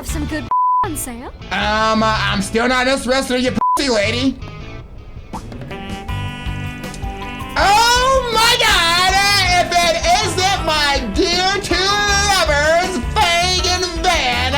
have some good on sale? I'm still not interested in your pussy, lady. Oh my God! If it isn't my dear two lovers, Fang and Van,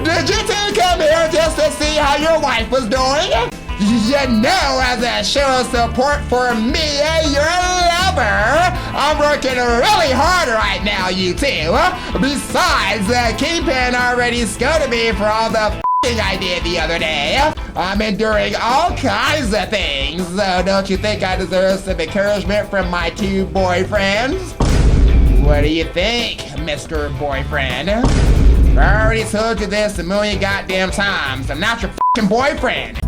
did you two come here just to see how your wife was doing? You know, as a show of support for me, your lover, I'm working really hard right now, you two. Besides, Kingpin already scolded me for all the I did the other day. I'm enduring all kinds of things, so don't you think I deserve some encouragement from my two boyfriends? What do you think, Mr. Boyfriend? I already told you this a million goddamn times. I'm not your fucking boyfriend.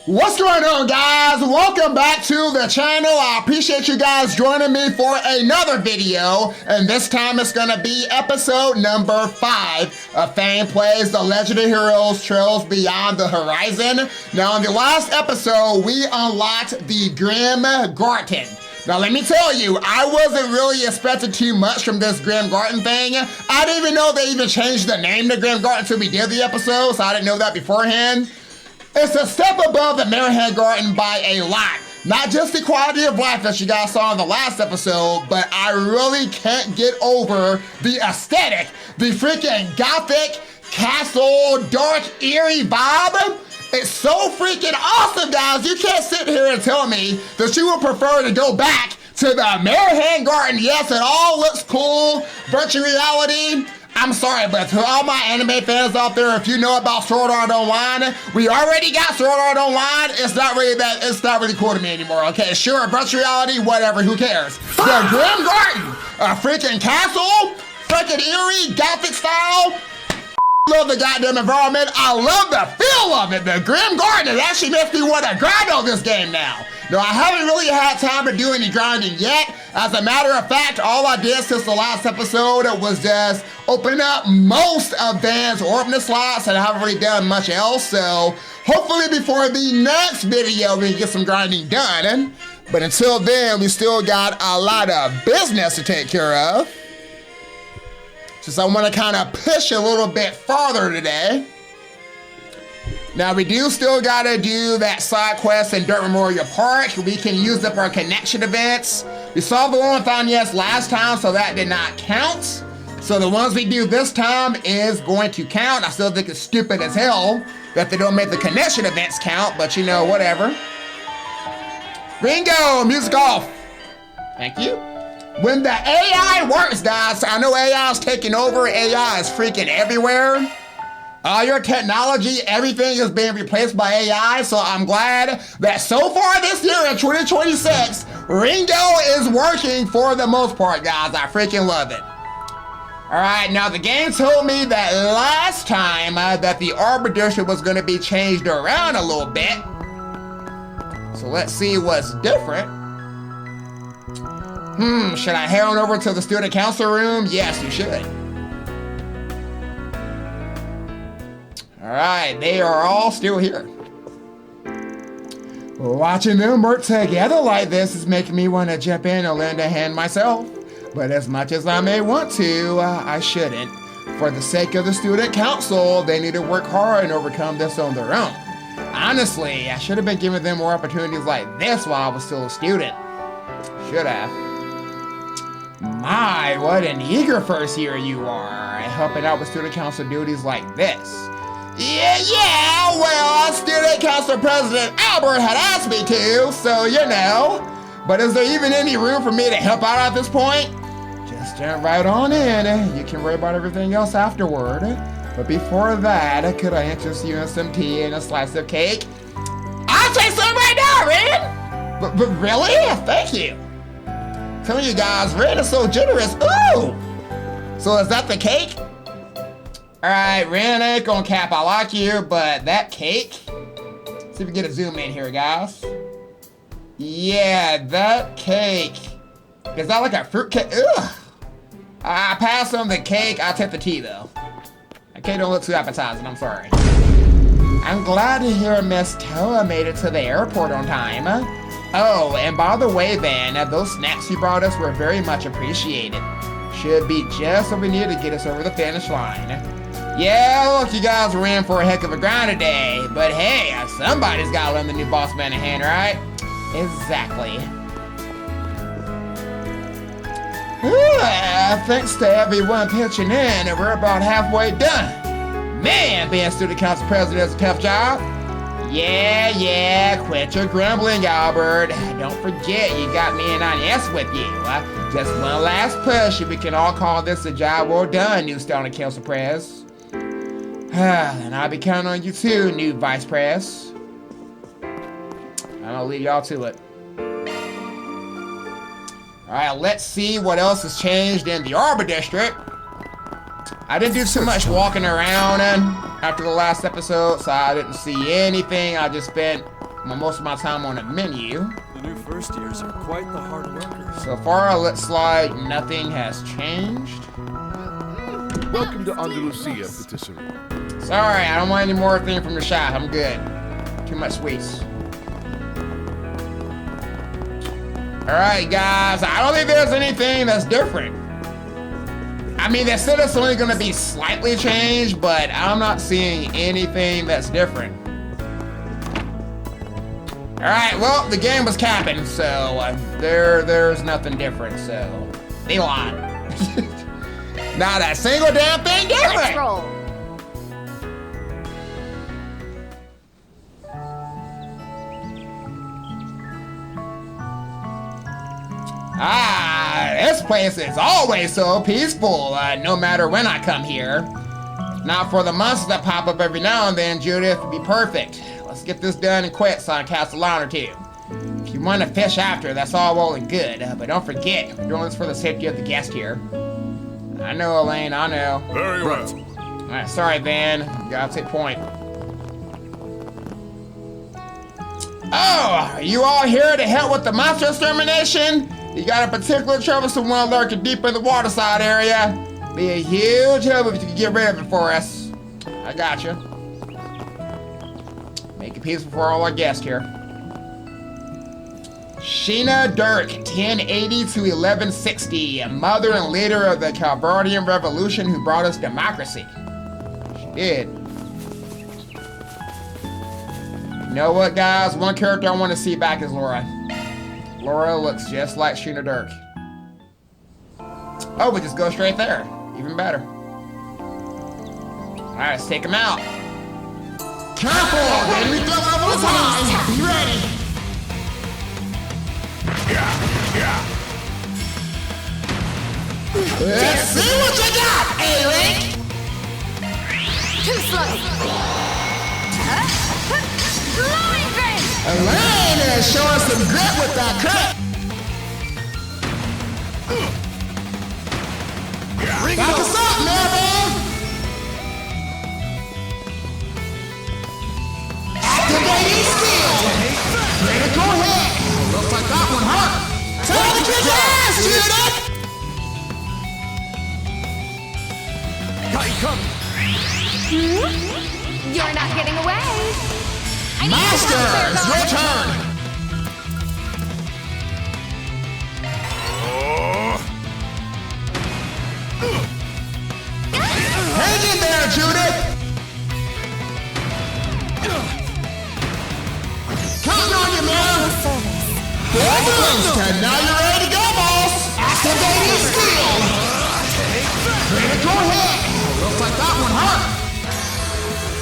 What's going on, guys? Welcome back to the channel. I appreciate you guys joining me for another video, and this time it's gonna be episode number 5 of Fang Plays The Legend of Heroes Trails Beyond the Horizon. Now, in the last episode, we unlocked the Grim Garden. Now, let me tell you, I wasn't really expecting too much from this Grim Garden thing. I didn't even know they even changed the name to Grim Garden until we did the episode, so I didn't know that beforehand. It's a step above the Marihan Garden by a lot. Not just the quality of life that you guys saw in the last episode, but I really can't get over the aesthetic, the freaking gothic, castle, dark, eerie vibe. It's so freaking awesome, guys. You can't sit here and tell me that you would prefer to go back to the Marihan Garden. Yes, it all looks cool, virtual reality. I'm sorry, but to all my anime fans out there, if you know about Sword Art Online, we already got Sword Art Online. It's not really cool to me anymore, okay? Sure, virtual reality, whatever, who cares? The Grim Garden, a freaking castle, freaking eerie, gothic style. Love the goddamn environment. I love the feel of it. The Grim Garden, it actually makes me want to grind on this game now. No, I haven't really had time to do any grinding yet. As a matter of fact, all I did since the last episode was just open up most of Van's Orbner slots, and I haven't really done much else. So hopefully before the next video, we can get some grinding done. But until then, we still got a lot of business to take care of. Since I want to kind of push a little bit farther today. Now, we do still gotta do that side quest in Dirt Memorial Park. We can use up our connection events. We saw the one with Agnes last time, so that did not count. So the ones we do this time is going to count. I still think it's stupid as hell that they don't make the connection events count, but you know, whatever. Ringo, music off. Thank you. When the AI works, guys, I know AI is taking over. AI is freaking everywhere. All your technology, everything is being replaced by AI, so I'm glad that so far this year in 2026, Ringo is working for the most part, guys. I freaking love it. All right, now the game told me that last time that the arbiter was gonna be changed around a little bit. So let's see what's different. Should I head on over to the student council room? Yes, you should. All right, they are all still here. Watching them work together like this is making me want to jump in and lend a hand myself. But as much as I may want to, I shouldn't. For the sake of the student council, they need to work hard and overcome this on their own. Honestly, I should have been giving them more opportunities like this while I was still a student. Should have. My, what an eager first year you are, helping out with student council duties like this. Yeah, well, student council president Albert had asked me to, so you know. But is there even any room for me to help out at this point? Just jump right on in. You can worry about everything else afterward. But before that, could I interest you in some tea and a slice of cake? I'll take some right now, Ren! But really? Thank you. Telling you guys, Ren is so generous. Ooh! So is that the cake? Alright, Ren ain't gonna cap, I like you, but that cake? See if we can get a zoom in here, guys. Yeah, that cake. Is that like a fruit cake? Ugh. I pass on the cake. I'll take the tea though. The cake don't look too appetizing. I'm sorry. I'm glad to hear Miss Toa made it to the airport on time. Oh, and by the way, Van, those snacks you brought us were very much appreciated. Should be just what we need to get us over the finish line. Yeah, look, you guys were in for a heck of a grind today, but hey, somebody's got to lend the new boss man a hand, right? Exactly. Thanks to everyone pitching in, and we're about halfway done. Man, being student council president is a tough job. Yeah, quit your grumbling, Albert. Don't forget, you got me and Ines with you. Just one last push, and we can all call this a job well done, new student council pres. And I'll be counting on you too, new vice pres. I'll leave y'all to it. Alright, let's see what else has changed in the Arbor District. I didn't do too much walking around after the last episode, so I didn't see anything. I just spent most of my time on a menu. The new first years are quite the hard workers. So far, it looks like nothing has changed. Welcome to Andalusia, Patisserie. Sorry, I don't want any more thing from the shop. I'm good. Too much sweets. Alright, guys. I don't think there's anything that's different. I mean, they said it's only going to be slightly changed, but I'm not seeing anything that's different. Alright, well, the game was capping, so there's nothing different, so they lied. Not a single damn thing different! Let's roll. This place is always so peaceful, no matter when I come here. If not for the monsters that pop up every now and then, Judith would be perfect. Let's get this done and quit so I can cast a line or two. If you want to fish after, that's all well and good, but don't forget, we're doing this for the safety of the guest here. I know, Elaine, I know. Very well. Alright, sorry, Van. You gotta take point. Oh, are you all here to help with the monster extermination? You got a particular troublesome one lurking deep in the waterside area. Be a huge help if you can get rid of it for us. I got you. Make it peaceful for all our guests here. Sheena Dirk, 1080 to 1160, a mother and leader of the Calvardian Revolution who brought us democracy. She did. You know what, guys? One character I want to see back is Laura. Laura looks just like Sheena Dirk. Oh, we just go straight there. Even better. Alright, let's take him out. Careful! Enemy throw over the time! Be ready! Let's see what you got, A-Link! Too slow. Blowing Fin! Elaine is showing some grit with that crit! Back us up, man! Activating skill! Critical hit! Looks like that one hurt! Time to kick ass, Judith! Got you coming. You're not getting away. I need Masters, your turn! Hang in there, Judith! Counting on you, man! Four moves, and now you're ready to go, boss! Activating skill! Critical hit! Looks like that one hurt!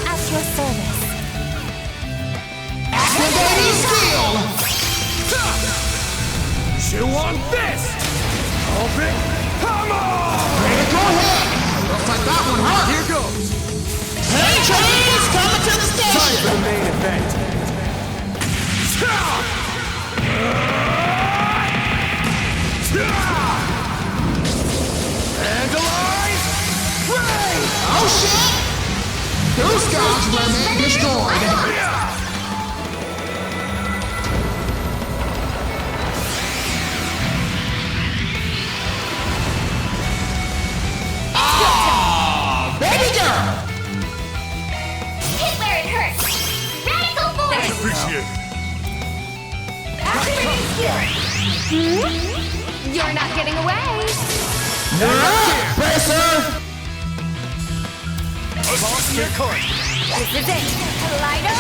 At your service. Activating skill! You want this? Open. Come on! Critical hit! Looks like that one hurt! Here goes. Hey, trains, coming to the Time for station! the main event. Vandalize! Ray! Oh shit! Those guys were being destroyed! You're not getting away. Bracer! Toss your coin. This is it. Kaleido.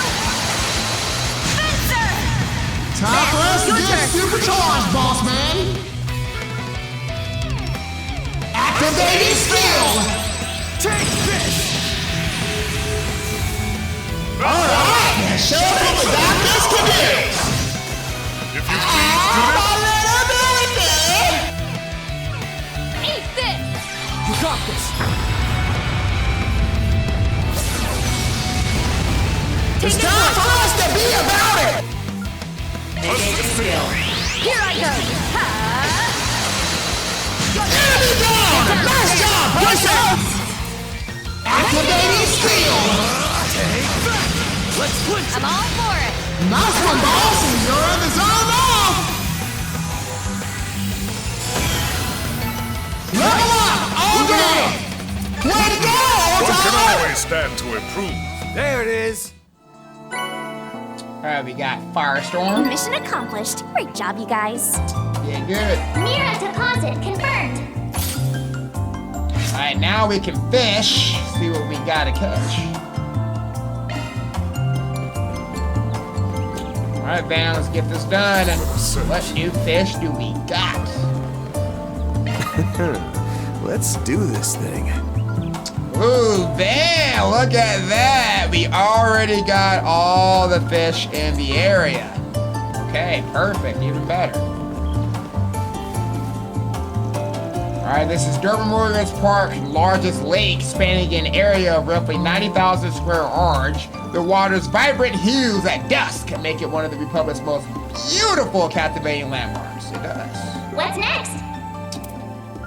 Fencer. Time for us to your get turn. supercharged, boss man! Activating skill! Take this. Alright, show us what the doctors can do! If you please do it. My little ability! Eat this. You got this. It's time for us to be about it! Here I go. Enemy down! Nice job, Bracer! Activating skill! Let's clinch I'm all for it. Nice one, boss! You're in the zone now! Level up! All day! Way to go, One can Tyler! always stand to improve. There it is. Alright, we got Firestorm. Mission accomplished. Great job, you guys. Yeah, good. Mira deposit confirmed. Alright, now we can fish. See what we gotta catch. Alright, Van, let's get this done. What new fish do we got? Let's do this thing. Ooh, Van, look at that. We already got all the fish in the area. Okay, perfect, even better. Alright, this is Durban Warriors Park's largest lake, spanning an area of roughly 90,000 square arch. The water's vibrant hues at dusk can make it one of the Republic's most beautiful, captivating landmarks. It does. What's next?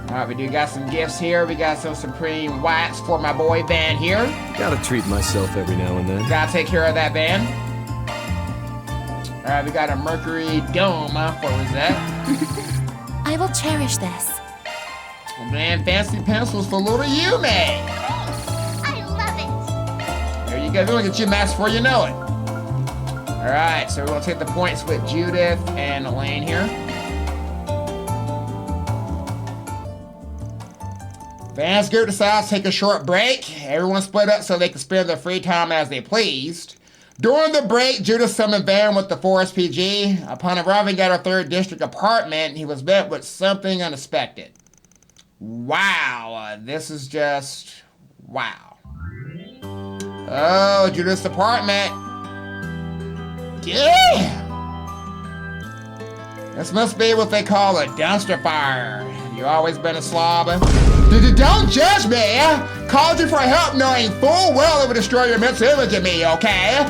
Alright, we do got some gifts here. We got some Supreme Wax for my boy Van here. Gotta treat myself every now and then. Gotta take care of that, Van. Alright, we got a Mercury Dome for Rosette. I will cherish this. Well, man, fancy pencils for little you, May. I love it. There you go. We're gonna get you a mask before you know it. Alright, so we're gonna take the points with Judith and Elaine here. Van's group decides to take a short break. Everyone split up so they could spend their free time as they pleased. During the break, Judith summoned Van with the Forest PG. Upon arriving at our 3rd District apartment, he was met with something unexpected. Wow, this is just wow. Oh, Judith's apartment. Damn! This must be what they call a dumpster fire. Have you always been a slob? Don't judge me! Called you for help knowing full well it would destroy your mental image of me, okay?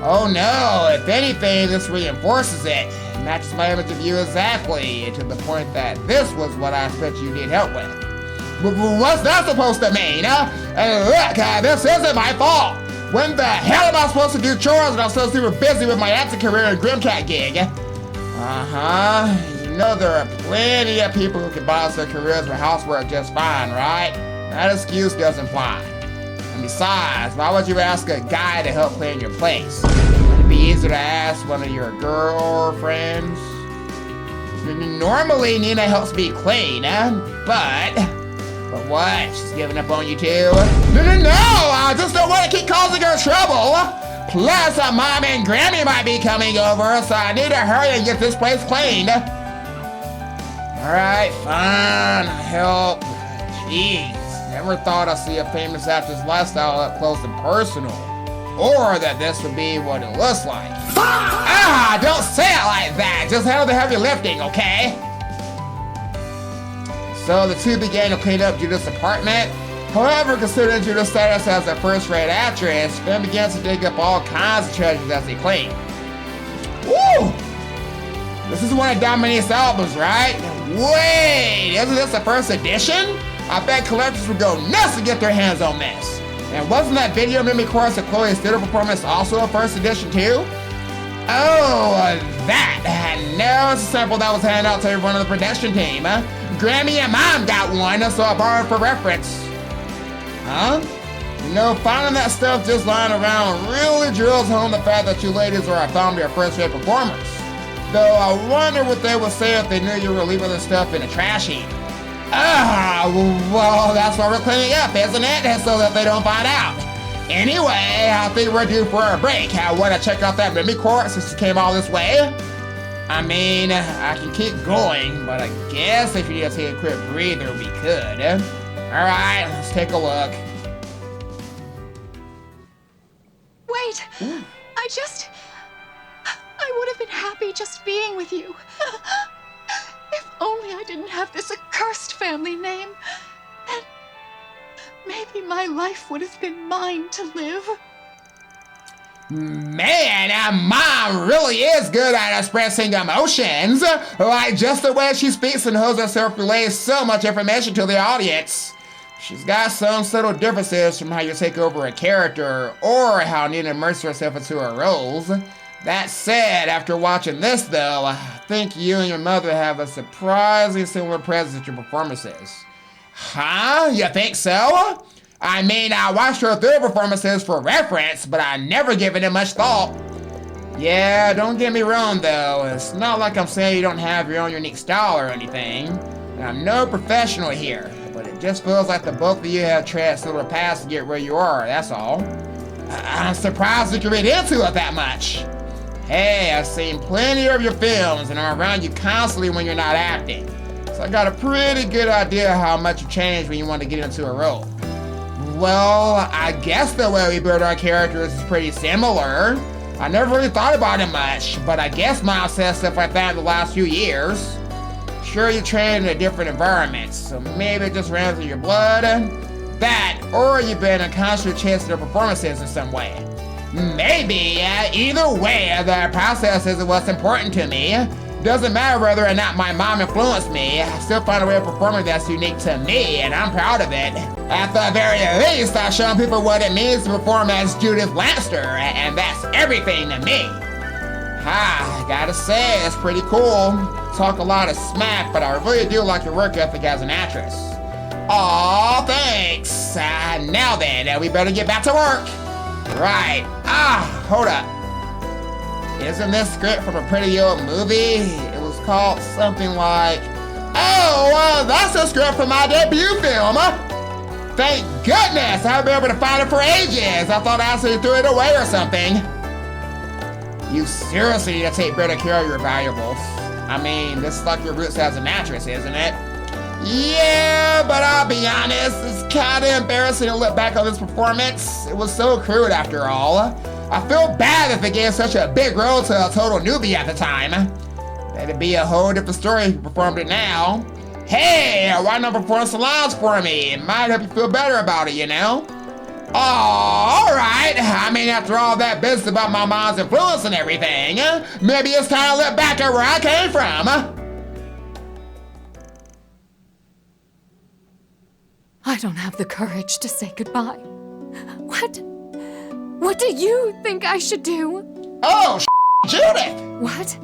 Oh no, if anything, this reinforces it. Matches my image of you exactly, to the point that this was what I expect you need help with. What's that supposed to mean, huh? Look, this isn't my fault. When the hell am I supposed to do chores when I'm so super busy with my acting career and Grimcat gig? You know there are plenty of people who can balance their careers with housework just fine, right? That excuse doesn't fly. And besides, why would you ask a guy to help clean your place? Would it be easier to ask one of your girlfriends? Normally, Nina helps me clean, but what? She's giving up on you too? No! I just don't want to keep causing her trouble. Plus, Mom and Grammy might be coming over, so I need to hurry and get this place cleaned. Alright, fine, help. Jeez, never thought I'd see a famous actor's lifestyle up close and personal. Or that this would be what it looks like. Don't say it like that. Just handle the heavy lifting, okay? So the two began to clean up Judith's apartment. However, considering Judith's status as a first-rate actress, Ben begins to dig up all kinds of treasures as they clean. Woo! This is one of Dominique's albums, right? Wait, isn't this the first edition? I bet collectors would go nuts to get their hands on this. And wasn't that video mimic chorus of Chloe's theater performance also a first edition too? Oh, that. No, it's a sample that was handed out to everyone on the production team. Grammy and Mom got one, so I borrowed for reference. Huh? You know, finding that stuff just lying around really drills home the fact that you ladies are a family of first-rate performers. Though I wonder what they would say if they knew you were leaving this stuff in a trash heap. Well, that's why we're cleaning up, isn't it? So that they don't find out. Anyway, I think we're due for a break. I want to check out that mini court since you came all this way. I mean, I can keep going, but I guess if you just take a quick breather, we could. Alright, let's take a look. Wait! Ooh. I would have been happy just being with you. If only I didn't have this accursed family name. Then maybe my life would have been mine to live. Man, Mom really is good at expressing emotions. Like, just the way she speaks and holds herself relays so much information to the audience. She's got some subtle differences from how you take over a character or how Nina immerses herself into her roles. That said, after watching this though, I think you and your mother have a surprisingly similar presence at your performances. Huh? You think so? I mean, I watched her theater performances for reference, but I never given it much thought. Yeah, don't get me wrong though, it's not like I'm saying you don't have your own unique style or anything. And I'm no professional here, but it just feels like the both of you have tread similar paths to get where you are, that's all. I'm surprised that you read into it that much. Hey, I've seen plenty of your films and I'm around you constantly when you're not acting. So I got a pretty good idea how much you change when you want to get into a role. Well, I guess the way we build our characters is pretty similar. I never really thought about it much, but I guess Miles says stuff like that in the last few years. Sure, you trained in different environments, so maybe it just ran through your blood. That, or you've been a constant chasing their performances in some way. Maybe, either way, the process is what's important to me. Doesn't matter whether or not my mom influenced me, I still find a way of performing that's unique to me, and I'm proud of it. At the very least, I've shown people what it means to perform as Judith Lancaster, and that's everything to me. I gotta say, it's pretty cool. Talk a lot of smack, but I really do like your work ethic as an actress. Aw, thanks. Now then, we better get back to work. Right. Hold up. Isn't this script from a pretty old movie? It was called something like... Oh, that's a script from my debut film. Thank goodness, I haven't been able to find it for ages. I thought I actually threw it away or something. You seriously need to take better care of your valuables. I mean, this is like your roots as an actress, isn't it? Yeah, but I'll be honest, it's kinda embarrassing to look back on this performance. It was so crude after all. I feel bad if they gave such a big role to a total newbie at the time. That'd be a whole different story if you performed it now. Hey, why not perform some lines for me? It might help you feel better about it, you know? Oh, alright. I mean, after all that business about my mom's influence and everything, maybe it's time to look back at where I came from. I don't have the courage to say goodbye. What do you think I should do? Oh, Judith! What?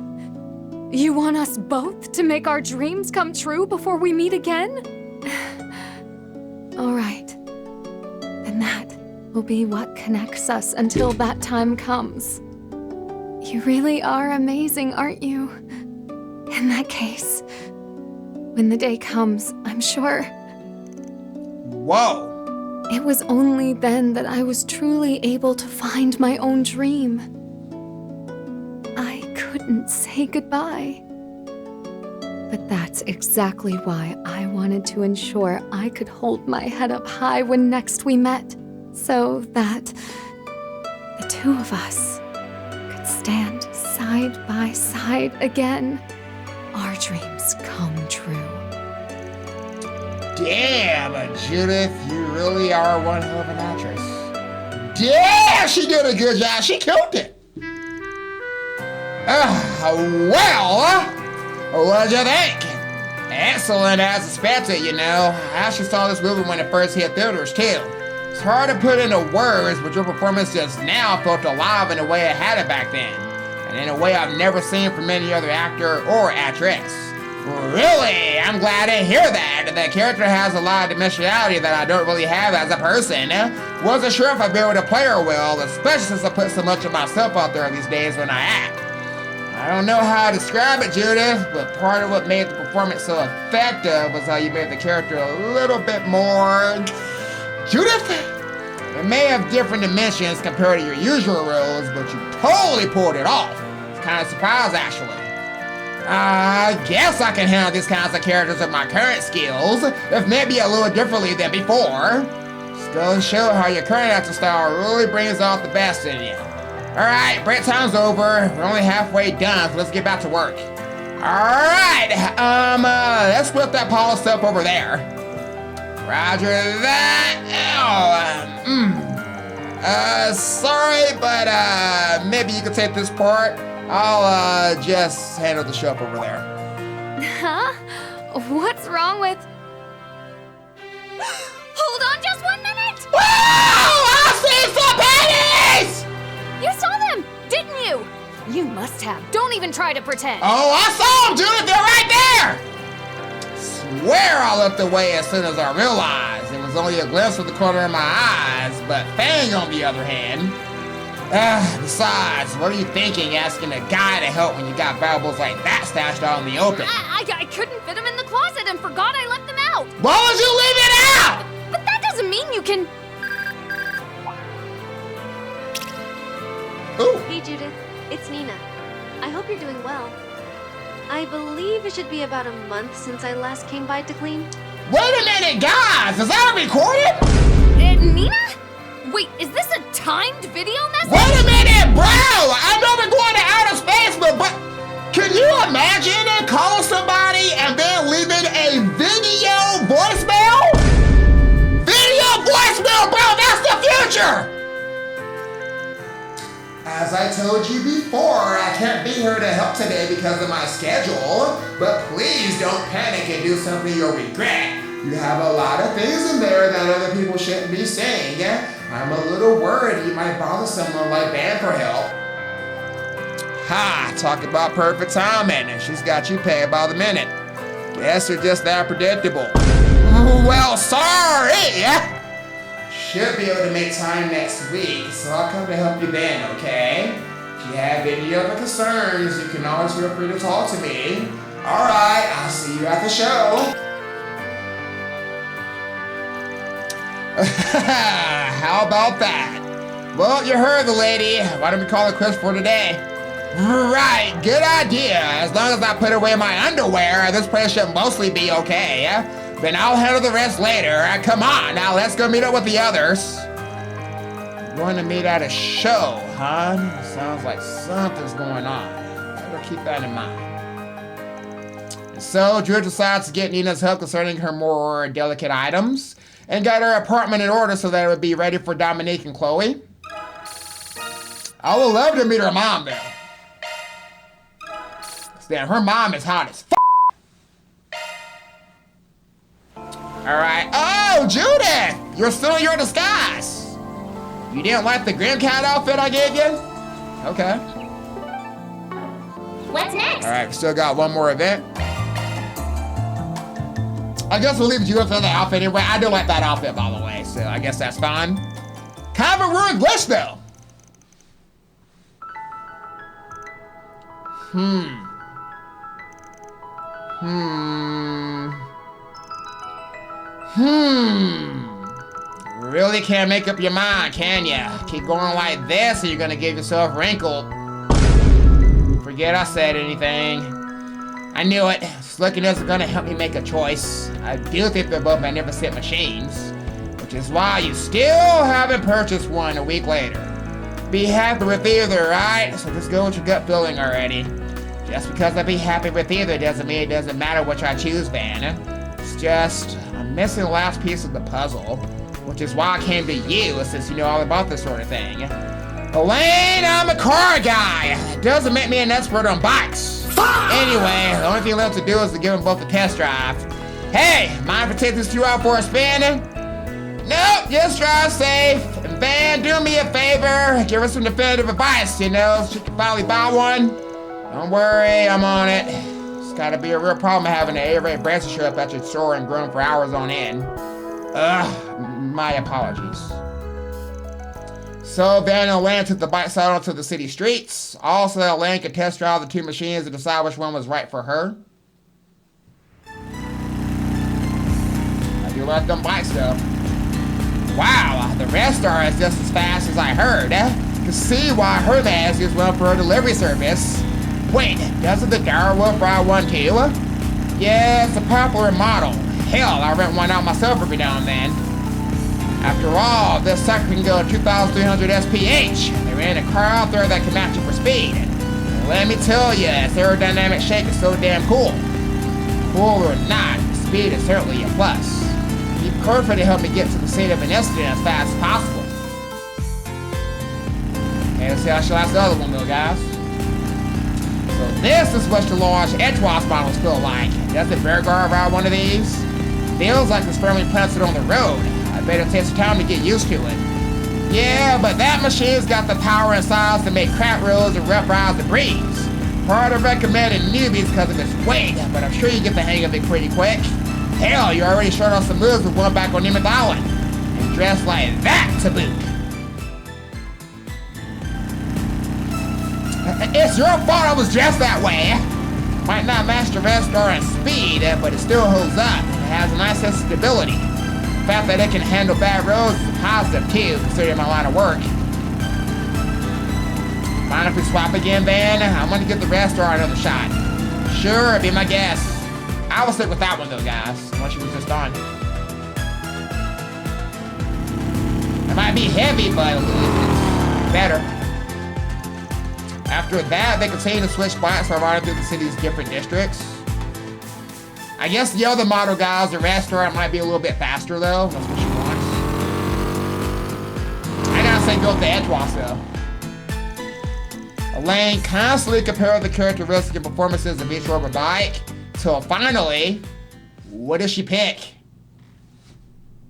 You want us both to make our dreams come true before we meet again? All right. Then that will be what connects us until that time comes. You really are amazing, aren't you? In that case, when the day comes, I'm sure... Whoa. It was only then that I was truly able to find my own dream. I couldn't say goodbye. But that's exactly why I wanted to ensure I could hold my head up high when next we met, so that the two of us could stand side by side again. Our dreams come true. Damn, Judith, you really are one hell of an actress. Yeah, she did a good job. She killed it. Well, what'd you think? Excellent as expected, you know. I actually saw this movie when it first hit theaters, too. It's hard to put into words, but your performance just now felt alive in a way I hadn't back then. And in a way I've never seen from any other actor or actress. Really? I'm glad to hear that. The character has a lot of dimensionality that I don't really have as a person. Wasn't sure if I'd be able to play her well, especially since I put so much of myself out there these days when I act. I don't know how to describe it, Judith, but part of what made the performance so effective was how you made the character a little bit more... Judith, it may have different dimensions compared to your usual roles, but you totally pulled it off. It's kind of surprised, actually. I guess I can handle these kinds of characters with my current skills, if maybe a little differently than before. Still show how your current acting style really brings out the best in you. Alright, break time's over. We're only halfway done, so let's get back to work. Alright, let's whip that Paula stuff over there. Roger that. Sorry, but maybe you can take this part. I'll just handle the shop over there. Huh? What's wrong with... Hold on just 1 minute! Wow! I see some panties! You saw them, didn't you? You must have. Don't even try to pretend. Oh, I saw them, Judith! They're right there! Swear I looked away as soon as I realized it was only a glimpse of the corner of my eyes, but Fang, on the other hand... besides, what are you thinking asking a guy to help when you got valuables like that stashed out in the open? I couldn't fit them in the closet and forgot I left them out. Why would you leave it out? But that doesn't mean you can... Ooh. Hey Judith, it's Nina. I hope you're doing well. I believe it should be about a month since I last came by to clean. Wait a minute, guys! Is that recorded? Nina? Wait, is this a timed video message? Wait a minute, bro! I know we're going to outer space, but can you imagine calling somebody and then leaving a video voicemail? Video voicemail, bro! That's the future! As I told you before, I can't be here to help today because of my schedule, but please don't panic and do something you'll regret. You have a lot of things in there that other people shouldn't be saying. I'm a little worried you might bother someone like Van for help. Ha! Talk about perfect timing, and she's got you paid by the minute. Guess you're just that predictable. Well, sorry! Should be able to make time next week, so I'll come to help you then, okay? If you have any other concerns, you can always feel free to talk to me. Alright, I'll see you at the show. How about that? Well, you heard the lady. Why don't we call it quits for today? Right, good idea. As long as I put away my underwear, this place should mostly be okay. Then I'll handle the rest later. Come on, now let's go meet up with the others. Going to meet at a show, huh? Sounds like something's going on. Better keep that in mind. So, Drew decides to get Nina's help concerning her more delicate items and got her apartment in order so that it would be ready for Dominique and Chloe. I would love to meet her mom, though. Damn, her mom is hot as f***. Alright. Oh, Judith! You're still in your disguise. You didn't like the Grim Cat outfit I gave you? Okay. What's next? Alright, we still got one more event. I guess we'll leave Judith for the outfit anyway. I do like that outfit, by the way, so I guess that's fine. Kind of a weird glitch, though. Really can't make up your mind, can ya? Keep going like this or you're gonna give yourself wrinkled. Forget I said anything. I knew it. Looking isn't gonna help me make a choice. I do think they're both magnificent machines, which is why you still haven't purchased one a week later. Be happy with either, right? So just go with your gut feeling already. Just because I be happy with either doesn't mean it doesn't matter which I choose, Van. It's just, I'm missing the last piece of the puzzle, which is why I came to you, since you know all about this sort of thing. Elaine, I'm a car guy. It doesn't make me an expert on bikes. Anyway, the only thing left to do is to give them both a test drive. Hey, mind if I take these two out for a spin? Nope, just drive safe. And Van, do me a favor. Give her some definitive advice, you know, so she can finally buy one. Don't worry, I'm on it. It's gotta be a real problem having an A-rate Branson show up at your store and groan for hours on end. My apologies. So Van and Elaine took the bike side onto the city streets. Also, Elaine could test drive the two machines to decide which one was right for her. I do like them bikes though. Wow, the rest are just as fast as I heard. Can see why her man used one for a delivery service. Wait, doesn't the Direwolf ride one too? Yeah, it's a popular model. Hell, I rent one out myself every now and then. After all, this sucker can go 2,300 SPH. There ain't a car out there that can match it for speed. And let me tell you, its aerodynamic shape is so damn cool. Cool or not, speed is certainly a plus. Be perfect to help me get to the scene of an incident as fast as possible. Okay, let's see how she likes the other one though, guys. So this is what your large Edgewash models feel like. Doesn't Bearguard ride one of these? Feels like it's firmly planted on the road. I bet it takes time to get used to it. Yeah, but that machine's got the power and size to make crap roads and rough rides a breeze. Hard to recommend in newbies because of its weight, but I'm sure you get the hang of it pretty quick. Hell, you already showed off some moves with one back on Nimoth Island. And dressed like that to boot. It's your fault I was dressed that way. Might not match the rest or in speed, but it still holds up. It has a nice sense of stability. The fact that it can handle bad roads is a positive too, considering my line of work. Mind if we swap again, Van? I'm gonna give the rest or another shot. Sure, be my guest. I will stick with that one though, guys, once you was just on. It might be heavy, but it's better. After that, they continue to switch bikes while riding through the city's different districts. I guess the other model guys, the restaurant might be a little bit faster though. That's what she wants. I gotta say go with the Edgewash though. Elaine constantly compared the characteristics and performances of each rubber bike, till finally, what does she pick?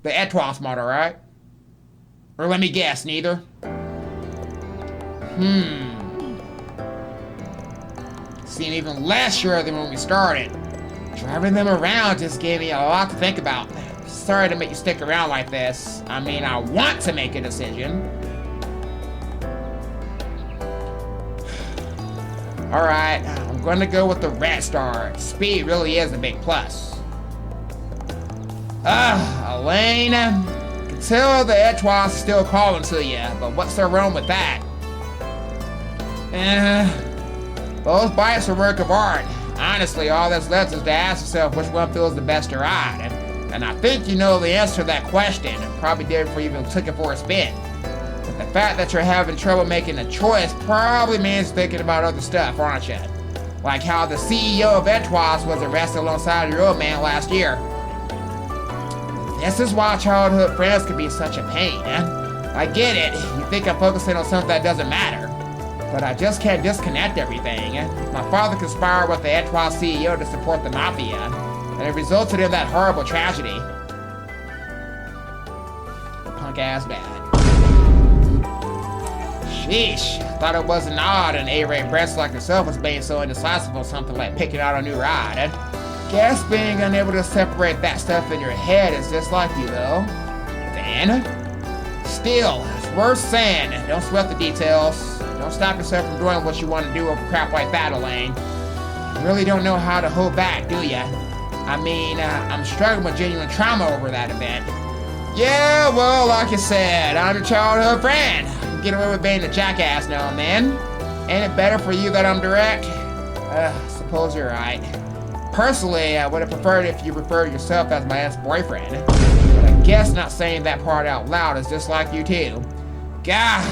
The Edgewash model, right? Or let me guess, neither? Seem even less sure than when we started. Driving them around just gave me a lot to think about. Sorry to make you stick around like this. I mean, I want to make a decision. Alright, I'm gonna go with the Red Star. Speed really is a big plus. Elaine, I can tell the Edgewash is still calling to you, but what's so wrong with that? Both bikes are a work of art. Honestly, all that's left is to ask yourself which one feels the best to ride. And I think you know the answer to that question. Probably did before you even took it for a spin. But the fact that you're having trouble making a choice probably means thinking about other stuff, aren't you? Like how the CEO of Edgewash was arrested alongside your old man last year. This is why childhood friends can be such a pain. I get it. You think I'm focusing on something that doesn't matter. But I just can't disconnect everything. My father conspired with the Edgewash CEO to support the Mafia, and it resulted in that horrible tragedy. Punk-ass dad. Sheesh, thought it wasn't odd an A-rate breast like yourself was being so indecisive on something like picking out a new ride. Guess being unable to separate that stuff in your head is just like you, though. Then, still, it's worth saying, don't sweat the details. Don't stop yourself from doing what you want to do over crap like that, Elaine. You really don't know how to hold back, do ya? I mean, I'm struggling with genuine trauma over that event. Yeah, well, like I said, I'm your childhood friend. I can get away with being a jackass now and then. Ain't it better for you that I'm direct? Suppose you're right. Personally, I would have preferred if you referred yourself as my ex-boyfriend. But I guess not saying that part out loud is just like you too. Gah,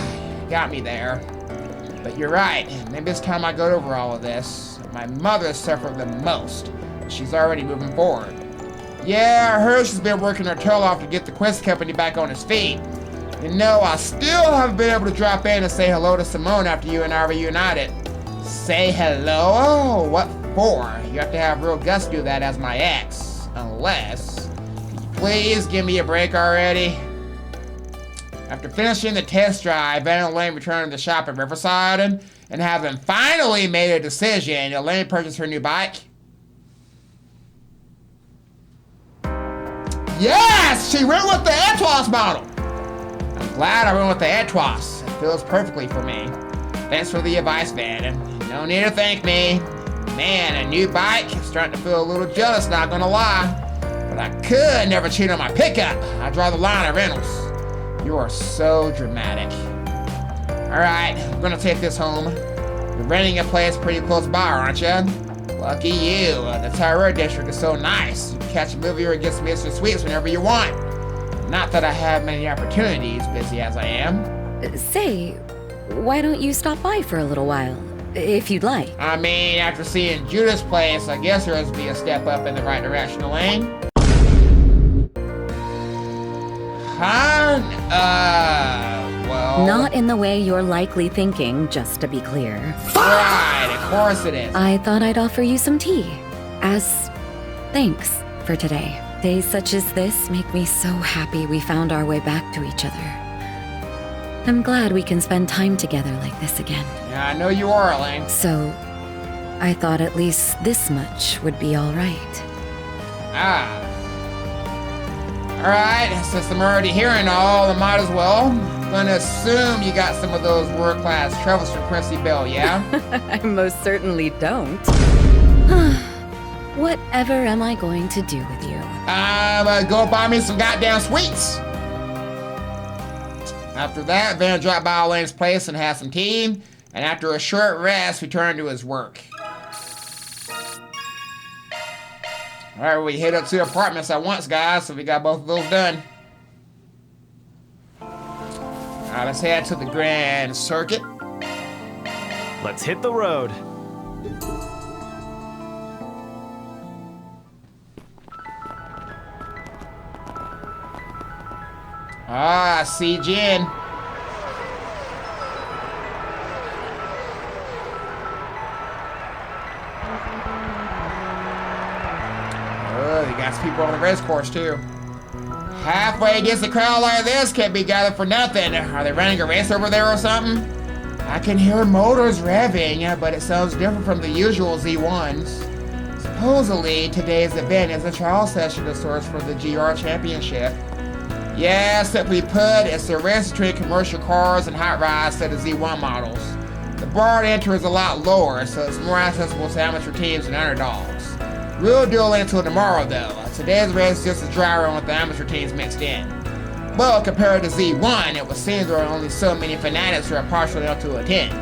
got me there. But you're right, maybe it's time I got over all of this. My mother suffered the most. She's already moving forward. Yeah, I heard she's been working her tail off to get the Quest Company back on its feet. You know, I still haven't been able to drop in and say hello to Simone after you and I reunited. Say hello? Oh, what for? You have to have real guts to do that as my ex. Unless, can you please give me a break already? After finishing the test drive, Van and Elaine returned to the shop at Riverside, and having finally made a decision, Elaine purchased her new bike. Yes! She went with the Edgewash model! I'm glad I went with the Etwas. It feels perfectly for me. Thanks for the advice, Van. No need to thank me. Man, a new bike. I'm starting to feel a little jealous, not gonna lie. But I could never cheat on my pickup. I draw the line at rentals. You are so dramatic. Alright, I'm gonna take this home. You're renting a place pretty close by, aren't you? Lucky you. The Tyrell district is so nice. You can catch a movie or get some instant sweets whenever you want. Not that I have many opportunities, busy as I am. Say, why don't you stop by for a little while, if you'd like? I mean, after seeing Judah's place, I guess there has to be a step up in the right direction, Elaine. Huh? Well... Not in the way you're likely thinking, just to be clear. Right, of course it is. I thought I'd offer you some tea, as thanks for today. Days such as this make me so happy we found our way back to each other. I'm glad we can spend time together like this again. Yeah, I know you are, Elaine. So, I thought at least this much would be alright. Ah. Alright, since I'm already here and all, I might as well. I'm gonna assume you got some of those world-class travels from Quincy Bell, yeah? I most certainly don't. Whatever am I going to do with you? Go buy me some goddamn sweets. After that, Van dropped by Elaine's place and had some tea, and after a short rest, returned to his work. Alright, we hit up 2 apartments at once, guys, so we got both of those done. Alright, let's head to the Grand Circuit. Let's hit the road. Ah, I see Jen. Oh, you got some people on the race course too. Halfway against a crowd like this can't be gathered for nothing. Are they running a race over there or something? I can hear motors revving, but it sounds different from the usual Z1s. Supposedly, today's event is a trial session of sorts for the GR Championship. Yeah, simply put, it's a race between commercial cars and hot rods set of Z1 models. The bar to enter is a lot lower, so it's more accessible to amateur teams and underdogs. Real deal ain't until tomorrow, though. Today's race is just a dry run with the amateur teams mixed in. But compared to Z1, it would seem there are only so many fanatics who are partially able to attend.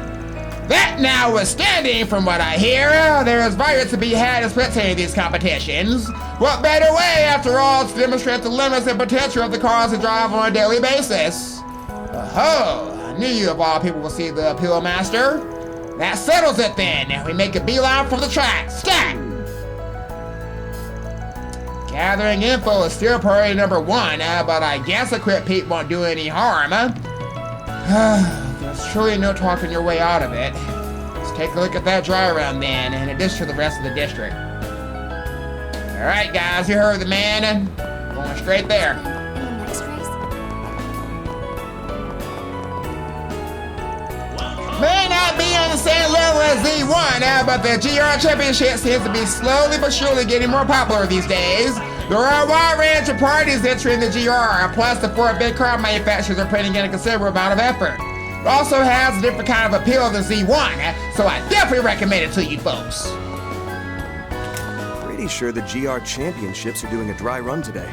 That notwithstanding, from what I hear, there is value to be had in spectating these competitions. What better way, after all, to demonstrate the limits and potential of the cars that drive on a daily basis? Oh, I knew you of all people will see the appeal, Master. That settles it then. We make a beeline from the track. Stat! Gathering info is still priority number 1, but I guess a quick peek won't do any harm. There's truly no talking your way out of it. Let's take a look at that dry run then, in addition to the rest of the district. Alright guys, you heard the man. Going straight there. Next race? May not be on the same level as Z1, but the GR Championship seems to be slowly but surely getting more popular these days. There are a wide range of parties entering the GR, plus the 4 big car manufacturers are putting in a considerable amount of effort. It also has a different kind of appeal than Z1, so I definitely recommend it to you folks. Pretty sure the GR Championships are doing a dry run today.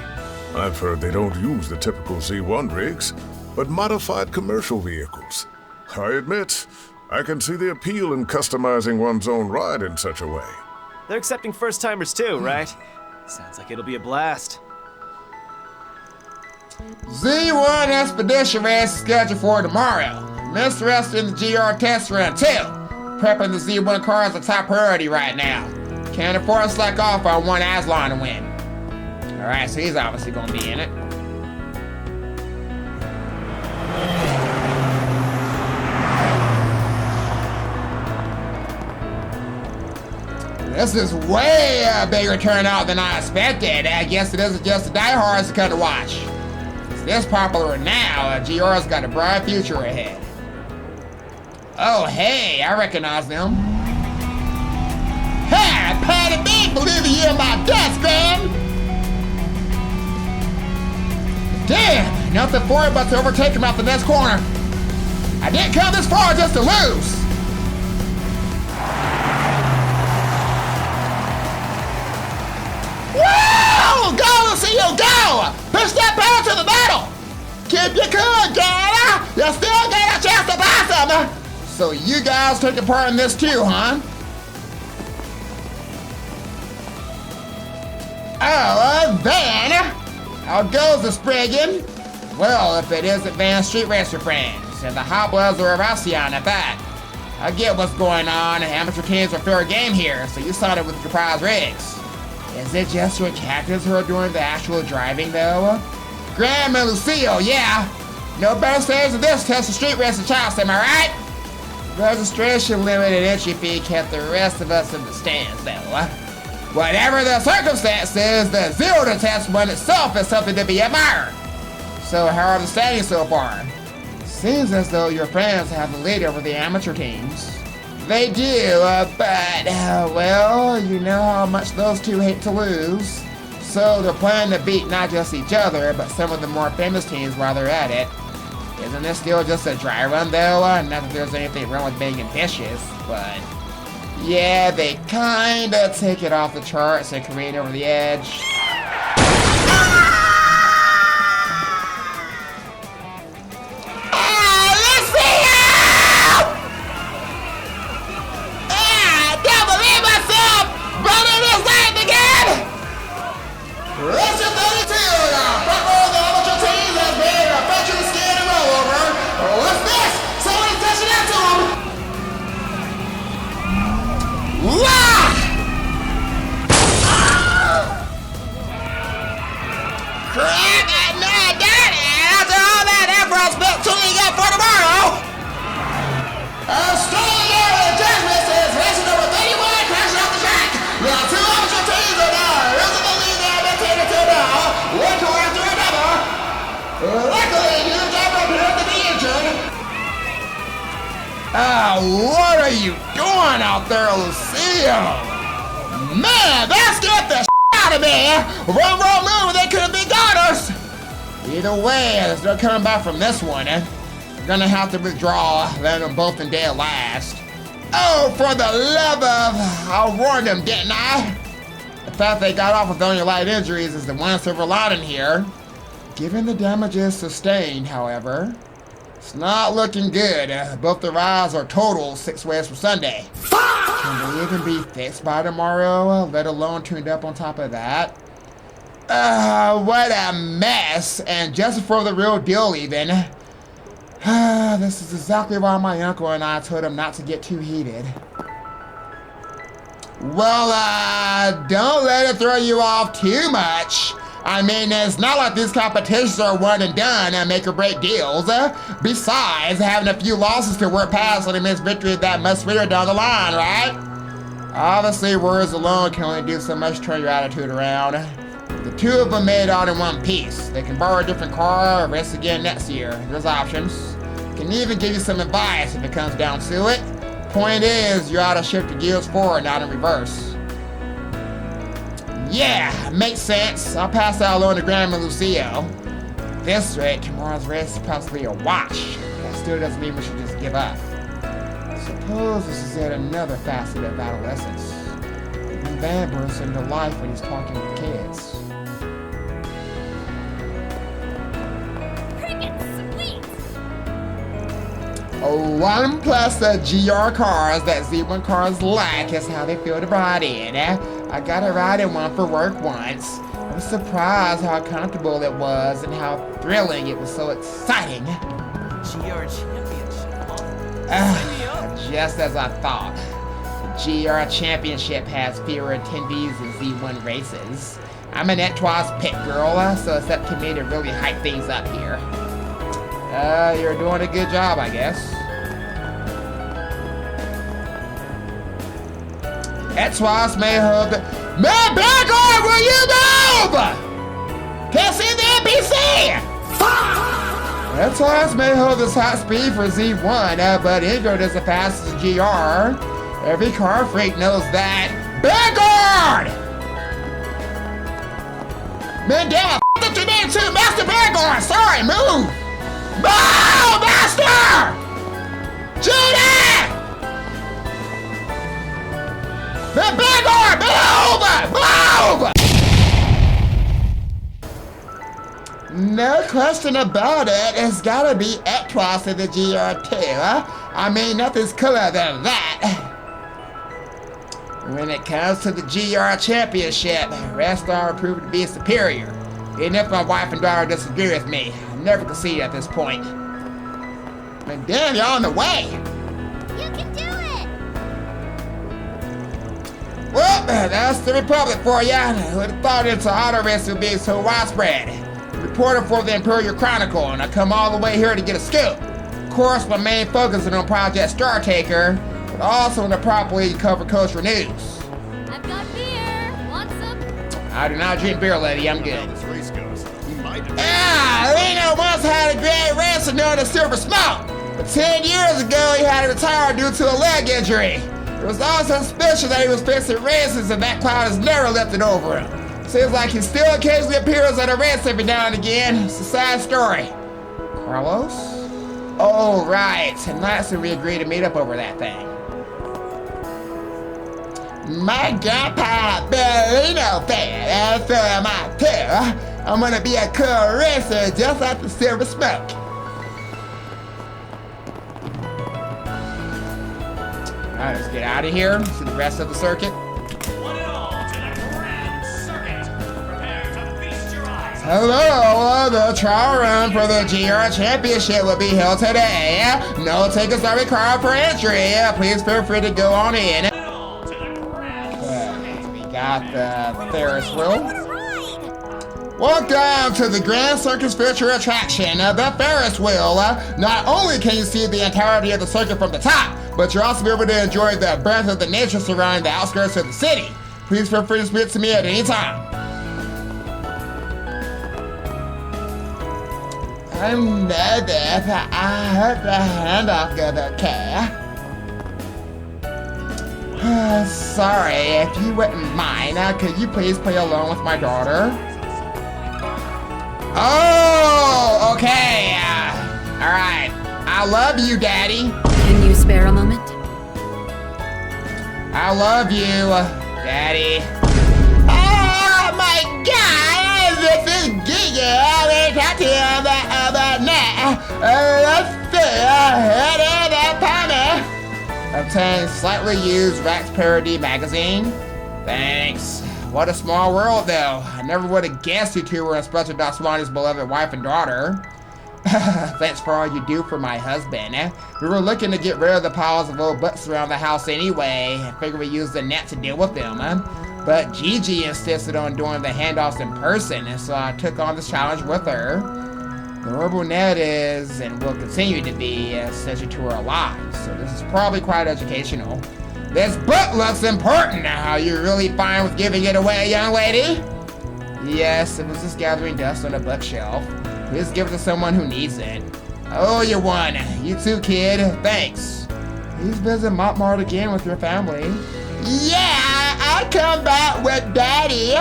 I've heard they don't use the typical Z1 rigs, but modified commercial vehicles. I admit, I can see the appeal in customizing one's own ride in such a way. They're accepting first-timers too, right? Sounds like it'll be a blast. Z1 Expedition Race is scheduled for tomorrow. Miss the rest in the GR test run too. Prepping the Z1 car is a top priority right now. Can't afford to slack off on one Aslan to win. Alright, so he's obviously gonna be in it. This is way a bigger turnout than I expected. I guess it isn't just the diehards to come to watch. It's this popular now, GR's got a bright future ahead. Oh, hey, I recognize them. Hey, Patty B, believe you in my desk, man! Damn, nothing for it but to overtake him out the next corner. I didn't come this far just to lose. Woo! Go, Lucio, go! Push that pedal to the metal! Keep your cool, Gana! You still got a chance to buy something! So you guys taking part in this too, huh? Oh, then, how goes the Spriggan? Well, if it is Advanced Street Racer friends, and the Hot Bloods are Aracion at that. I get what's going on, amateur teams are fair game here, so you started with your prize rigs. Is it just your captains who are doing the actual driving though? Graham and Lucio, yeah. No better stage than this test of street racing chops, am I right? Registration limit and entry fee kept the rest of us in the stands though. Whatever the circumstances, the zero to test one itself is something to be admired. So how are the standings so far? Seems as though your friends have the lead over the amateur teams. They do, well, you know how much those two hate to lose. So they're planning to beat not just each other, but some of the more famous teams while they're at it. Isn't this still just a dry run though? Not that there's anything wrong with being ambitious, but yeah, they kinda take it off the charts and create over the edge. What are you doing out there, Lucio? Man, that scared the out of me! Wrong move, they could have been got us! Either way, there's no coming back from this one. We're gonna have to withdraw, letting them both in dead last. Oh, for the love of... I warned them, didn't I? The fact they got off with only light injuries is the one silver lining here. Given the damages sustained, however, it's not looking good. Both the rides are total 6 ways for Sunday. Can they even be fixed by tomorrow, let alone tuned up on top of that? What a mess, and just for the real deal even. This is exactly why my uncle and I told him not to get too heated. Well, don't let it throw you off too much. I mean, it's not like these competitions are one and done and make or break deals. Besides, having a few losses to work past when it means victory that much sweeter down the line, right? Obviously, words alone can only do so much to turn your attitude around. The two of them made out in one piece. They can borrow a different car or race again next year. There's options. Can even give you some advice if it comes down to it. Point is, you ought to shift your gears forward, not in reverse. Yeah, makes sense. I'll pass that along to Graham and Lucio. At this rate, tomorrow's race is possibly a wash. That still doesn't mean we should just give up. I suppose this is yet another facet of adolescence. Even Van bursts into life when he's talking with kids. One plus the GR cars that Z1 cars lack is how they feel to ride in. I got to ride in one for work once. I was surprised how comfortable it was and how thrilling it was, so exciting. GR Championship, Just as I thought. The GR Championship has fewer attendees than Z1 races. I'm an Etoile's pit girl, so it's up to me to really hype things up here. You're doing a good job, I guess. Etoile's may hold the... Man, Blacklight, will you move? Can't see the NPC! Etoile's may hold this hot speed for Z1, but Ingrid is the fastest GR. Every car freak knows that. Blacklight! Man, damn, that you need to, Master Bangor! Sorry, move! Move, Master! Judy! The Bangor, move! Move! No question about it, it's gotta be Etros in the GR2. I mean, nothing's cooler than that. When it comes to the GR Championship, Restar proved to be superior. Even if my wife and daughter disagree with me, I never concede at this point. But damn, you're on the way! You can do it! Well, that's the Republic for ya. Who would have thought into auto race would be so widespread? Reporter for the Imperial Chronicle, and I come all the way here to get a scoop. Of course, my main focus is on Project Star Taker, but also to properly cover cultural news. I've got beer! Want some? I do not drink beer, lady. I'm good. Lino once had a great racer known as Silver Smoke, but 10 years ago he had to retire due to a leg injury. There was also suspicion that he was fixing races, and that cloud has never lifted over him. Seems like he still occasionally appears at a race every now and again. It's a sad story. Carlos? Oh, right. And last we agreed to meet up over that thing. My grandpa, Bellino fan, and so am I too. I'm gonna be a cool racer just like the Silver Smoke. Alright, let's get out of here. See the rest of the circuit. Hello, the trial run for the GR Championship will be held today. No tickets are required for entry. Please feel free to go on in. We got the Ferris wheel. Welcome to the Grand Circus feature attraction, the Ferris wheel. Not only can you see the entirety of the circuit from the top, but you'll also be able to enjoy the breadth of the nature surrounding the outskirts of the city. Please feel free to speak to me at any time. I'm nervous. I hope the handoff goes okay. Sorry, if you wouldn't mind, could you please play along with my daughter? Oh, okay. Alright. I love you, Daddy. Can you spare a moment? I love you, Daddy. Oh my God! This is Giga. I'll talk to you about that. Let's see. That Tommy. Obtain slightly used Rax Parody magazine. Thanks. What a small world, though. I never would have guessed you two were Inspector Daswani's beloved wife and daughter. Thanks for all you do for my husband. We were looking to get rid of the piles of old butts around the house anyway. I figured we used the net to deal with them. But Gigi insisted on doing the handoffs in person, so I took on this challenge with her. The horrible net is, and will continue to be, essential to our lives, so this is probably quite educational. This book looks important. Are you really fine with giving it away, young lady? Yes, it was just gathering dust on a bookshelf. Please give it to someone who needs it. Oh, you won. You too, kid. Thanks. Please visit Montmartre again with your family. Yeah, I'll come back with Daddy.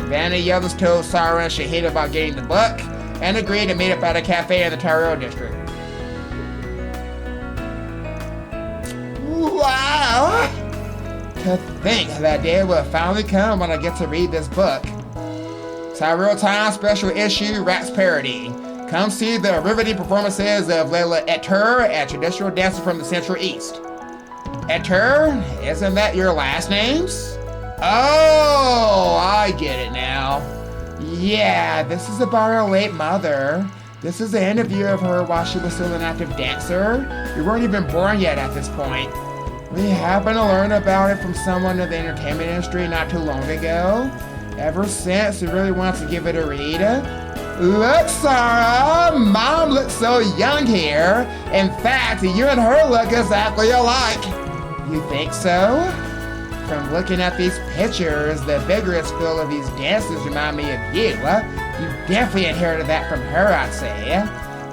Vanna the others told Sarah and Shahid about getting the book and agreed to meet up at a cafe in the Tyrell district. Wow! To think that day will finally come when I get to read this book. Tyrell Time Special Issue Rax Parody. Come see the riveting performances of Layla Etur, a traditional dancer from the Central East. Etur? Isn't that your last names? Oh, I get it now. Yeah, this is about her late mother. This is an interview of her while she was still an active dancer. You weren't even born yet at this point. We happened to learn about it from someone in the entertainment industry not too long ago. Ever since, we really wanted to give it a read. Look, Sarah, Mom looks so young here. In fact, you and her look exactly alike. You think so? From looking at these pictures, the vigorous feel of these dances remind me of you. You definitely inherited that from her, I'd say.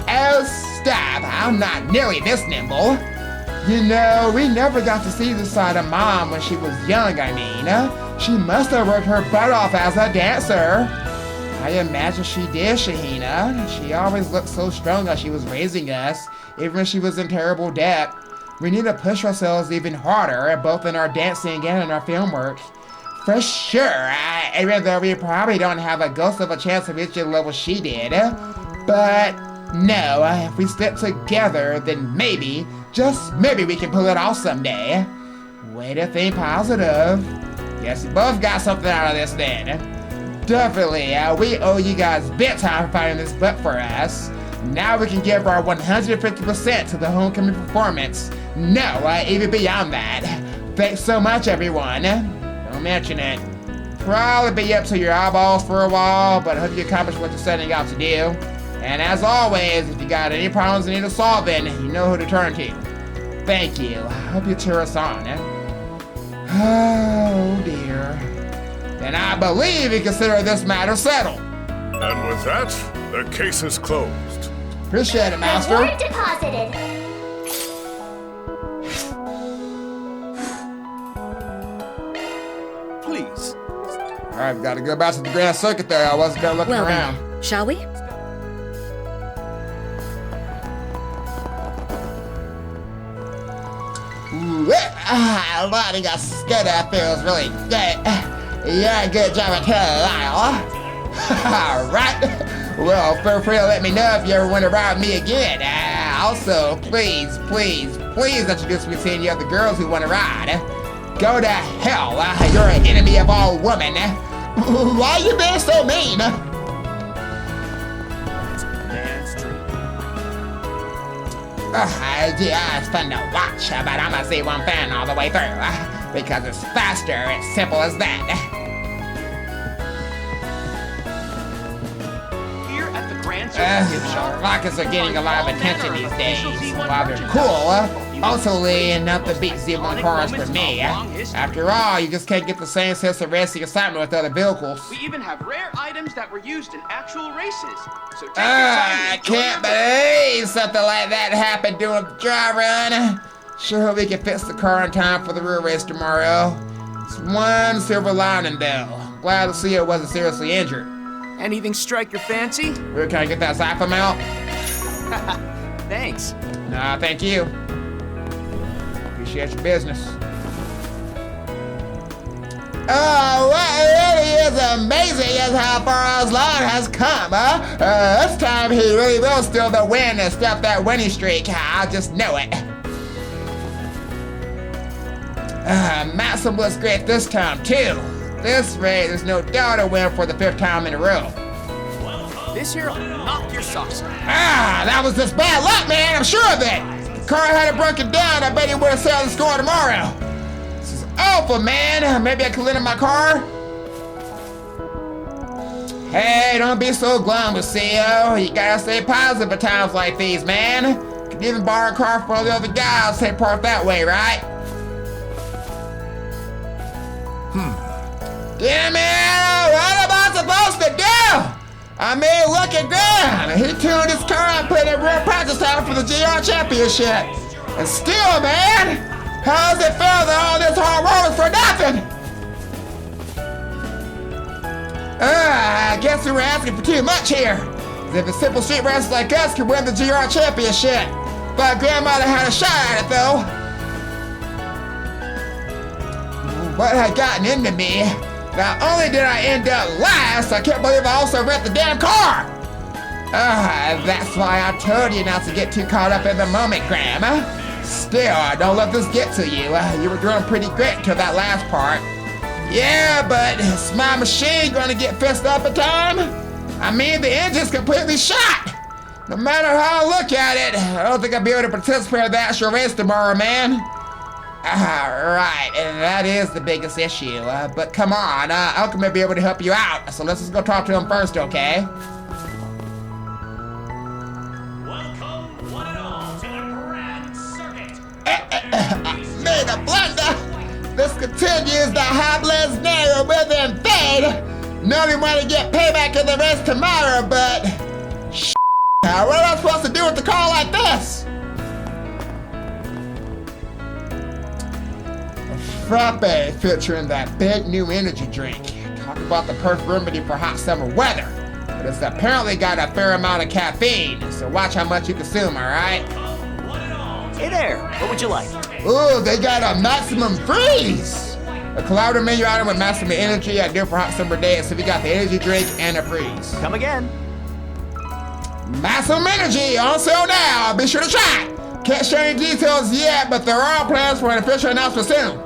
Oh, stop, I'm not nearly this nimble. You know, we never got to see this side of Mom when she was young, I mean. She must have worked her butt off as a dancer. I imagine she did, Shahina. She always looked so strong as she was raising us, even when she was in terrible debt. We need to push ourselves even harder, both in our dancing and in our film work. For sure, even though we probably don't have a ghost of a chance of reaching the level she did. But no, if we stick together, then maybe, just maybe we can pull it off someday. Way to think positive. Guess you both got something out of this then. Definitely, we owe you guys big time for finding this book for us. Now we can give our 150% to the homecoming performance. No, even beyond that. Thanks so much, everyone. Don't mention it. Probably be up to your eyeballs for a while, but I hope you accomplish what you're setting out to do. And as always, if you got any problems you need solving, you know who to turn to. Thank you. I hope you cheer us on. Oh dear. Then I believe we consider this matter settled. And with that, the case is closed. Appreciate it, Master. Reward deposited. Please. Alright, gotta go back to the Grand Circuit there. I wasn't done looking Well around. then, shall we? Lighting a scooter feels really good. Yeah, good job at Lyle. Alright. Well, feel free to let me know if you ever want to ride with me again. Also, please introduce me to any other girls who want to ride. Go to hell. You're an enemy of all women. Why are you being so mean? Yeah, it's fun to watch, but I'm a Z1 fan all the way through. Because it's faster, it's simple as that. Here at the Grand Circuit Gift Shop, rockets are getting a lot of attention these days. While they're cool, ultimately enough to beat Z1 cars for me. After all, you just can't get the same sense of racing excitement with other vehicles. we even have rare items that were used in actual races. So take your time I and enjoy can't your visit. believe something like that happened during the dry run. Sure hope we can fix the car in time for the real race tomorrow. It's one silver lining though. Glad to see it wasn't seriously injured. Anything strike your fancy? Where can I get that Zypham out? Thanks. Nah, thank you. Appreciate your business. Oh, what really is amazing is how far Aslan has come, huh? This time he really will steal the win and stop that winning streak. I just know it. Maxim looks great this time, too. This race is no doubt a win for the 5th time in a row. This here will knock your socks off. That was just bad luck, man. I'm sure of it. The car had it broken down. I bet he would have settled the score tomorrow. This is awful, man. Maybe I could lend him my car? Hey, don't be so glum, Lucio. You gotta stay positive at times like these, man. Could even borrow a car from one of the other guys, take part that way, right? Damn it! What am I supposed to do? I mean, look at Graham. He tuned his car and put in real practice time for the GR Championship. And still, man, how does it feel that all this hard work is for nothing? I guess we were asking for too much here. If a simple street racer like us could win the GR Championship. But Grandmother had a shot at it, though. What had gotten into me? Not only did I end up last, I can't believe I also wrecked the damn car! That's why I told you not to get too caught up in the moment, Grandma. Still, don't let this get to you. You were doing pretty great until that last part. Yeah, but is my machine gonna get fixed up in time? I mean, the engine's completely shot! No matter how I look at it, I don't think I'll be able to participate in the actual race tomorrow, man. Right, and that is the biggest issue. But come on, Uncle may be able to help you out, so let's just go talk to him first, okay? Welcome, one and all, to the Grand Circuit. Made a blunder! This continues the Hoblin's narrow within fade! Not even want to get payback in the race tomorrow, but... what am I supposed to do with the car like this? Frappe featuring that big new energy drink. Talk about the perfect remedy for hot summer weather. It's apparently got a fair amount of caffeine, so watch how much you consume, alright? Hey there, what would you like? Ooh, they got a maximum freeze! A collaborative menu item with maximum energy, ideal for hot summer days. So we got the energy drink and a freeze. Come again. Maximum energy on sale now. Be sure to try it. Can't share any details yet, but there are plans for an official announcement soon.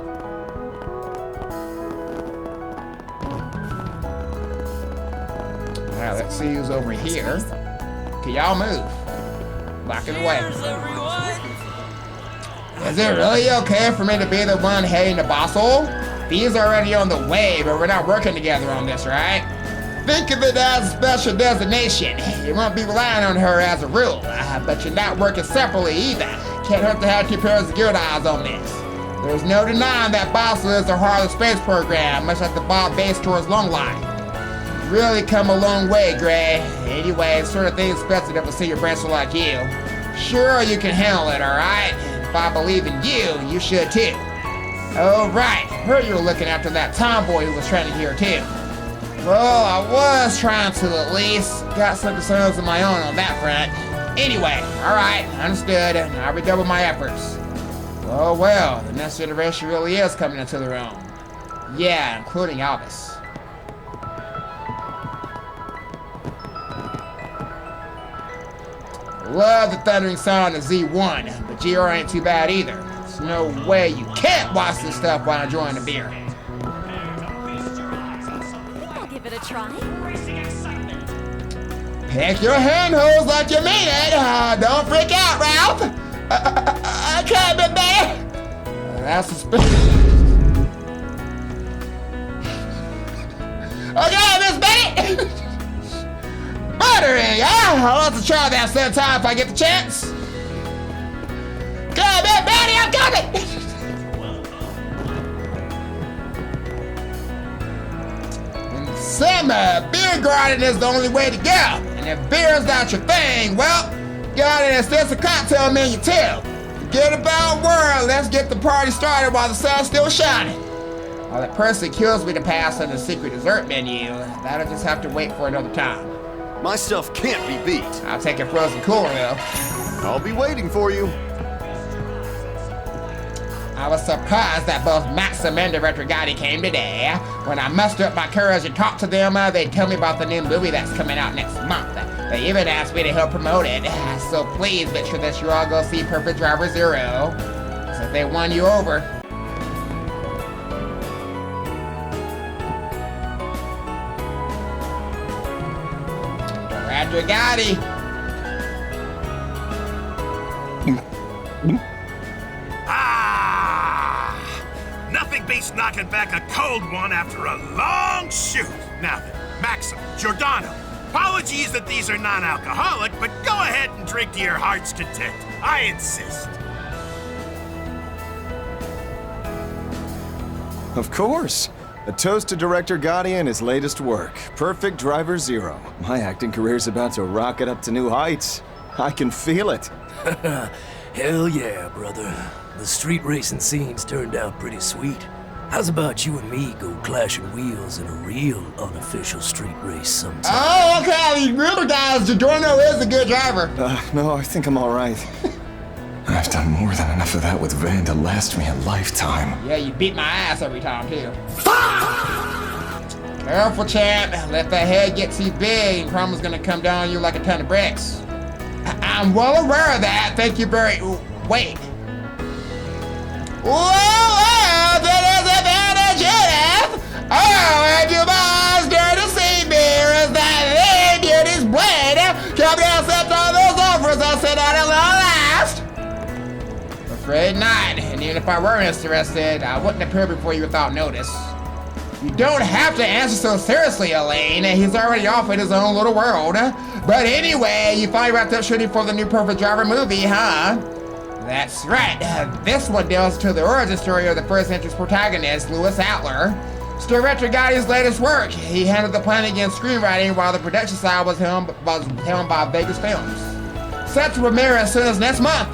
Alright, let's see who's over here. Can y'all move? Blocking the way. Is it really okay for me to be the one heading to Bossel? Fee's already on the way, but we're not working together on this, right? Think of it as a special designation. You won't be relying on her as a rule, but you're not working separately either. Can't hurt to have two pairs of good eyes on this. There's no denying that Bossel is a heart of the space program, much like the Bob base towards Longline. Really come a long way, Gray. Anyway, sort of thing expected of a senior brancher like you. Sure, you can handle it, alright? If I believe in you, you should too. Oh, right. Heard you were looking after that tomboy who was training here too. Well, I was trying to at least. Got some concerns of my own on that front. Anyway, alright, understood. I'll redouble my efforts. Oh well, the next generation really is coming into their own. Yeah, including Albus. Love the thundering sound of Z1, but GR ain't too bad either. There's no way you can't watch this stuff while enjoying a beer. I'll give it a try. Pick your handholds like you mean it. Don't freak out, Ralph. Okay, big baby. That's suspicious. Okay, Miss Betty. Buttering, huh? I'll also try that sometime if I get the chance. Come in, Betty, I'm coming! In the summer, beer garden is the only way to go. And if beer's not your thing, well, got an extensive cocktail menu too. Forget about world, let's get the party started while the sun's still shining. While it personally kills me to pass on the secret dessert menu, that'll just have to wait for another time. My stuff can't be beat. I'll take a frozen cooler though. I'll be waiting for you. I was surprised that both Maxim and Director Gotti came today. When I mustered up my courage and talked to them, they'd tell me about the new movie that's coming out next month. They even asked me to help promote it. So please make sure that you all go see Perfect Driver Zero. So they won you over. Director Gotti. Nothing beats knocking back a cold one after a long shoot. Now then, Maxim, Giordano, apologies that these are non-alcoholic, but go ahead and drink to your heart's content. I insist. Of course. A toast to Director Gotti and his latest work, Perfect Driver Zero. My acting career's about to rocket up to new heights. I can feel it. Hell yeah, brother. The street racing scene's turned out pretty sweet. How's about you and me go clashing wheels in a real unofficial street race sometime? Oh, okay, remember guys, Giordano is a good driver. No, I think I'm all right. I've done more than enough of that with Van to last me a lifetime. Yeah, you beat my ass every time, too. Careful, champ. Let that head get too big and karma's gonna come down on you like a ton of bricks. I'm well aware of that. Thank you very... Wait. Whoa, that is a advantage, Edith! Oh, and you must dare to see me, is that the beauty's blade? Come down, accept all those offers I sent out at long last. Afraid not, and even if I were interested, I wouldn't appear before you without notice. You don't have to answer so seriously, Elaine. He's already off in his own little world. But anyway, you finally wrapped up shooting for the new Perfect Driver movie, huh? That's right. This one deals to the origin story of the first entrance protagonist, Louis Adler. It's Director Gotti's latest work. He handled the planning and screenwriting while the production side was helmed by Vegas Films. Set to premiere as soon as next month.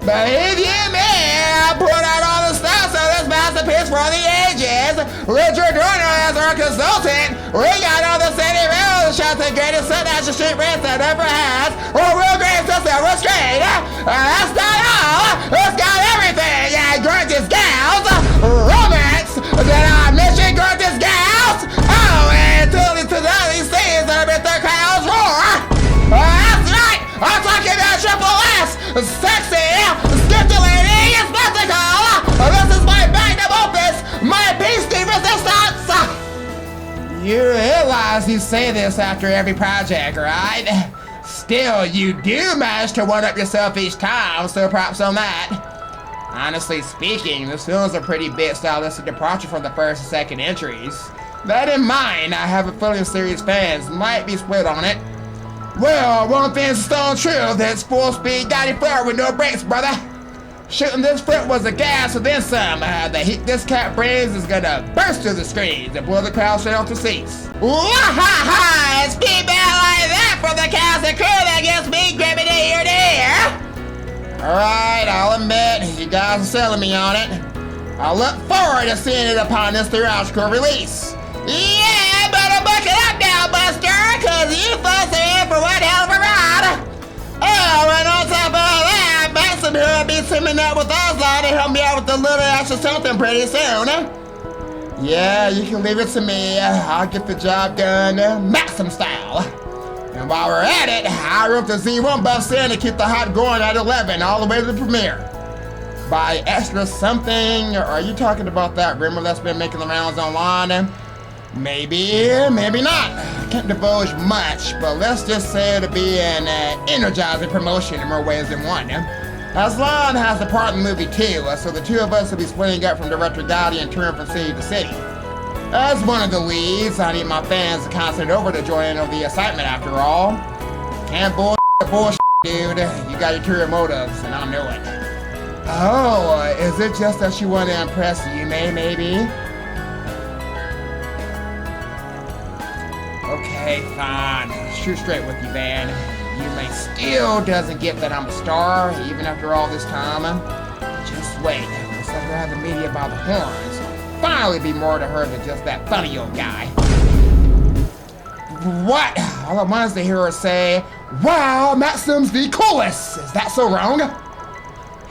But if you may, put out all the stops of this masterpiece for the ages. With Giordano as our consultant, we got all the city rails This show's the greatest National Street race that ever has, or will grace the silver street. That's not all. It's got everything. Gorgeous gals, romance, then I mention gorgeous gals. Oh, and until these things that make the crowds roar. That's right. I'm talking about Triple S. Sexy, scintillating, spectacle. This is my magnum opus, my piece de resistance. You realize you say this after every project, right? Still, you do manage to one-up yourself each time, so props on that. Honestly speaking, this film's a pretty big stylistic departure from the first and second entries. That in mind, I have a feeling series fans might be split on it. Well, one thing's stone true, that's full speed Gotti forward with no brakes, brother. Shooting this foot was a gas and then some. The heat this cat brings is gonna burst through the screens and blow the crowd straight off the seats. Wah-ha-ha! It's people like that from the cast and crew that gets me gripping it ear to ear. Alright, I'll admit, you guys are selling me on it. I look forward to seeing it upon this theatrical release. Yeah, better buckle up now, Buster, cause you folks are in for one hell of a ride. Oh, and on top of all that, Maxim here will be teaming up with Oslo to help me out with a little extra something pretty soon. Yeah, you can leave it to me. I'll get the job done Maxim style. And while we're at it, I wrote the Z1 buffs in to keep the hype going at 11 all the way to the premiere. By extra something, or are you talking about that rumor that's been making the rounds online? Maybe, maybe not. I can't divulge much, but let's just say it'll be an energizing promotion in more ways than one. Aslan has a part in the movie too, so the two of us will be splitting up from Director Gotti and touring from city to city. As one of the leads, I need my fans to concentrate over to join in on the excitement after all. Can't bullshit, dude. You got your true motives, and I know it. Oh, is it just that you want to impress you, maybe? Okay, fine. Shoot straight with you, Van. You may still doesn't get that I'm a star, even after all this time. Just wait. Let's let her have the media by the horns. Finally be more to her than just that funny old guy. What? All I wanted to hear her say, wow, Maxim's the coolest. Is that so wrong?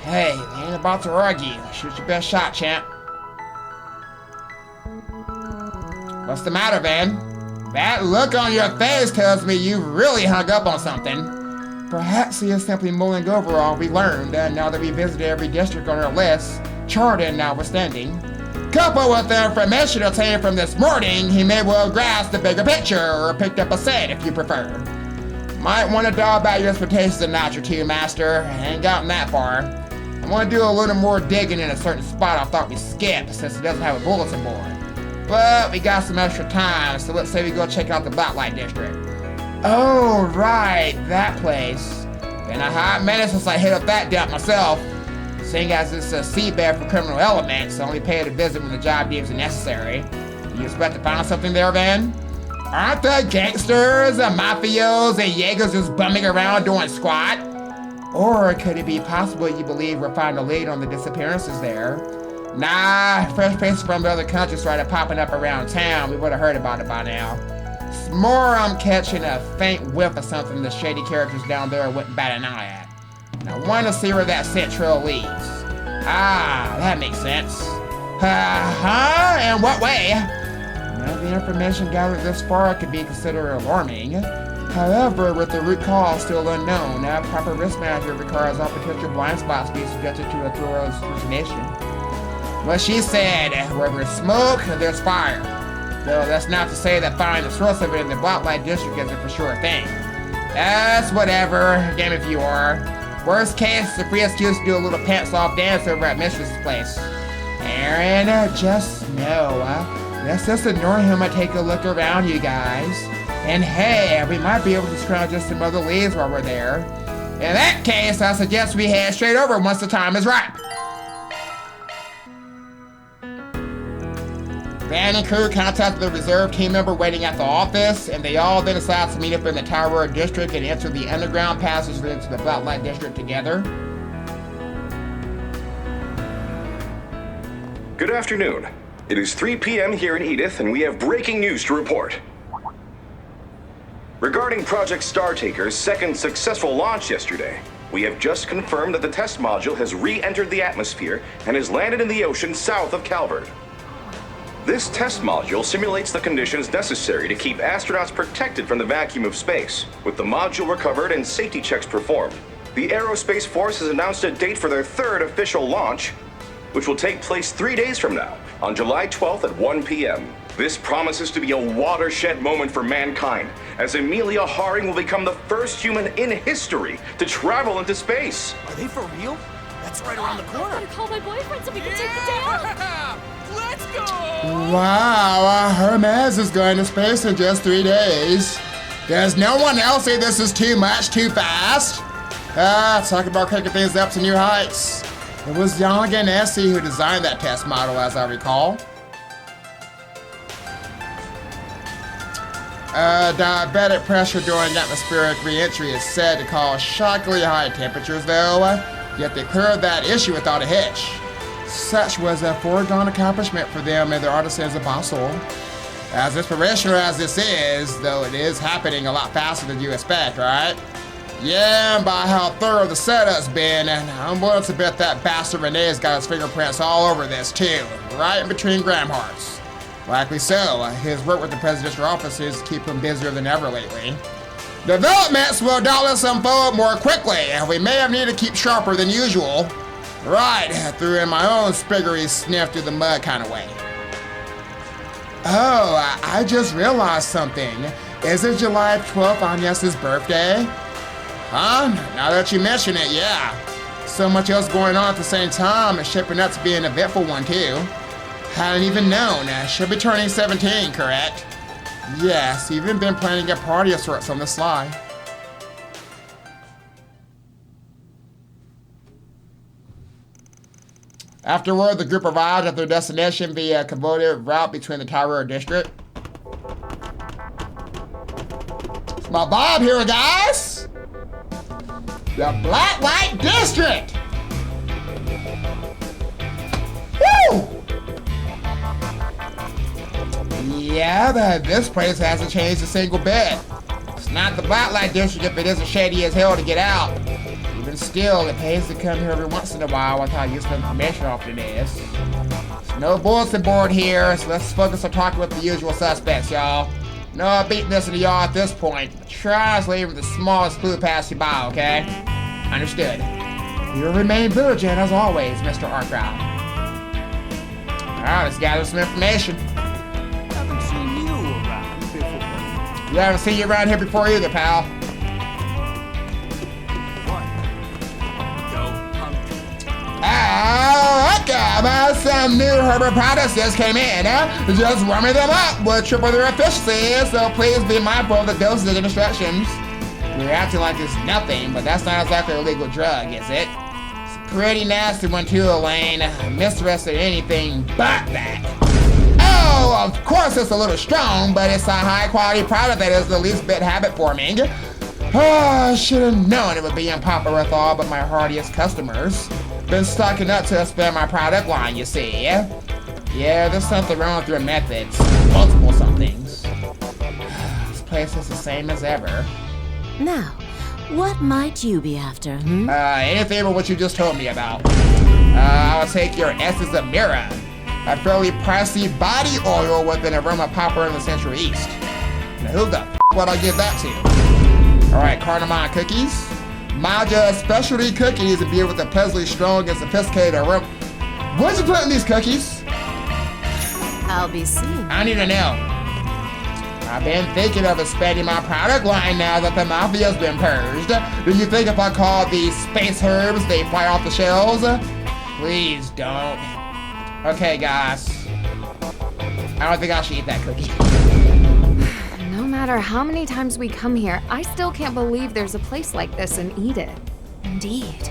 Hey, they ain't about to argue. Shoot your best shot, champ. What's the matter, Van? That look on your face tells me you really hung up on something. Perhaps he is simply mulling over all we learned, now that we visited every district on our list, Chardon notwithstanding. Coupled with the information obtained from this morning, he may well grasp the bigger picture, or picked up a set if you prefer. Might want to dial back your expectations a notch or two, Master. I ain't gotten that far. I want to do a little more digging in a certain spot I thought we skipped, since it doesn't have a bulletin board. But we got some extra time, so let's say we go check out the Blacklight district. Oh, right, that place. Been a hot minute since I hit up that dump myself. Seeing as it's a seabed for criminal elements, I only pay it a visit when the job deems it necessary. Do you expect to find something there, Van? Aren't the gangsters, the mafios, and Jaegers just bumming around doing squat? Or could it be possible you believe we're finding a lead on the disappearances there? Nah, fresh faces from the other countries started popping up around town. We would have heard about it by now. It's more I'm catching a faint whiff of something the shady characters down there wouldn't bat an eye at. And I want to see where that scent trail leads. Ah, that makes sense. In what way? Now, the information gathered this far could be considered alarming. However, with the root cause still unknown, a proper risk management requires all potential blind spots be subjected to a thorough scrutination. What she said, where there's smoke, there's fire. Though that's not to say that finding the source of it in the Blacklight district isn't for sure a thing. That's whatever, damn if you are. Worst case, the free excuse to do a little pants-off dance over at Mistress's place. Aaron, just know, let's just ignore him and take a look around, you guys. And hey, we might be able to scrounge just some other leads while we're there. In that case, I suggest we head straight over once the time is right. Van and crew contacted the reserve team member waiting at the office, and they all then decided to meet up in the Tower District and enter the underground passage into the Blacklight District together. Good afternoon. It is 3 p.m. here in Edith, and we have breaking news to report. Regarding Project Startaker's second successful launch yesterday, we have just confirmed that the test module has re-entered the atmosphere and has landed in the ocean south of Calvert. This test module simulates the conditions necessary to keep astronauts protected from the vacuum of space. With the module recovered and safety checks performed, the Aerospace Force has announced a date for their third official launch, which will take place 3 days from now, on July 12th at 1 p.m. This promises to be a watershed moment for mankind, as Amelia Haring will become the first human in history to travel into space. Are they for real? That's right around the corner. I'm gonna call my boyfriend so we can take the day off. Let's go! Wow, Hermes is going to space in just 3 days. Does no one else say this is too much, too fast? Talk about kicking things up to new heights. It was Young and Essie who designed that test model, as I recall. Diabetic pressure during atmospheric re-entry is said to cause shockingly high temperatures, though, yet they cleared that issue without a hitch. Such was a foregone accomplishment for them and their artisans of Basel. As inspirational as this is, though it is happening a lot faster than you expect, right? Yeah, and by how thorough the setup's been, and I'm willing to bet that bastard Renee's got his fingerprints all over this too, right in between Graham hearts. Likely so. His work with the presidential offices keep him busier than ever lately. Developments will doubtless unfold more quickly, and we may have need to keep sharper than usual. Right, threw in my own spiggery sniff through the mud kind of way. Oh, I just realized something. Is it July 12th Agnes's birthday? Huh? Now that you mention it, yeah. So much else going on at the same time, it's shaping up to be an eventful one too. Hadn't even known. She'll be turning 17, correct? Yes, even been planning a party of sorts on the sly. Afterward, the group arrived at their destination via a convoluted route between the Tower District. It's my Bob here, guys! The Blacklight District! Woo! Yeah, but this place hasn't changed a single bit. It's not the Blacklight District if it isn't shady as hell to get out. Even still, it pays to come here every once in a while with how useful information often is. There's no bulletin board here, so let's focus on talking with the usual suspects, y'all. No beating this into y'all at this point. Try to leave the smallest clue pass you by, okay? Understood. You'll remain vigilant as always, Mr. Arkwright. Alright, let's gather some information. Haven't seen you around before. You haven't seen you around here before either, pal. Okay, some new herbal products just came in. Just warming them up with triple their efficiency, so please be mindful of the dosage and instructions. You're acting like it's nothing, but that's not exactly a legal drug, is it? It's a pretty nasty one too, Elaine. I'm interested in anything but that. Oh, of course it's a little strong, but it's a high-quality product that is the least bit habit-forming. Oh, I should have known it would be unpopular with all but my hardiest customers. Been stocking up to expand my product line, you see. Yeah, there's something wrong with your methods. Multiple somethings. This place is the same as ever. Now, what might you be after, Anything but what you just told me about. I'll take your Essence of Mira, a fairly pricey body oil with an aroma popular in the Central East. Now who the f would I give that to? Alright, cardamom cookies. Maja specialty cookies imbued with a pleasantly strong and sophisticated aroma. What'd you put in these cookies? I'll be seeing. I need to know. I've been thinking of expanding my product line now that the mafia's been purged. Do you think if I call these space herbs, they fly off the shelves? Please don't. Okay, guys. I don't think I should eat that cookie. No matter how many times we come here, I still can't believe there's a place like this in Edith. Indeed.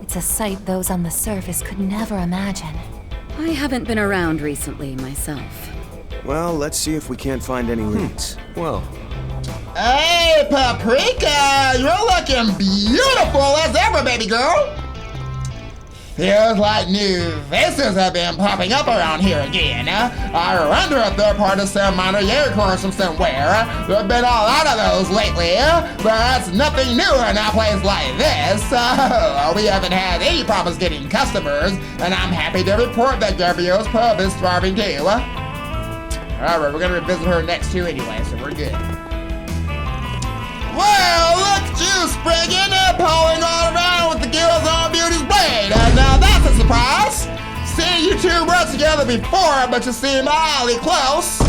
It's a sight those on the surface could never imagine. I haven't been around recently myself. Well, let's see if we can't find any leads. Well. Hey, Paprika! You're looking beautiful as ever, baby girl! Feels like new faces have been popping up around here again. I render a third-party minor unicorns from somewhere. There have been a lot of those lately, but that's nothing new in a place like this. We haven't had any problems getting customers, and I'm happy to report that Gabrielle's pub is thriving too. Alright, we're gonna revisit her next too anyway, so we're good. Well, look at you, Spriggan, pulling all around with the Guilds on Beauty's blade. Now that's a surprise. Seen you two work together before, but you seem oddly close.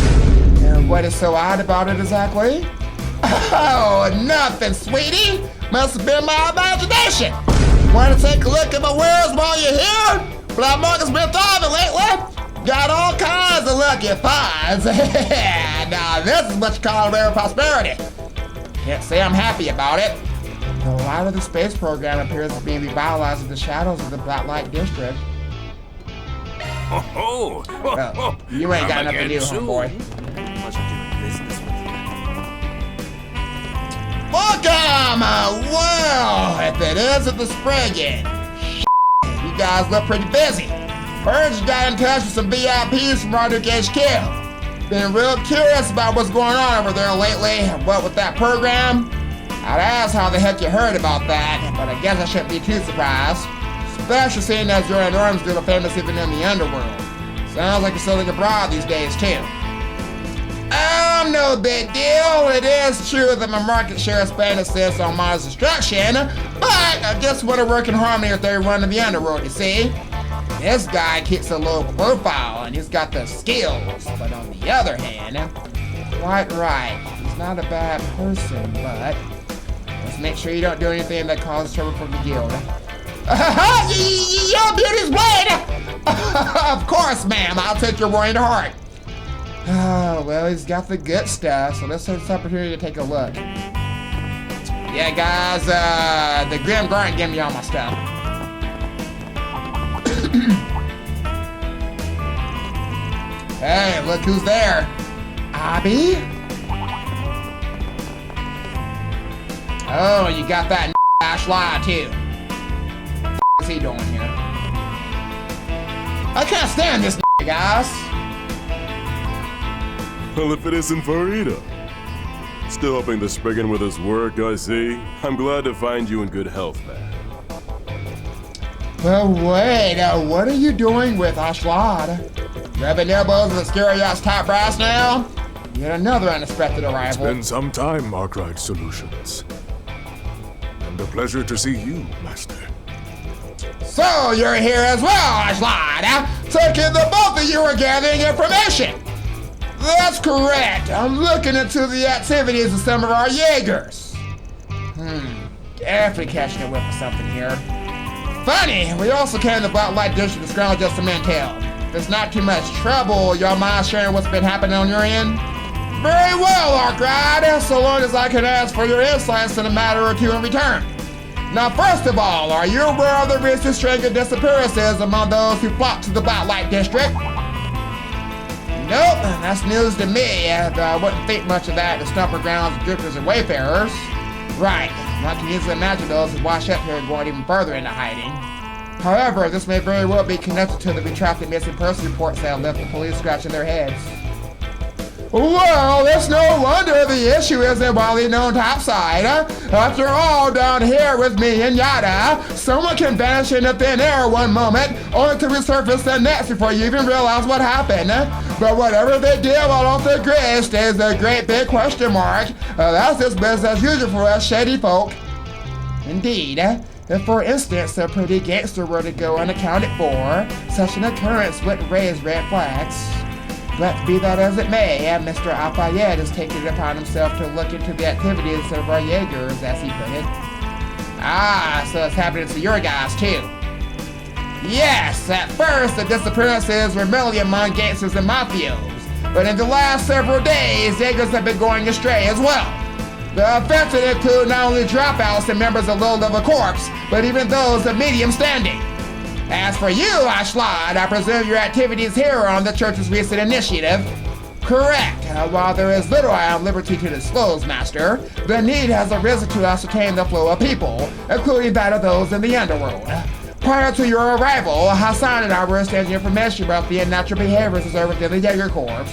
And what is so odd about it exactly? Oh, nothing, sweetie. Must have been my imagination. Want to take a look at my wares while you're here? Black market's been thriving lately. Got all kinds of lucky finds. Now this is what you call rare prosperity. Can't say I'm happy about it. A lot of the space program appears to be revitalized in the shadows of the Blacklight district. Oh, Well, you ain't got nothing to do, homeboy. Welcome! Well, if it isn't the Spriggan. You guys look pretty busy. Heard you got in touch with some VIPs from Roderick HQ. Been real curious about what's going on over there lately. What with that program? I'd ask how the heck you heard about that, but I guess I shouldn't be too surprised. Especially seeing as you're an arms dealer famous even in the underworld. Sounds like you're selling abroad these days too. No big deal. It is true that my market share expanded since on Mars' destruction, but I just want to work in harmony with everyone in the underworld, you see? This guy keeps a low profile and he's got the skills, but on the other hand, quite right, he's not a bad person, but let's make sure you don't do anything that causes trouble for the guild. Your beauty's blade! Of course, ma'am, I'll take your warning to heart. Oh, well, he's got the good stuff, so let's take this opportunity to take a look. Yeah, guys, the Grim Guardian gave me all my stuff. Hey, look who's there. Abby? Oh, you got that Ashly too. What's he doing here? I can't stand this guys. Well, if it isn't for Edith. Still helping the Spriggan with his work, I see. I'm glad to find you in good health, man. But wait, what are you doing with Ashlad? Rubbing elbows with Scariot's top brass now? Yet another unexpected arrival. It's been some time, Arkwright Solutions. And a pleasure to see you, Master. So you're here as well, Ashlad. Taking the both of you are gathering information. That's correct. I'm looking into the activities of some of our Jaegers. Definitely catching a whiff of something here. Funny, we also came to Blacklight District to scrounge just some intel. If it's not too much trouble, y'all mind sharing what's been happening on your end? Very well, Arkwright, so long as I can ask for your insights in a matter or two in return. Now, first of all, are you aware of the recent string of disappearances among those who flocked to the Blacklight District? Nope, that's news to me, though I wouldn't think much of that at the stumper grounds of drifters and wayfarers. Right, I can easily imagine those who wash up here going even further into hiding. However, this may very well be connected to the retracted missing person reports that left the police scratching their heads. Well, it's no wonder the issue isn't widely known topside. After all, down here with me and Yada, someone can vanish into thin air one moment, only to resurface the next before you even realize what happened. But whatever they did while off the grid stays a great big question mark. That's just business as usual for us shady folk. Indeed. If, for instance, a pretty gangster were to go unaccounted for, such an occurrence would raise red flags. But be that as it may, Mr. Alfayed has taken it upon himself to look into the activities of our Jaegers, as he put it. Ah, so it's happening to your guys, too. Yes, at first the disappearances were merely among gangsters and mafios, but in the last several days, Jaegers have been going astray as well. The affected include not only dropouts and members of low-level corps, but even those of medium standing. As for you, Ashlad, I presume your activities here are on the church's recent initiative. Correct. While there is little I am liberty to disclose, Master, the need has arisen to ascertain the flow of people, including that of those in the underworld. Prior to your arrival, Hassan and I were exchanging information about the unnatural behaviors observed within the Jaeger Corps.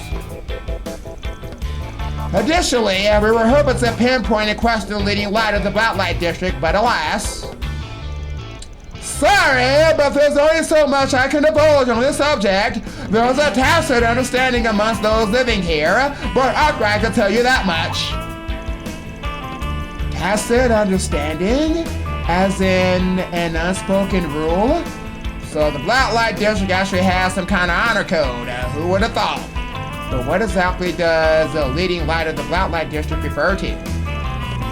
Additionally, we were hoping to pinpoint and question the leading light of the Blacklight district, but alas. Sorry, but there's only so much I can divulge on this subject. There's a tacit understanding amongst those living here, but Arkwright can tell you that much. Tacit understanding? As in an unspoken rule? So the Blacklight district actually has some kind of honor code. Who would have thought? But what exactly does the leading light of the Blacklight district refer to?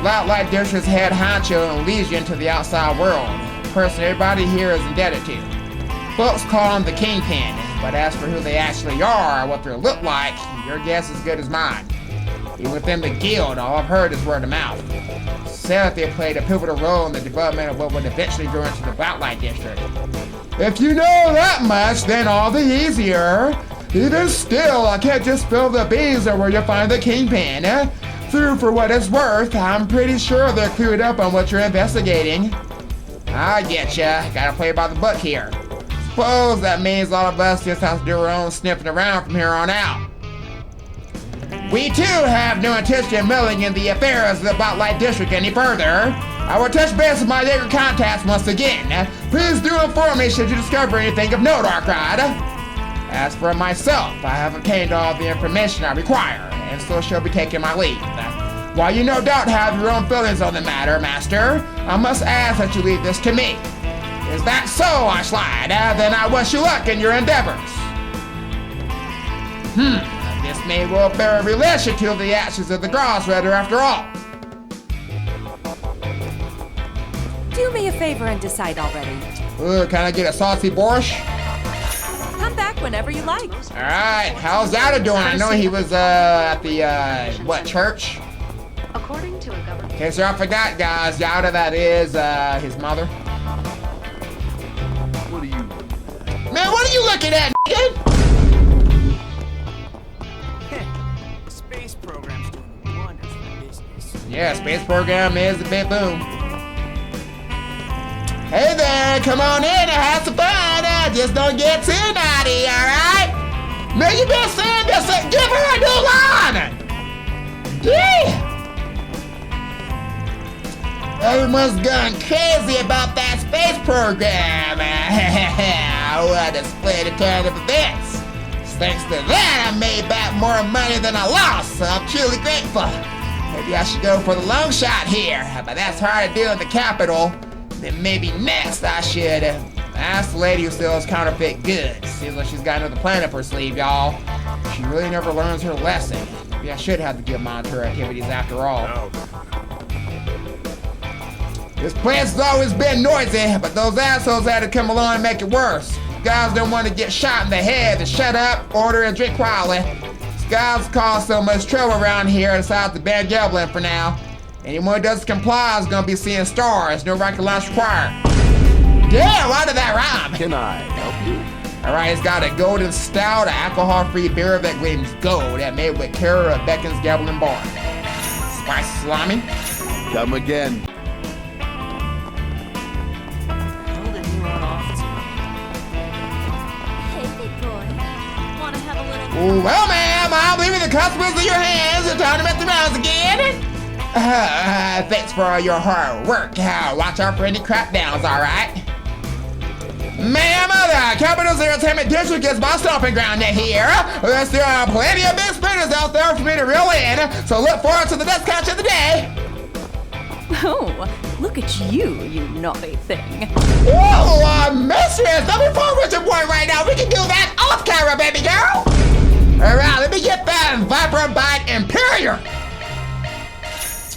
Blacklight district's head honcho and legion to the outside world. Person everybody here is indebted to. Folks call him the Kingpin, but as for who they actually are or what they look like, your guess is as good as mine. Even within the guild, all I've heard is word of mouth. Said that they played a pivotal role in the development of what would eventually grow into the Blacklight district. If you know that much, then all the easier. Even still, I can't just spill the beans on where you find the Kingpin. Through for what it's worth, I'm pretty sure they're clued up on what you're investigating. I getcha. Gotta play by the book here. Suppose that means all of us just have to do our own sniffing around from here on out. We too have no intention of meddling in the affairs of the Blacklight district any further. I will touch base with my Jaeger contacts once again. Please do inform me should you discover anything of note, Arkwright. As for myself, I have obtained all the information I require, and so shall be taking my leave. While you no doubt have your own feelings on the matter, Master, I must ask that you leave this to me. Is that so, I slide? Then I wish you luck in your endeavors. This may well bear a relation to the actions of the Grossrider after all. Do me a favor and decide already. Can I get a saucy borscht? Come back whenever you like. Alright, how's Yada doing? I know he was at the, church? According to a government... In case y'all forgot, guys, Yada, that is, his mother. What are you... Man, what are you looking at, nigga? The space program's doing wonders for business. Yeah, space program is a bit boom. Hey there, come on in and have some fun. Just don't get too naughty, alright? Man, you been saying this, give her a new line! Yeah! Everyone's gone crazy about that space program. What a splendid turn of events. Thanks to that, I made back more money than I lost, so I'm truly grateful. Maybe I should go for the long shot here, but that's hard to do in the capital. Then maybe next I should ask the lady who sells counterfeit goods. Seems like she's got another plan up her sleeve, y'all. She really never learns her lesson. Maybe I should have to get monitor her activities after all. This place has always been noisy, but those assholes had to come along and make it worse. You guys don't want to get shot in the head, then shut up, order, and drink quietly. These guys cause so much trouble around here, I decided to ban gambling for now. Anyone who doesn't comply is gonna be seeing stars. No rocket launch required. Damn, why did that rhyme? Can I help you? Alright, it's got a golden stout, an alcohol-free beer that gleams gold, that made with care of Beckon's Gambling Bar. Spicy salami. Come again. Hey, big boy. Wanna have a little... Well, ma'am, I'm leaving the customers in your hands. It's time to make the rounds again. Thanks for all your hard work. Watch out for any crackdowns, alright? Ma'am, the Capital's Entertainment District is my stomping ground here. There's still plenty of big spinners out there for me to reel in, so look forward to the next catch of the day. Oh, look at you, you naughty thing. Oh, mistress, don't be fooling with your boy right now. We can do that off camera, baby girl. Alright, let me get that Viper Bite Imperial.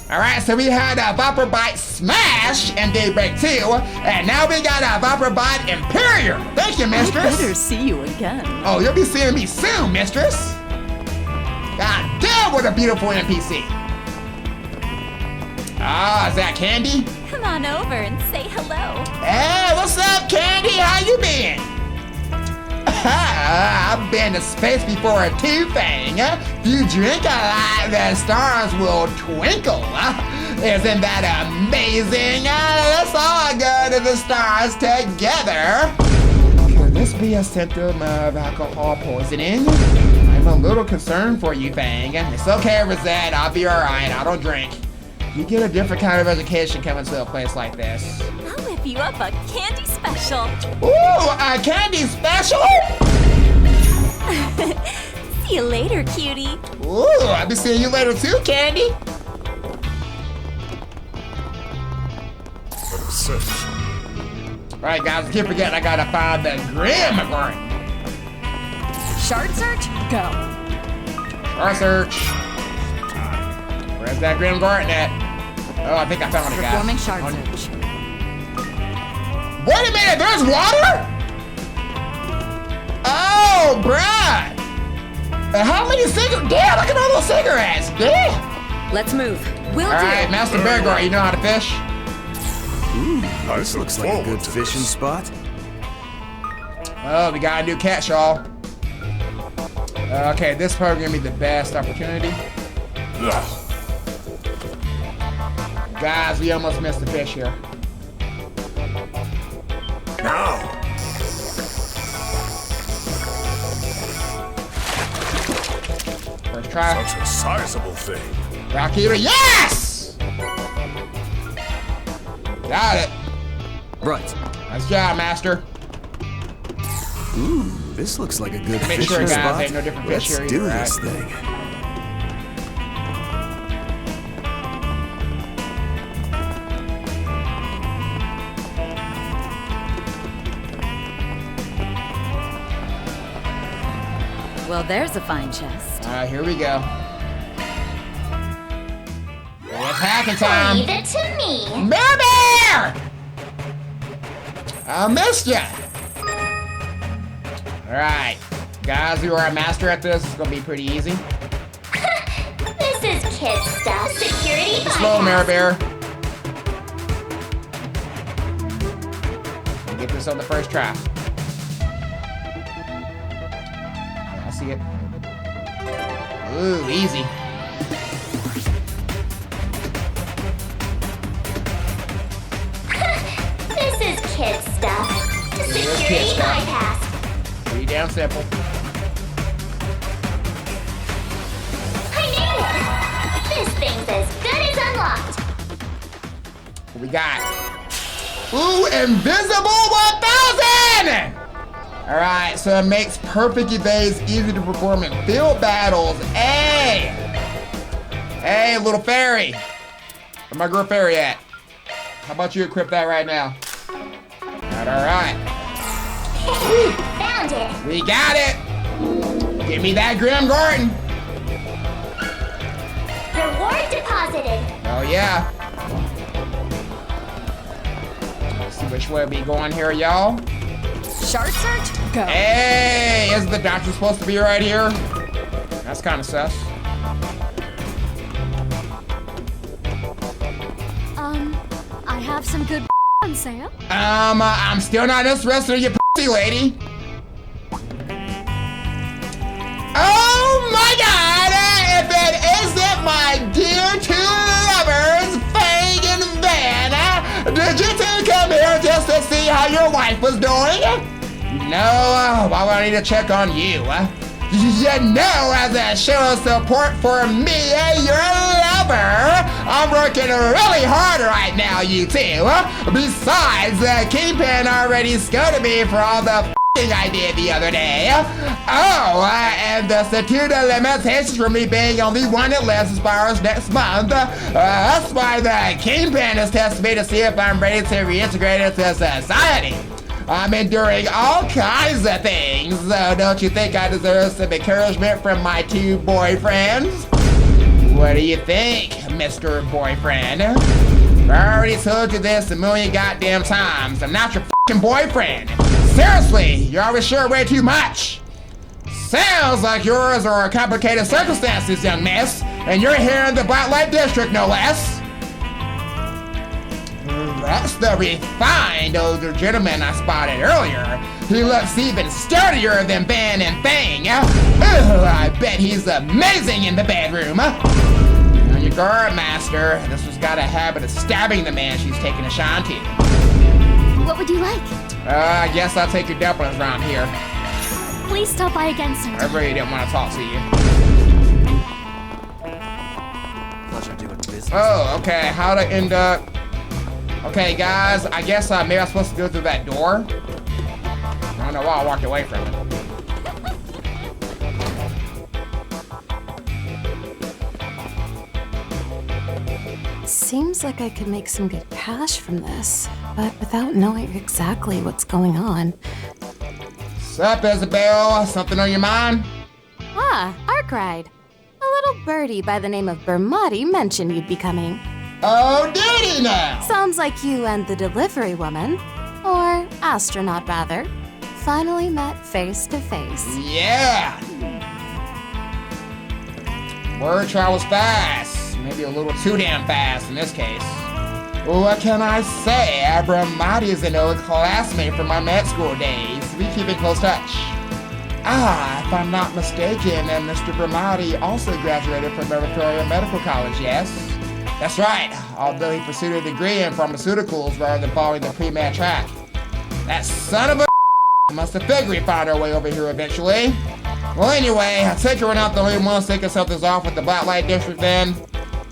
Alright, so we had a Viper Bite Smash in Daybreak 2, and now we got a Viper Bite Imperial. Thank you, mistress. I better see you again. Oh, you'll be seeing me soon, mistress. God damn, what a beautiful NPC. Ah, is that Candy? Come on over and say hello. Hey, what's up, Candy? How you been? I've been to space before too, Fang. If you drink a lot, the stars will twinkle. Isn't that amazing? Let's all go to the stars together. Could this be a symptom of alcohol poisoning? I'm a little concerned for you, Fang. It's okay, Rosette. I'll be alright. I don't drink. You get a different kind of education coming to a place like this. I'll whip you up a candy special. Ooh, a candy special? See you later, cutie. Ooh, I'll be seeing you later too, Candy. Alright guys, keep forgetting I gotta find the Grim Gordon. Shard search, go. Shard search. Where's that Grim Gordon at? Oh, I think I found it, guys. Performing shard search. Wait a minute, there's water? Oh, bruh. How many cigarettes? Damn, look at all those cigarettes. Damn. Let's move. Will do. All right, Master Bearguard, you know how to fish? Ooh, this looks like a good fishing spot. Oh, we got a new catch, y'all. Okay, this is probably gonna be the best opportunity. Guys, we almost missed the fish here. Now. First try. Such a sizable thing. Rock eater, yes! Got it. Right. Nice job, Master. Ooh, this looks like a good Make fishing sure, guys, spot. ain't no different fish Let's here do either, this right? thing. Well, there's a fine chest. Here we go. It's hacking time. Leave it to me. Bear Bear! I missed ya. Alright. Guys who are a master at this, it's gonna be pretty easy. This is kid stuff. Security bypass. Slow, Mare Bear. Get this on the first try. I see it. Ooh, easy. This is kid stuff. Security bypass. Pretty damn simple. I made it. This thing's as good as unlocked. What we got? Ooh, Invisible 1000! Alright, so it makes perfect evades easy to perform in field battles. Hey! Hey, little fairy. Where my girl fairy at? How about you equip that right now? Alright. Found it. We got it! Give me that Grim Gordon! Reward deposited. Oh yeah. Let's see which way we going here, y'all. Shard search, go. Hey, isn't the doctor supposed to be right here? That's kind of sus. I have some good on sale. I'm still not interested in your pussy, lady. Oh my God! If it isn't my dear two lovers, Fang and Van, did you two come here just to see how your wife was doing? No, why would I need to check on you? You know, as a show of support for me, your lover, I'm working really hard right now, you two. Besides, Kingpin already scolded me for all the f***ing I did the other day. Oh, and the statute of limitations for me being only one that lives expires next month. That's why the Kingpin is testing me to see if I'm ready to reintegrate into society. I'm enduring all kinds of things, so don't you think I deserve some encouragement from my two boyfriends? What do you think, Mr. Boyfriend? I already told you this a million goddamn times. I'm not your f***ing boyfriend. Seriously, you're always sure way too much. Sounds like yours are complicated circumstances, young miss, and you're here in the Blacklight district, no less. That's the refined older gentleman I spotted earlier. He looks even sturdier than Ben and Fang. I bet he's amazing in the bedroom. Now you're Guard master. This one's got a habit of stabbing the man she's taking a shine to. What would you like? I guess I'll take your dumplings around here. Please stop by again sometime. I really didn't want to talk to you. Pleasure doing business. Oh, okay. How to end up... Okay, guys. I guess maybe I'm supposed to go through that door. I don't know why I walked away from it. Seems like I could make some good cash from this, but without knowing exactly what's going on. Sup, Isabel? Something on your mind? Ah, Arkride. A little birdie by the name of Bermati mentioned you'd be coming. Oh, did he now? Sounds like you and the delivery woman, or astronaut rather, finally met face to face. Yeah! Word travels fast. Maybe a little too damn fast in this case. What can I say? Bermati is an old classmate from my med school days. We keep in close touch. If I'm not mistaken, Mr. Bermati also graduated from Victoria Medical College, yes? That's right, although he pursued a degree in pharmaceuticals rather than following the pre-med track. That son of a must have figured he'd find our way over here eventually. Well, anyway, I take it we're not the only ones thinking something's off with the Blacklight District then.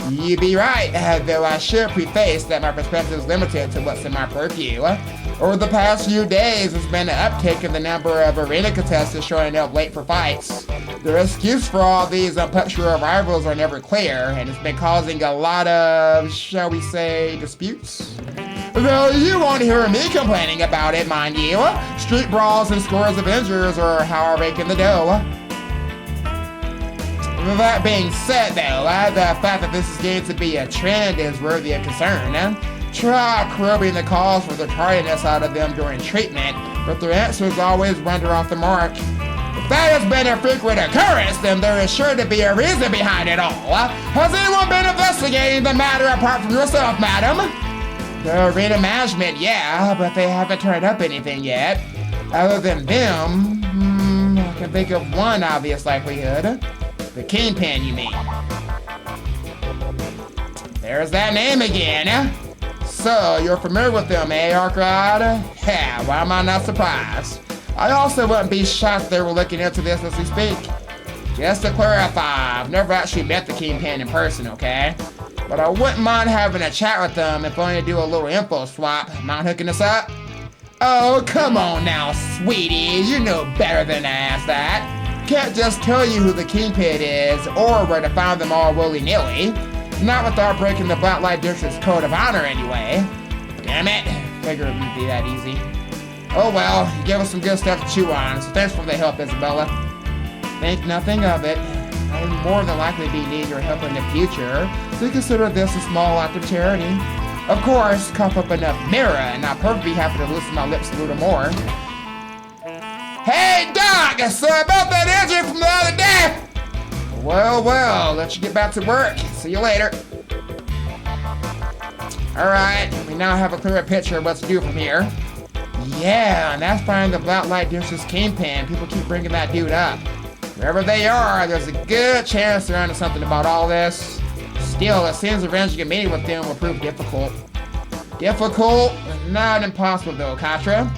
You'd be right, though I should preface that my perspective is limited to what's in my purview. Over the past few days, there's been an uptick in the number of arena contestants showing up late for fights. The excuse for all these unpunctual arrivals are never clear, and it's been causing a lot of, shall we say, disputes? Though you won't hear me complaining about it, mind you. Street brawls and scores of injuries are how I rake in the dough. That being said, though, the fact that this is getting to be a trend is worthy of concern. Try probing the cause for the tardiness out of them during treatment, but their answers always wander off the mark. If that has been a frequent occurrence, then there is sure to be a reason behind it all. Has anyone been investigating the matter apart from yourself, madam? The arena management, yeah, but they haven't turned up anything yet. Other than them, I can think of one obvious likelihood. The Kingpin, you mean? There's that name again. So, you're familiar with them, eh, Arkride? Yeah, why am I not surprised? I also wouldn't be shocked they were looking into this as we speak. Just to clarify, I've never actually met the Kingpin in person, okay? But I wouldn't mind having a chat with them if only to do a little info swap. Mind hooking us up? Oh, come on now, sweetie. You know better than to ask that. Can't just tell you who the Kingpin is or where to find them all willy-nilly. Not without breaking the Blacklight District's code of honor anyway. Damn it. Figured it wouldn't be that easy. Oh well, you gave us some good stuff to chew on, so thanks for the help, Isabella. Think nothing of it. I will more than likely be needing your help in the future, so consider this a small act of charity. Of course, cough up enough mirror, and I'll probably be happy to loosen my lips a little more. Hey, Doc! So about that injury from the other day! Well, let you get back to work. See you later. Alright, we now have a clearer picture of what to do from here. Yeah, and that's finding the Blacklight District's Kingpin. People keep bringing that dude up. Wherever they are, there's a good chance they're onto something about all this. Still, it seems arranging a meeting with them will prove difficult. Difficult, but not impossible though, Katra.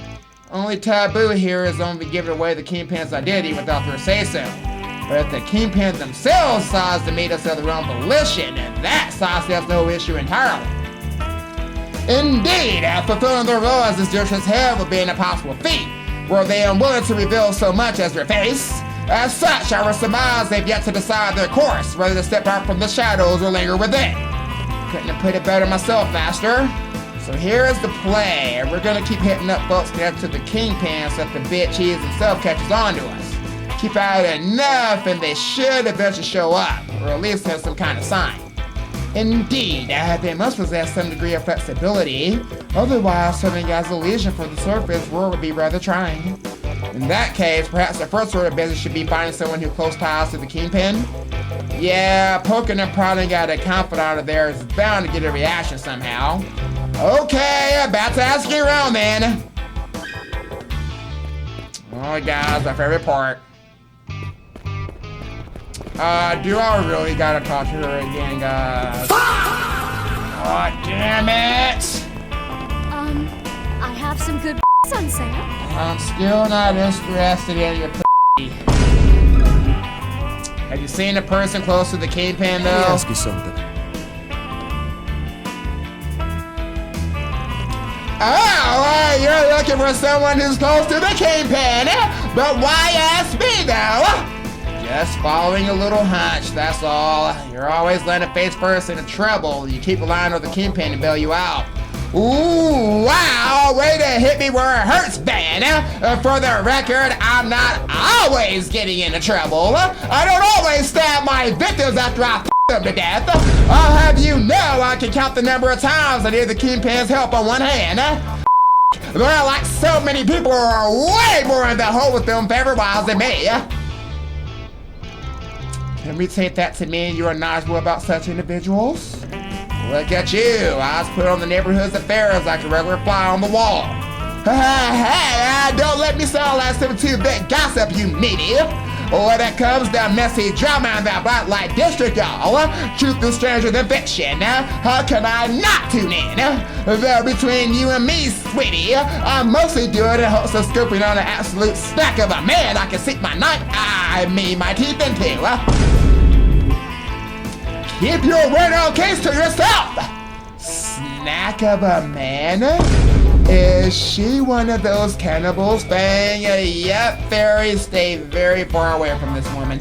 Only taboo here is only giving away the Kingpin's identity without their say-so. But if the Kingpin themselves decides to meet us of their own volition, and that sidesteps the whole issue entirely. Indeed, fulfilling their role as this district's head would be an impossible feat, were they unwilling to reveal so much as their face. As such, I would surmise they've yet to decide their course, whether to step out from the shadows or linger within. Couldn't have put it better myself, Master. So here's the play. We're gonna keep hitting up folks connected to the Kingpin so that the bitch cheese himself catches on to us. Keep out enough and they should eventually show up, or at least have some kind of sign. Indeed, they must possess some degree of flexibility, otherwise serving as a legion for the surface world would be rather trying. In that case, perhaps the first order of business should be finding someone who close ties to the Kingpin. Yeah, poking and prodding at a confidant of theirs is bound to get a reaction somehow. Okay, about to ask you around then. Oh guys, my favorite part. Do I really gotta talk to her again, guys? God damn it! I have some good on sale. I'm still not interested in your p***. Have you seen a person close to the Kingpin, though? Let me ask you something. Oh, you're looking for someone who's close to the Kingpin, but why ask me, though? Just following a little hunch, that's all. You're always letting a face person in trouble. You keep relying on the Kingpin to bail you out. Ooh, wow, way to hit me where it hurts, man. For the record, I'm not always getting into trouble. I don't always stab my victims after I f*** them to death. I'll have you know I can count the number of times I need the Kingpin's help on one hand. There are like so many people who are way more in the hole with film favor wiles than me. Can we take that to mean you are knowledgeable about such individuals? Look at you, I was put on the neighborhood's affairs like a regular fly on the wall. Hey, don't let me sound like some 2-bit gossip, you meaty. When it comes to messy drama in that Blacklight district, y'all, truth is stranger than fiction. How can I not tune in? Though between you and me, sweetie, I'm mostly doing it in hopes of scooping on an absolute snack of a man I can sink my my teeth into. Keep your well-known case to yourself! Snack of a man? Is she one of those cannibals, Fang? Yep, fairies stay very far away from this woman.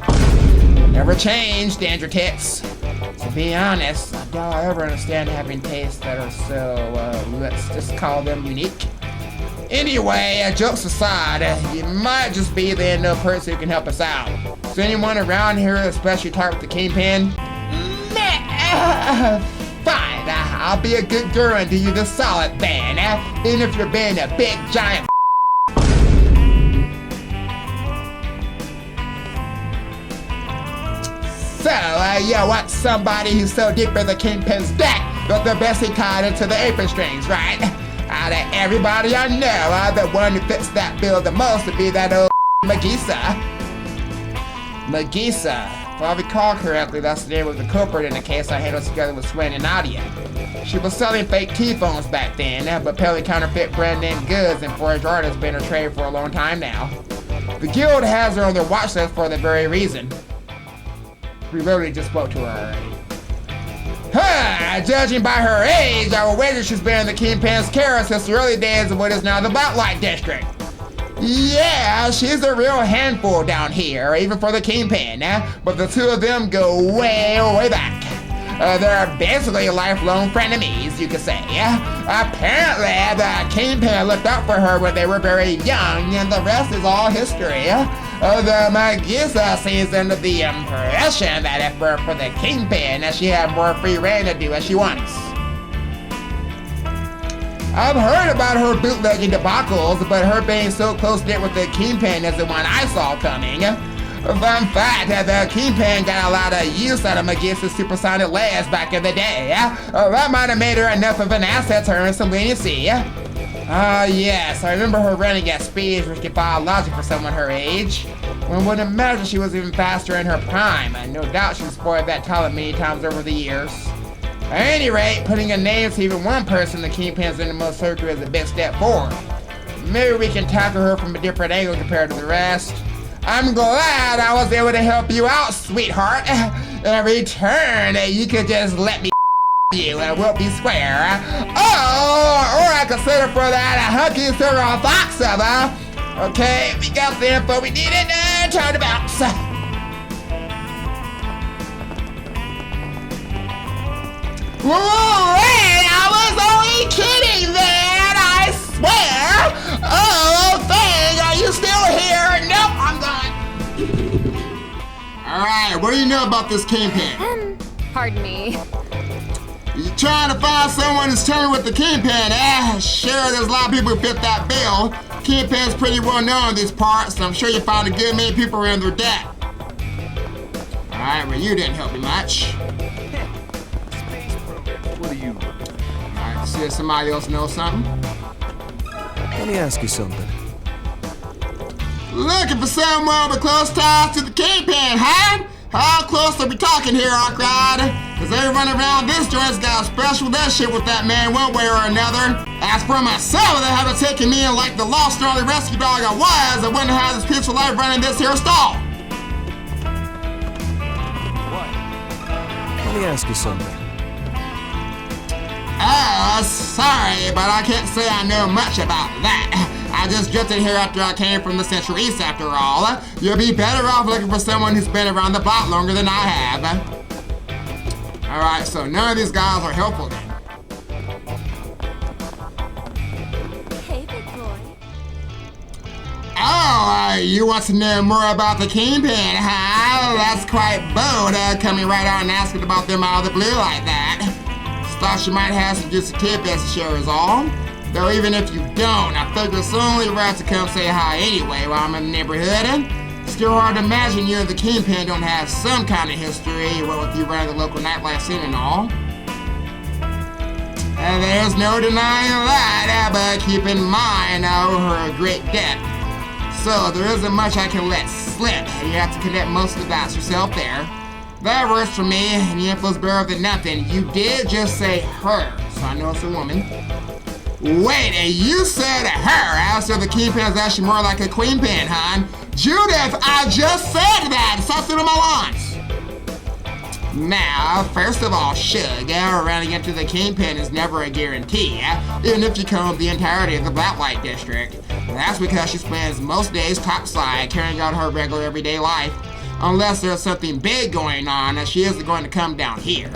Never change, danger tits. To be honest, I doubt I'll ever understand having tastes that are so, let's just call them unique. Anyway, jokes aside, you might just be the no person who can help us out. Is anyone around here especially tired with the Kingpin? Fine, I'll be a good girl and do you the solid, man. Even if you're being a big giant. So, you want somebody who's so deep in the Kingpin's deck that the best he caught into the apron strings, right? Out of everybody I know, the one who fits that bill the most would be that old Magisa. Magisa. If I recall correctly, that's the name of the culprit in the case I handled together with Swen and Nadia. She was selling fake T-phones back then, but peddling counterfeit brand name goods and forged art has been her trade for a long time now. The guild has her on their watch list for the very reason. We literally just spoke to her already. Judging by her age, I would wager she's been in the Kingpin's care since the early days of what is now the Blacklight district. Yeah, she's a real handful down here, even for the Kingpin, but the two of them go way, way back. They're basically lifelong frenemies, you could say. Apparently, the Kingpin looked out for her when they were very young, and the rest is all history. The Magisa seems under the impression that if it were for the Kingpin, she had more free reign to do as she wants. I've heard about her bootlegging debacles, but her being so close-knit with the Kingpin is the one I saw coming. Fun fact, the Kingpin got a lot of use out of Magisa's supersonic legs back in the day. That might have made her enough of an asset to earn some leniency. Yes, I remember her running at speeds which defy logic for someone her age. One would imagine she was even faster in her prime, and no doubt she spoiled that talent many times over the years. At any rate, putting a name to even one person the Kingpin's innermost circle is a big step forward. Maybe we can tackle her from a different angle compared to the rest. I'm glad I was able to help you out, sweetheart. In return, you could just let me you and we'll be square. Or I could settle for that hunky silver fox of Okay, we got the info we needed. Time to bounce. Whoa, hey, I was only kidding, man, I swear! Oh, Fang, are you still here? Nope, I'm gone. Alright, what do you know about this Kingpin? Pardon me. You trying to find someone who's turning with the Kingpin, Sure, there's a lot of people who fit that bill. Kingpin's pretty well known in these parts, so I'm sure you found a good many people around their deck. Alright, well, you didn't help me much. What are you? Alright, see if somebody else knows something. Let me ask you something. Looking for someone with close ties to the Kingpin, huh? How close are we talking here, Arkrad? Cause everyone around this joint's got a special shit with that man one way or another. As for myself, they haven't taken me in like the lost and only rescue dog I was. I wouldn't have this peaceful life running this here stall. What? Let me ask you something. Oh, sorry, but I can't say I know much about that. I just drifted here after I came from the Central East after all. You'll be better off looking for someone who's been around the block longer than I have. Alright, so none of these guys are helpful then. Hey, big boy. Oh, you want to know more about the Kingpin, huh? That's quite bold, coming right out and asking about them out of the blue like that. Thought you might have some juicy tidbits to share is all. Though even if you don't, I figure it's only right to come say hi anyway while I'm in the neighborhood. Still hard to imagine you and the Kingpin don't have some kind of history, what with you running the local nightlife scene and all. And there's no denying that, but keep in mind I owe her a great debt. So there isn't much I can let slip. You have to connect most of the dots yourself there. That works for me, and the info's better than nothing. You did just say her, so I know it's a woman. Wait, you said her, after the Kingpin is actually more like a queen pin, hon. Judith, I just said that! Stop through my lines! Now, first of all, running into the Kingpin is never a guarantee, even if you comb the entirety of the Blacklight district. That's because she spends most days topside, carrying out her regular everyday life. Unless there's something big going on, she isn't going to come down here.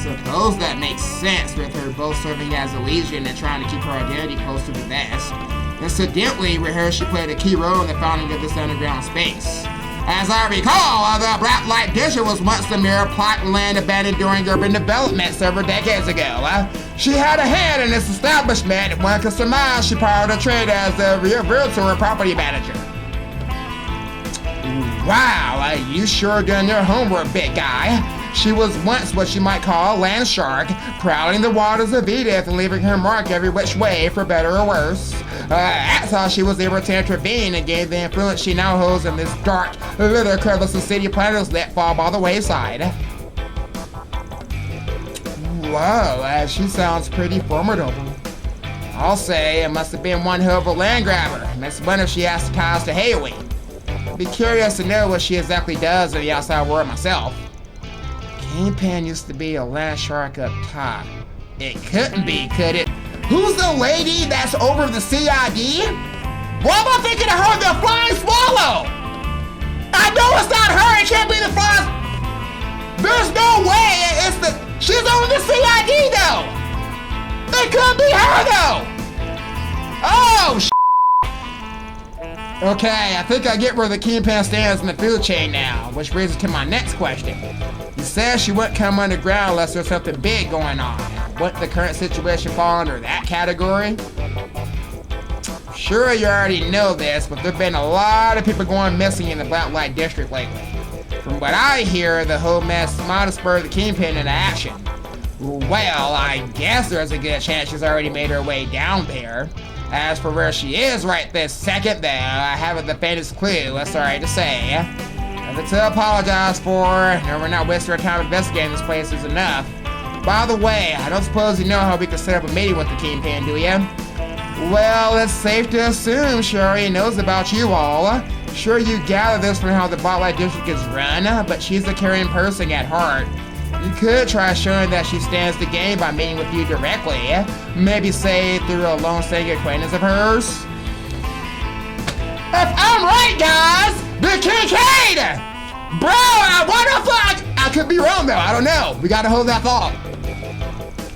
Suppose that makes sense with her both serving as a legion and trying to keep her identity close to the vest. Incidentally, we heard she played a key role in the founding of this underground space. As I recall, the Blacklight district was once the mere plot land abandoned during urban development several decades ago. She had a hand in this establishment. One could surmise she powered a trade as a realtor or property manager. Wow, you sure done your homework, big guy. She was once what you might call a land shark, prowling the waters of Edith and leaving her mark every which way, for better or worse. That's how she was able to intervene and gain the influence she now holds in this dark, little crevice of city planners let fall by the wayside. Whoa, she sounds pretty formidable. I'll say it must have been one hell of a land grabber. Makes me wonder if she has ties to Hayway. Be curious to know what she exactly does in the outside world myself. Kingpin used to be a land shark up top. It couldn't be, could it? Who's the lady that's over the CID? Why am I thinking of her, the Flying Swallow? I know it's not her, it can't be the Flying... There's no way, she's over the CID though! It couldn't be her though! Oh, Okay, I think I get where the Kingpin stands in the food chain now, which brings us to my next question. You said she wouldn't come underground unless there's something big going on. Wouldn't the current situation fall under that category? Sure, you already know this, but there've been a lot of people going missing in the Blacklight district lately. From what I hear, the whole mess might have spurred the Kingpin into action. Well, I guess there's a good chance she's already made her way down there. As for where she is right this second, though, I haven't the faintest clue, sorry to say. Nothing to apologize for, no, we're not wasting our time investigating this place is enough. By the way, I don't suppose you know how we can set up a meeting with the Kingpin, do you? Well, it's safe to assume she already knows about you all. Sure, you gather this from how the Blacklight district is run, but she's a caring person at heart. You could try showing that she stands to gain by meeting with you directly. Maybe say through a long-standing acquaintance of hers. If I'm right, guys, the Kincaid! Bro, what the fuck? I could be wrong though, I don't know. We gotta hold that thought.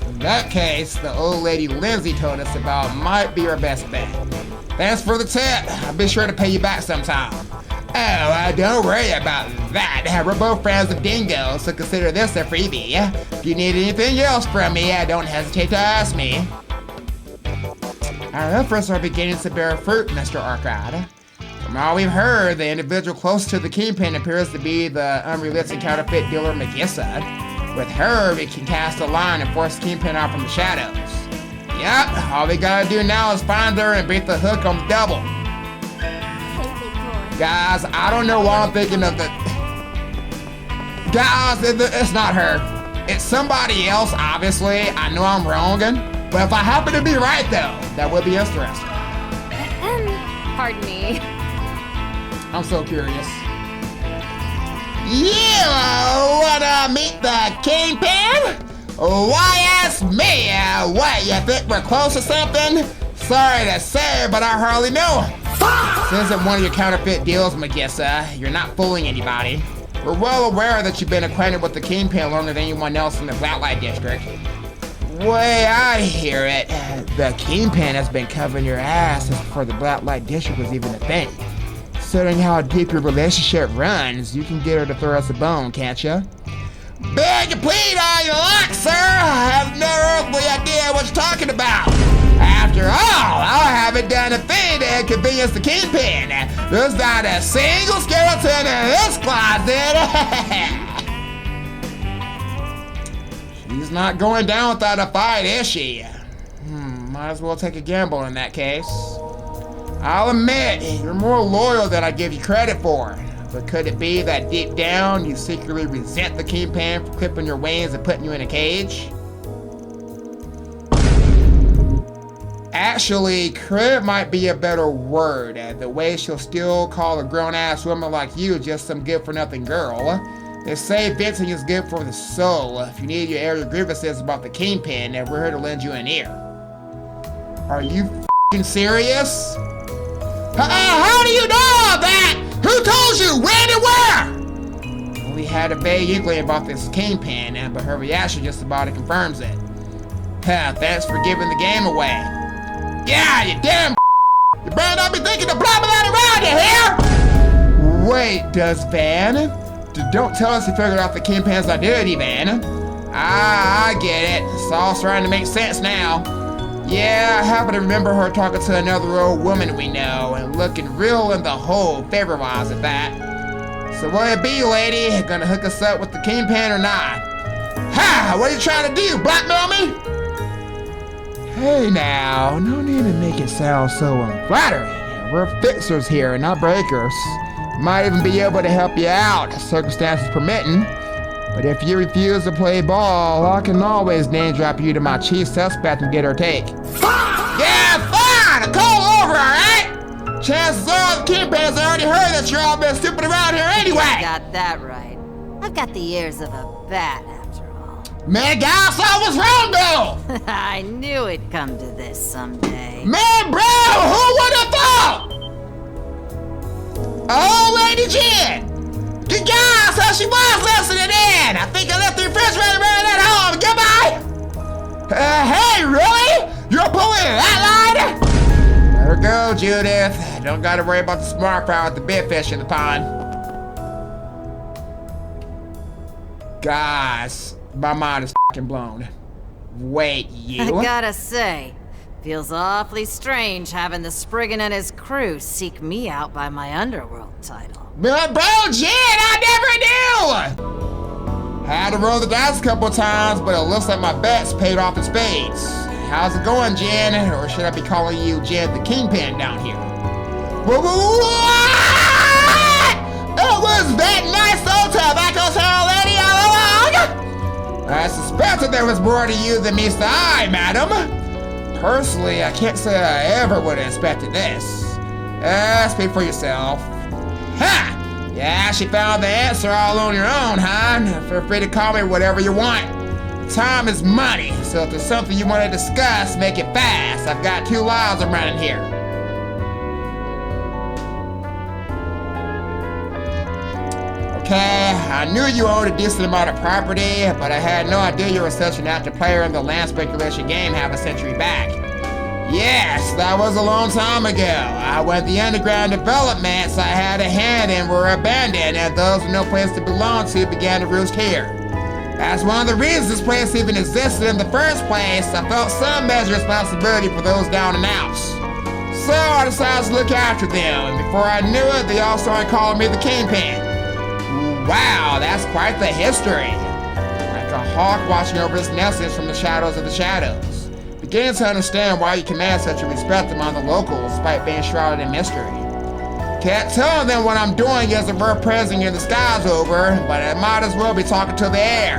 In that case, the old lady Lindsay told us about might be our best bet. Thanks for the tip. I'll be sure to pay you back sometime. Oh, don't worry about that. We're both friends of Dingo, so consider this a freebie. If you need anything else from me, don't hesitate to ask me. Our efforts are beginning to bear fruit, Mr. Arkrad. From all we've heard, the individual close to the Kingpin appears to be the unrealistic counterfeit dealer Magissa. With her, we can cast a line and force Kingpin out from the shadows. Yep, all we gotta do now is find her and beat the hook on the double. Guys, I don't know why I'm thinking of the... Guys, it's not her. It's somebody else, obviously. I know I'm wrong, but if I happen to be right, though, that would be interesting. Pardon me. I'm so curious. You wanna meet the Kingpin? Why ask me? What, you think we're close or something? Sorry to say, but I hardly know him. This isn't one of your counterfeit deals, Magissa. You're not fooling anybody. We're well aware that you've been acquainted with the Kingpin longer than anyone else in the Blacklight district. Way I hear it, the Kingpin has been covering your ass since before the Blacklight district was even a thing. Considering how deep your relationship runs, you can get her to throw us a bone, can't you? Beg your plead on your luck, sir! I have no earthly idea what you're talking about! After all, I haven't done a thing to inconvenience the Kingpin! There's not a single skeleton in this closet! She's not going down without a fight, is she? Might as well take a gamble in that case. I'll admit, you're more loyal than I give you credit for. But could it be that deep down, you secretly resent the Kingpin for clipping your wings and putting you in a cage? Actually, credit might be a better word. The way she'll still call a grown-ass woman like you just some good-for-nothing girl. They say venting is good for the soul. If you need to air your grievances about the Kingpin, we're here to lend you an ear. Are you f***ing serious? How do you know that? Who told you? When and where? We had a vague inkling about this Kingpin, but her reaction just about confirms it. Thanks for giving the game away. Yeah, you damn you better not be thinking of blah blah around you here! Wait, does Van? Don't tell us you figured out the Kingpin's identity, Van. I get it. It's all starting to make sense now. Yeah, I happen to remember her talking to another old woman we know and looking real in the hole, favor-wise at that. So what it be, lady? Gonna hook us up with the Kingpin or not? Ha! What are you trying to do? Blackmail me? Hey now, no need to make it sound so unflattering. We're fixers here, not breakers. Might even be able to help you out, circumstances permitting. But if you refuse to play ball, I can always name drop you to my chief suspect and get her take. Yeah, fine! Call over, alright? Chances are the Kingpin's already heard that you're all been stupid around here anyway! You got that right. I've got the ears of a bat, after all. Man, guys, I was wrong, though! I knew it'd come to this someday. Man, bro, who would have thought? Oh, Lady Jen! Good guys, how she was listening in! I think I left the refrigerator running at home. Goodbye! Hey, really? You're pulling that line? Let her go, Judith. Don't gotta worry about the smart fry with the big fish in the pond. Guys, my mind is f***ing blown. Wait, you? I gotta say, feels awfully strange having the Spriggan and his crew seek me out by my underworld title. But bro, Jen, I never knew! Had to roll the dice a couple times, but it looks like my bets paid off in spades. How's it going, Jen? Or should I be calling you Jen the Kingpin down here? What? It was that nice old tobacco sour lady all along? I suspected there was more to you than meets the eye, madam. Personally, I can't say I ever would have expected this. Speak for yourself. Ha! Yeah, she found the answer all on your own, huh? Feel free to call me whatever you want. Time is money, so if there's something you want to discuss, make it fast. I've got 2 lives I'm running here. Okay, I knew you owned a decent amount of property, but I had no idea you were such an active player in the land speculation game half a century back. Yes, that was a long time ago. I went the underground developments I had a hand in were abandoned, and those with no place to belong to began to roost here. That's one of the reasons this place even existed in the first place. I felt some measure of responsibility for those down and outs. So I decided to look after them, and before I knew it, they all started calling me the Kingpin. Wow, that's quite the history. Like a hawk watching over its nestings from the shadows of the shadows. Beginning to understand why you command such a respect among the locals despite being shrouded in mystery. Can't tell them what I'm doing is a bird present in the skies over, but I might as well be talking to the air.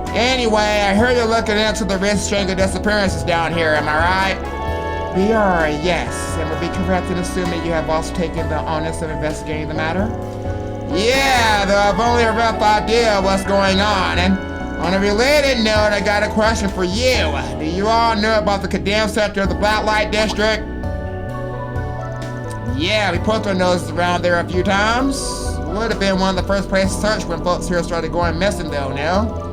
Anyway, I heard you're looking into the recent string of disappearances down here, am I right? We are, yes, and would be correct in assuming you have also taken the onus of investigating the matter? Yeah, though I've only a rough idea of what's going on, and on a related note, I got a question for you. Do you all know about the condemned sector of the Blacklight district? Yeah, we put our noses around there a few times. Would have been one of the first places to search when folks here started going missing though, no?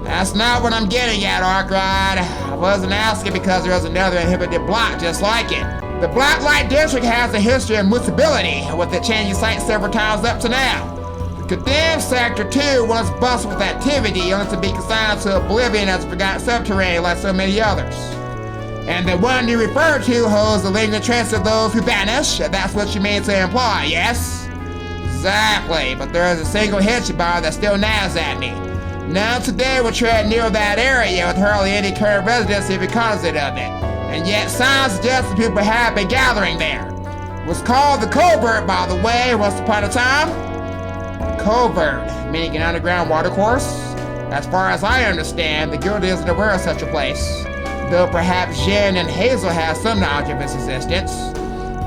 That's not what I'm getting at, Arkride. I wasn't asking because there's another inhibited block just like it. The Blacklight district has a history of mutability, with it changing sites several times up to now. The condemned sector too once busted with activity, only to be consigned to oblivion as a forgotten subterranean like so many others. And the one you refer to holds the lingering trace of those who vanish. That's what you mean to imply, yes? Exactly, but there is a single hitch bar that still nags at me. Now today we're treading near that area with hardly any current residency because of it. And yet signs suggest that people have been gathering there. It was called the Covert, by the way, once upon a time. Covert, meaning an underground watercourse. As far as I understand, the guild isn't aware of such a place. Though perhaps Jen and Hazel have some knowledge of its existence.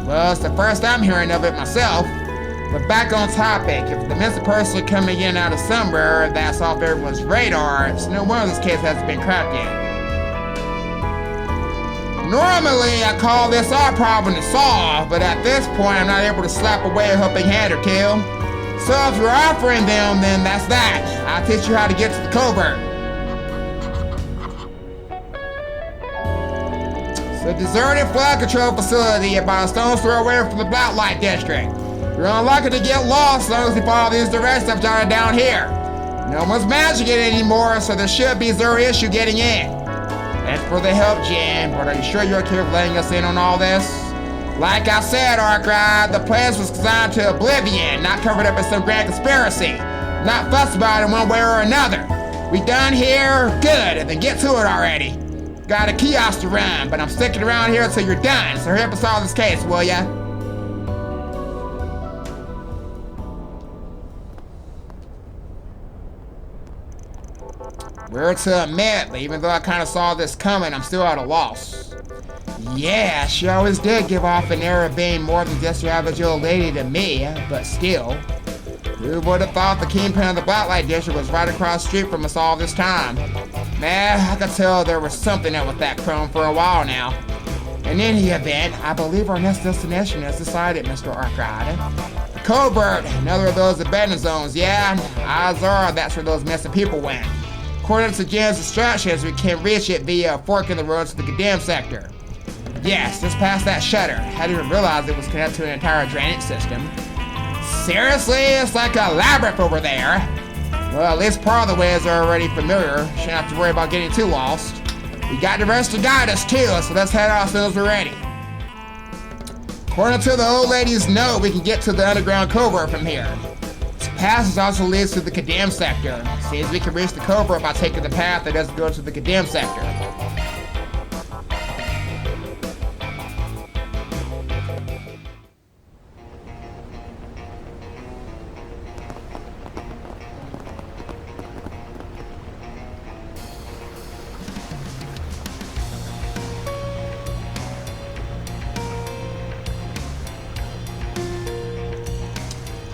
Well, it's the first I'm hearing of it myself. But back on topic, if the missing person coming in out of somewhere that's off everyone's radar, it's no wonder this case hasn't been cracked yet. Normally, I call this our problem to solve, but at this point, I'm not able to slap away a helping hand or two. So if you're offering them, then that's that. I'll teach you how to get to the covert. It's a deserted flood control facility about a stone's throw away from the Blacklight district. You're unlikely to get lost as long as you follow these directions I've jotted down here. No one's managing it anymore, so there should be zero issue getting in. Thanks for the help, Jen, but are you sure you're okay with letting us in on all this? Like I said, Arkride, the place was designed to oblivion, not covered up in some grand conspiracy. Not fussed about it one way or another. We done here? Good, then get to it already. Got a kiosk to run, but I'm sticking around here until you're done, so hurry up and solve this case, will ya? Weird to admit, but even though I kind of saw this coming, I'm still at a loss. Yeah, she always did give off an air of being more than just your average old lady to me, but still. Who would have thought the Kingpin of the Blacklight district was right across the street from us all this time? Man, I could tell there was something up with that crone for a while now. In any event, I believe our next destination is decided, Mr. Arkride. The Covert, another of those abandoned zones, yeah? Odds are that's where those missing people went. According to Jen's instructions, we can reach it via a fork in the road to the condemned sector. Yes, just past that shutter. I didn't even realize it was connected to an entire drainage system. Seriously? It's like a labyrinth over there. Well, at least part of the ways are already familiar. Shouldn't have to worry about getting too lost. We got the rest to guide us too, so let's head out as soon as we're ready. According to the old lady's note, we can get to the underground covert from here. This passage also leads to the condemned sector. Seems we can reach the covert by taking the path that doesn't go to the condemned sector.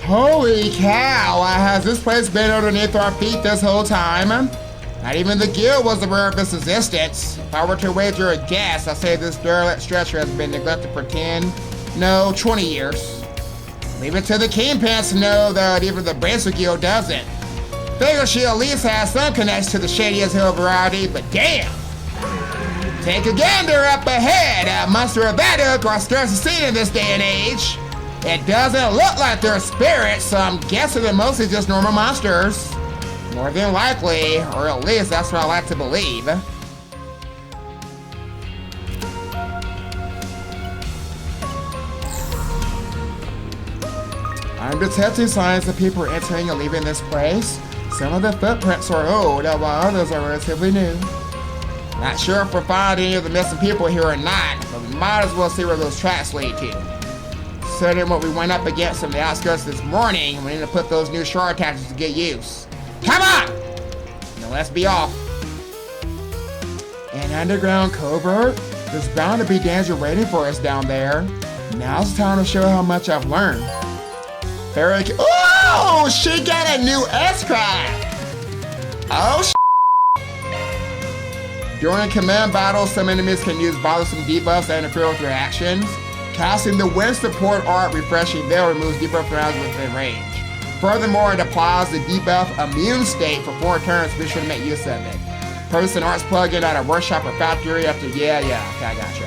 Holy cow, has this place been underneath our feet this whole time? Not even the guild was aware of its existence. If I were to wager a guess, I'd say this derelict structure has been neglected for 20 years. Leave it to the Kingpin to know that even the Bracer Guild doesn't. Figure she at least has some connection to the shady as hell variety, but damn! Take a gander up ahead, a monster of that ilk are scarce seen in this day and age. It doesn't look like they're spirits, so I'm guessing they're mostly just normal monsters. More than likely, or at least that's what I like to believe. I'm detecting signs of people entering and leaving this place. Some of the footprints are old, while others are relatively new. Not sure if we'll find any of the missing people here or not, but we might as well see where those tracks lead to. considering what we went up against on the outskirts this morning, we need to put those new shard attachments to good use. Come on! Now let's be off. An underground covert? There's bound to be danger waiting for us down there. Now's the time to show how much I've learned. Oh, she got a new S-Craft! Oh, during command battles, some enemies can use bothersome debuffs that interfere with your actions. Casting the Wind Support Art Refreshing Veil removes debuff rounds within range. Furthermore, it applies the debuff Immune State for 4 turns, be sure to make use of it. Purchase an arts plugin at a workshop or factory after, yeah, okay, I gotcha.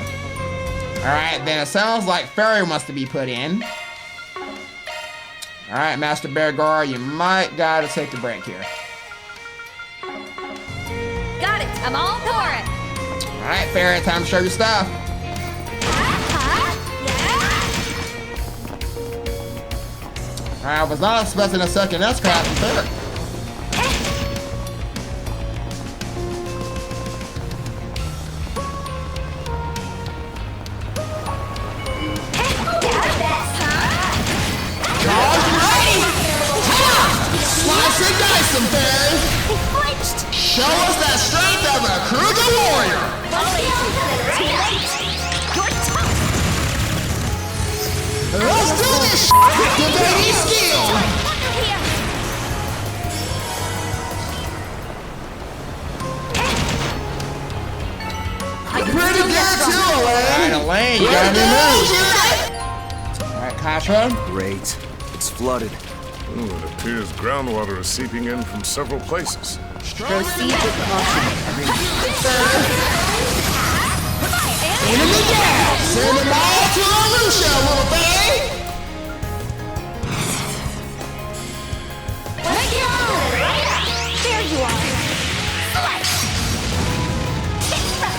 Alright, then it sounds like Fairy wants to be put in. Alright, Master Beargar, you might gotta take a break here. Got it! I'm all for it! Alright, Fairy, time to show your stuff. I was not expecting a second S-Craft from Fairy. Slice and dice him, Fairy! Show us that strength of a Kruger warrior! Let's do this shit! The baby skill! Pretty good too, Elaine! Alright, Elaine, you got any moves? Alright, Kasha. Great. It's flooded. Ooh, it appears groundwater is seeping in from several places. Proceed with caution. Enemy down! Send them all to Arusha, little thing! There you are.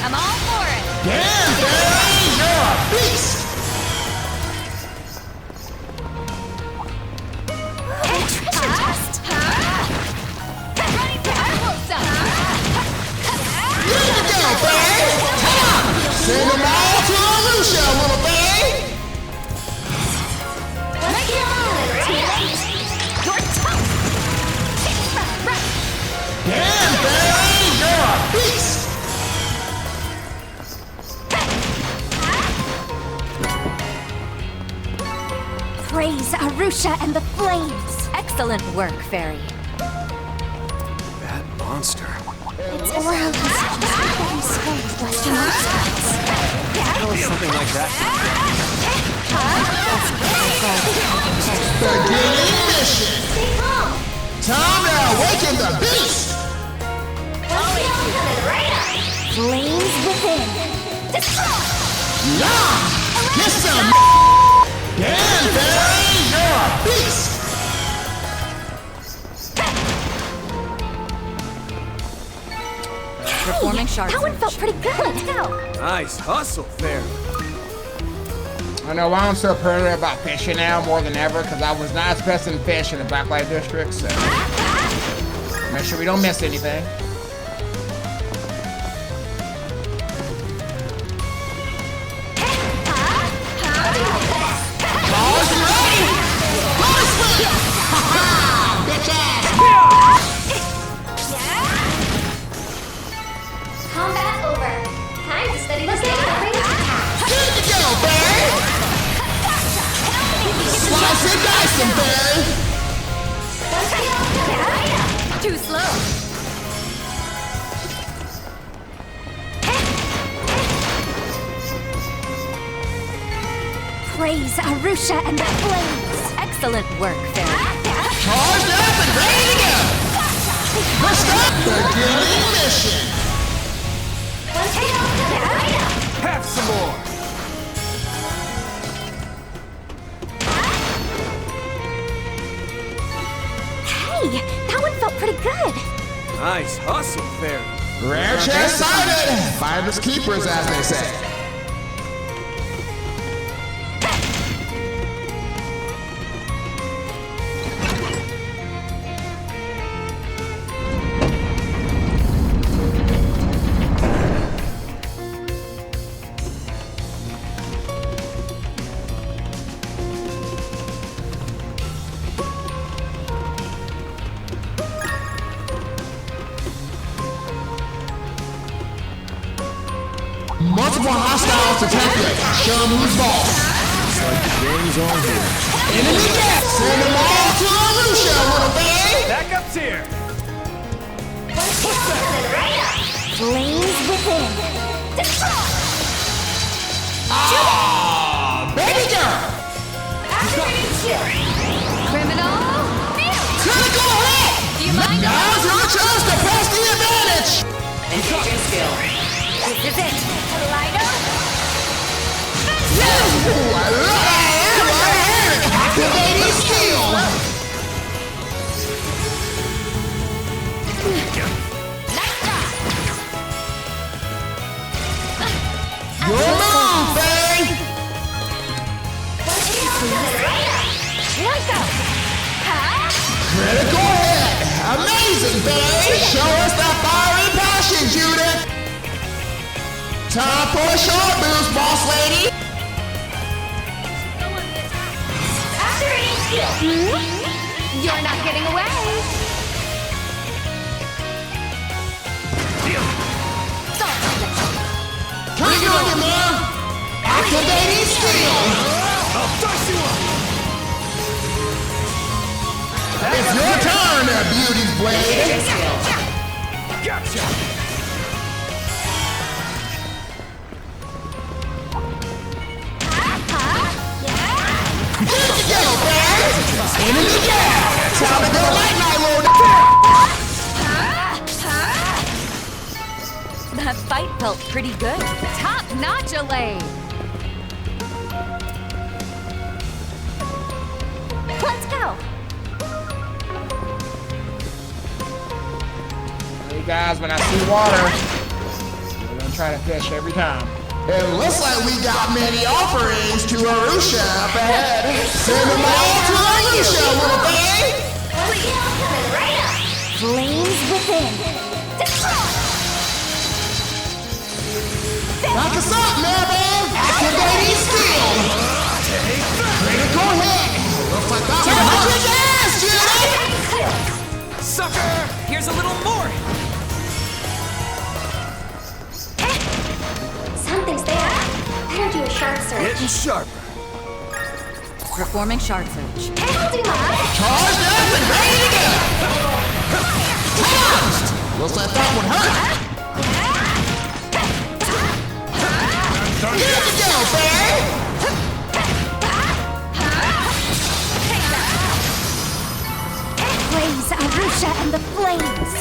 I'm all for it. Damn, Fairy! You're a beast! Send them all to Arusha, little thing! Damn, Fairy! You're a beast! Praise Arusha and the flames. Excellent work, Fairy. That monster. It's around us. Something like that. Beginning mission! Time to awaken the beast! Flames within. Yeah! Get some! Damn, Fairy! You're a beast! Performing sharp. That one felt pretty good. Let's go. Nice hustle, Fairy. I know why I'm so paranoid about fishing now more than ever, because I was not expecting fish in the Blacklight district, so make sure we don't miss anything. Combat over. Time to study the stage of range attacks. Good to go, Barry! Slice and dice him, Barry! Too slow. Praise Arusha and the flames. Excellent work, Fairy. Charged up and ready to go! First up, beginning mission! Have some more! Hey, that one felt pretty good. Nice hustle, Fairy. Rare chest sighted! Finders keepers, as they say. Multiple hostiles detected. Show them who's boss. Looks like the game's on here. Enemy death! Send them all to Arusha, little babe! Backup's here! Flames within. Ah, baby girl! Criminal! Critical hit! Do you mind? Now's your chance to press the advantage! Evasion skill. This is it. Lido. Ooh, I love it! Activating skill! Your move, Fang! Critical hit! Amazing, Fang! Show us that fiery passion, Judith! Time for a short boost, boss lady! Activating skill. You're not getting away! Come on, you man! Activating skill! I'll dust you up! It's your turn, Beauty's Blade! Gotcha! Here you go, Fang! Enemy down! Time to go night-night, little That fight felt pretty good. Top-notch, Elaine! Let's go. Hey guys, when I see water, we're gonna try to fish every time. It looks like we got many offerings to Arusha up ahead. Send them all to Arusha, little babe! Flames within. Knock us up, man! Activating skill! Critical hit! Looks like that one hurt your ass, Judy! Sucker! Here's a little more! Something's there. Better do a sharp search. Getting sharper. Performing shard search. I'll do mine. Charged up and ready to go! Charged! Looks like that one hurt! Here we go, babe! Praise Arusha and the flames.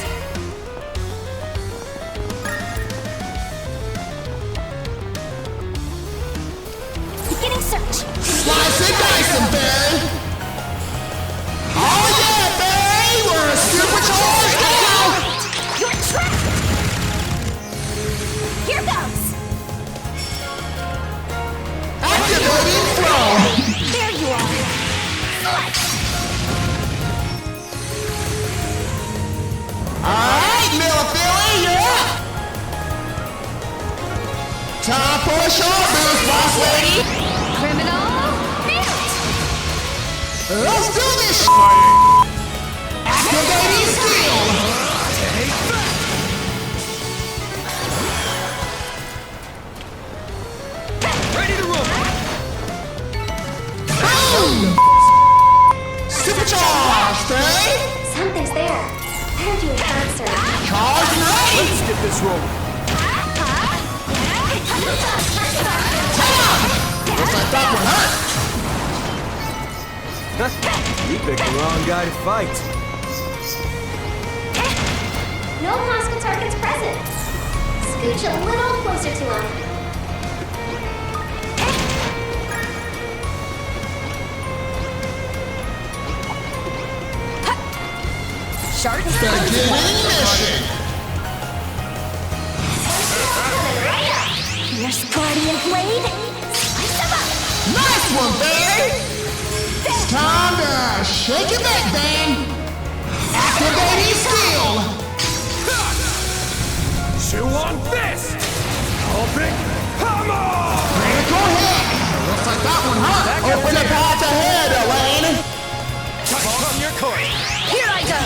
Beginning search. Slice and dice 'em, babe! Oh yeah, babe! We're supercharged now! You're trapped. Here goes. Activating throw! There you are. Select. Alright, Millipilly, you're up! Time for a short boost, boss lady! Criminal! Let's do this Activating skill! Ready to roll! Boom! Supercharged, eh? Something's there. Better do a sharp search. Charged and ready! Let's get this rolling! Looks like that one hurt! You picked the wrong guy to fight. No hostile targets present. Scooch a little closer to him. Shard Beginning mission! Fierce Guardian Blade. Slice him up. Nice one, babe! It's time to shake it back, bang! Activating skill! Chew on this! Open! Come on! Critical hit! Looks like that one hurt! Open the path ahead, Elaine! Touch from your coin! Here I go!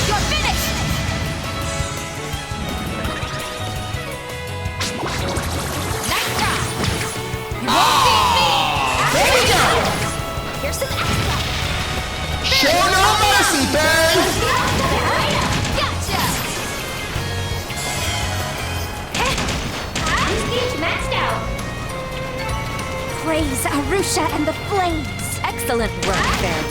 You're finished! Nice try! You won't beat me! There we go! Here's some extra! Show no mercy, babe! Gotcha! Stage maxed out. Praise Arusha and the flames! Excellent work, Fairy.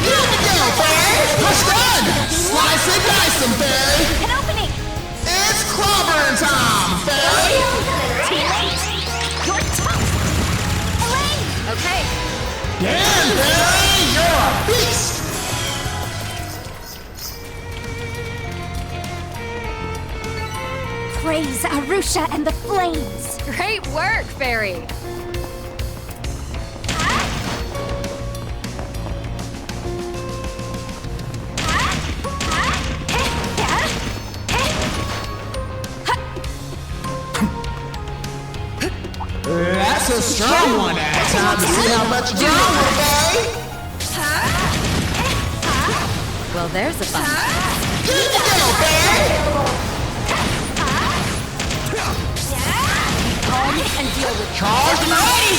Here we go, babe! Push done! Slice and dice them, babe! An opening! It's clobbering time, babe! Too late! You're toast! Elaine! Okay. Damn, babe! You're a beast! Praise Arusha and the flames! Great work, Fairy. That's a strong one. Time to see how much you know, babe! Well, there's a fun. Here you go, babe! Calm and deal with Charged and ready!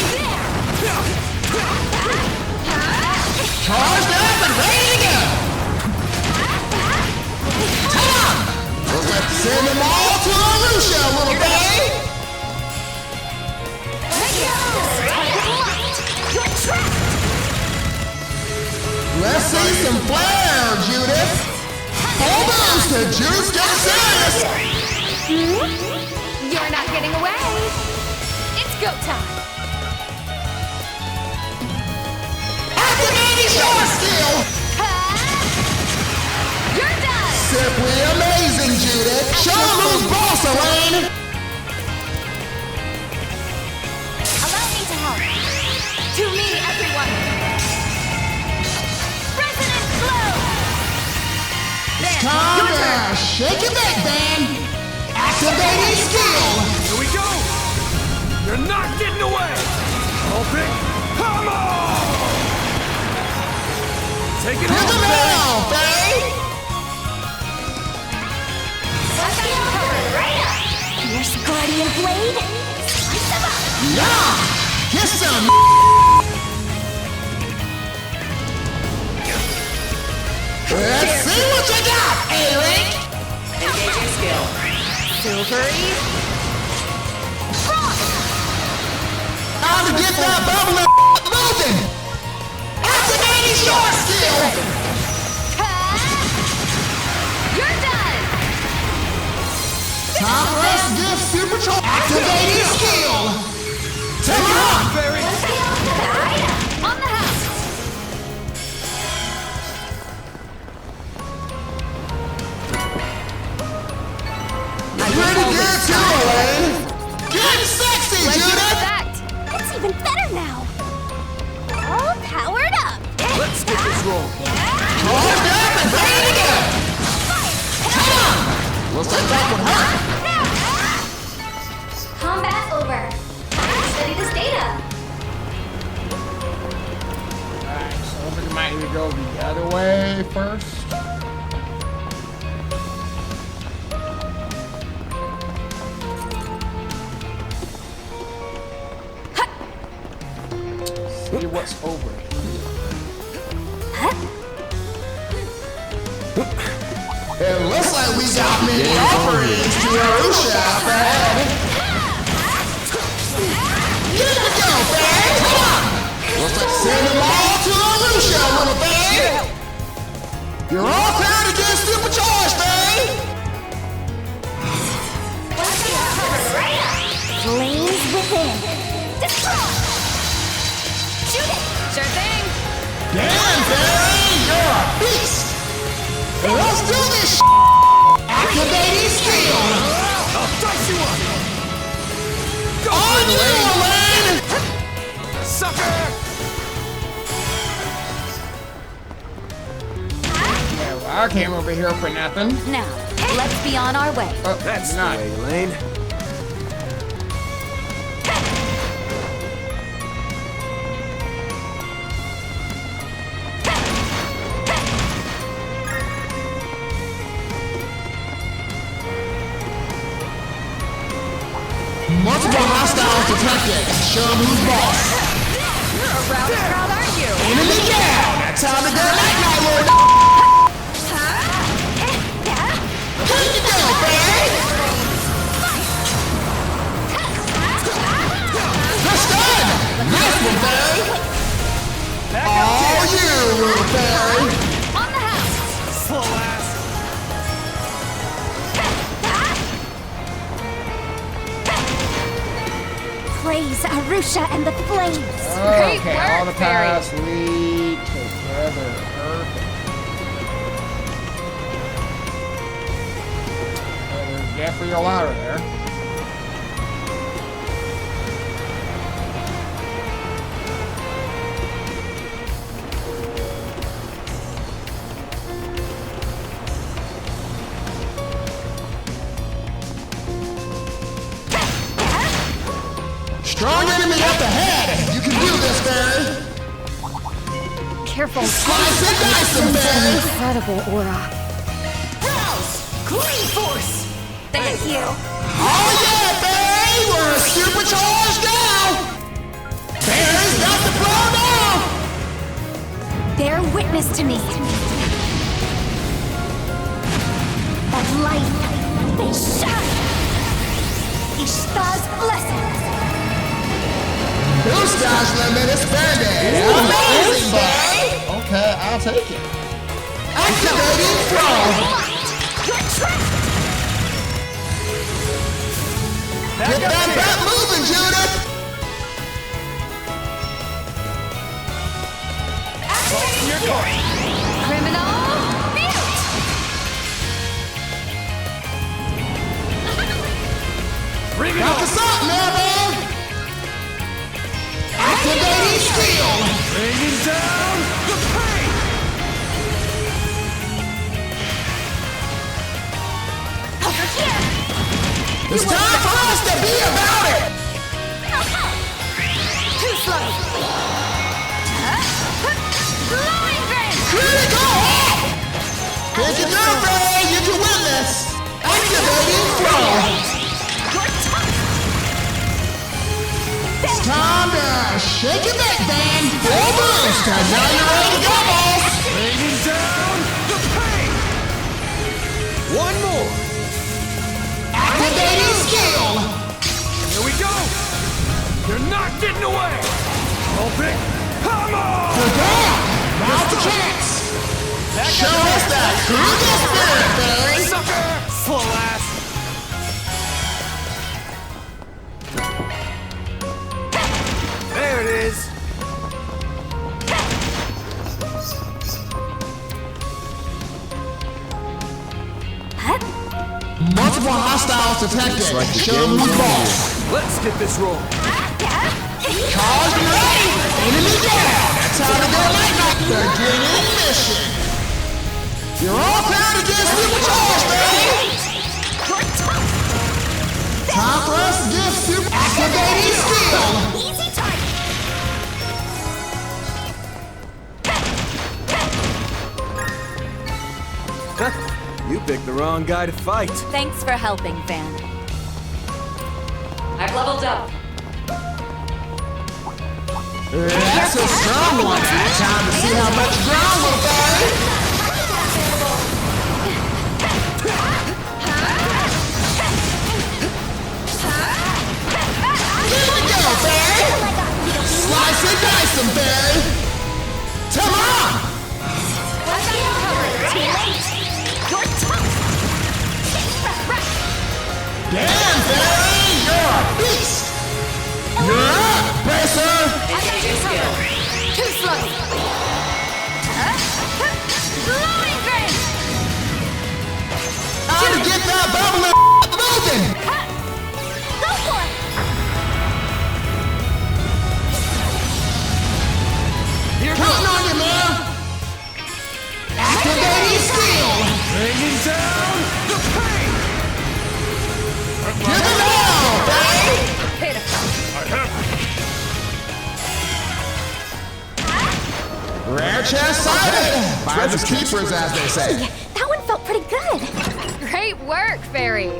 Charged up and ready to go! Come on! Let's send them all to Arusha, little babe! You're trapped! Let's see some flair, Judith! Full boost to Juice Get Serious! You're not getting away! It's go time! Activating your skill! You're done! Simply amazing, Judith! Show them who's boss, Elaine! Allow me to help! To me, everyone! Resonant flow! There, Time your to turn! shake it back, band! Activating skill! Here we go! You're not getting away! Open! Come on! Take it Hit the home, mail, babe! Fierce Guardian Blade! Slice them up! Yeah! Get some! Let's see what you got, A-Link! Engaging skill. Silvery. Time to get that bubble moving! Activating your skill! You're done! Time for us to give Supercharge activating skill! Take it on! On the house! Pretty good too, Elaine! Get sexy, Judith! It's even better now! All powered up! Let's get this rolling. Charged up and ready to go! Come on! Looks like that would hurt! Combat over. Study this data. Alright, so I think I might need to go the other way first. See what's over here. It looks like we got many offerings to Arusha up ahead. Here we go, babe! Come on! Looks like send them all to Arusha, little babe! You're all clear to get supercharged, babe! Flames within! Destroy! Shoot it! Sure thing. Damn, Barry! You're a beast! Let's do this sh**! Activating skill! I'll dice you up! On you, Elaine! Sucker! Yeah, well, I came over here for nothing. Now, let's be on our way. Oh, That's not. the way, Elaine. detected. Show him who's boss. You're a rowdy crowd, aren't you? Enemy down! Time to go night-night, little Here you go, baby! Good stun! Nice one, baby! All you, little fairy! On the house! Slow ass. Praise Arusha and the flames. Great work, all the paths lead together. Perfect. There's definitely a ladder there. Strong enemy up ahead! You can do this, fairy! Careful. Slice and dice them, An fairy! incredible aura. Rouse! Clean force! Thank you. Oh yeah, fairy! We're supercharged now! Fairy's got the blow now! Bear witness to me. Of light, they shine. Ishtar's blessings. Blue Sky's limit is Band-Aid! Amazing, boy! Okay, I'll take it. Activating throw! You're trapped. Get that bat moving, Judith! Criminal mute. Bring it Got on. the salt, man! Activating steel! Bringing down the pain. Over here. It's time for us to be about it! Too slow. Blowing Grin. Critical hit! Pick it up, Ray! You can win this! Activating throw! You're tough. It's time to shake your neck, man! Full boost! And now you're ready to go, boss! Bringing down the pain. One more! Activating skill! Here we go. You're not getting away. Open. Come on. Good down! Now's the chance! Show us that Kruger spirit, Barry! Sucker. Slow ass. There it is. Multiple hostiles detected. Show them who's boss. Let's get this rolling. Charged and ready! Enemy down! Time to go night-night! Beginning mission! You're all clear to get supercharged, baby! Time for us to get super activating skill! Easy target. You picked the wrong guy to fight. Thanks for helping, Van. I've leveled up. That's a strong one! Time to see how much ground will carry! Here we go, Barry! Slice and dice them, Barry! Come on! You're tough. Damn, Barry! You're a beast! You're up, Bracer! I got you covered. Too slow. Blowing Grin. Time to get that bubble moving! Go for it. Here Counting goes. on you, man! Activating skill! Bringing down the pain. Give it all, baby! I have Rare chest sighted! Finders keepers, as they say. That one felt pretty good. Great work, Fairy.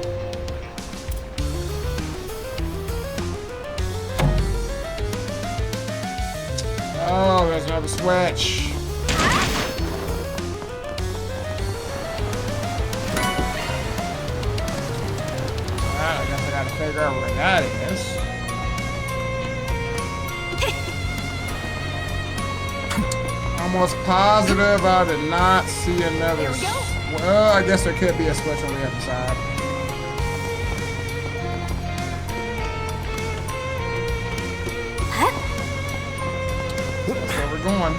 Oh, there's another switch. Alright, I guess I gotta figure out where that is. Almost positive I did not see another. Well, I guess there could be a switch on the other side. That's where we're going.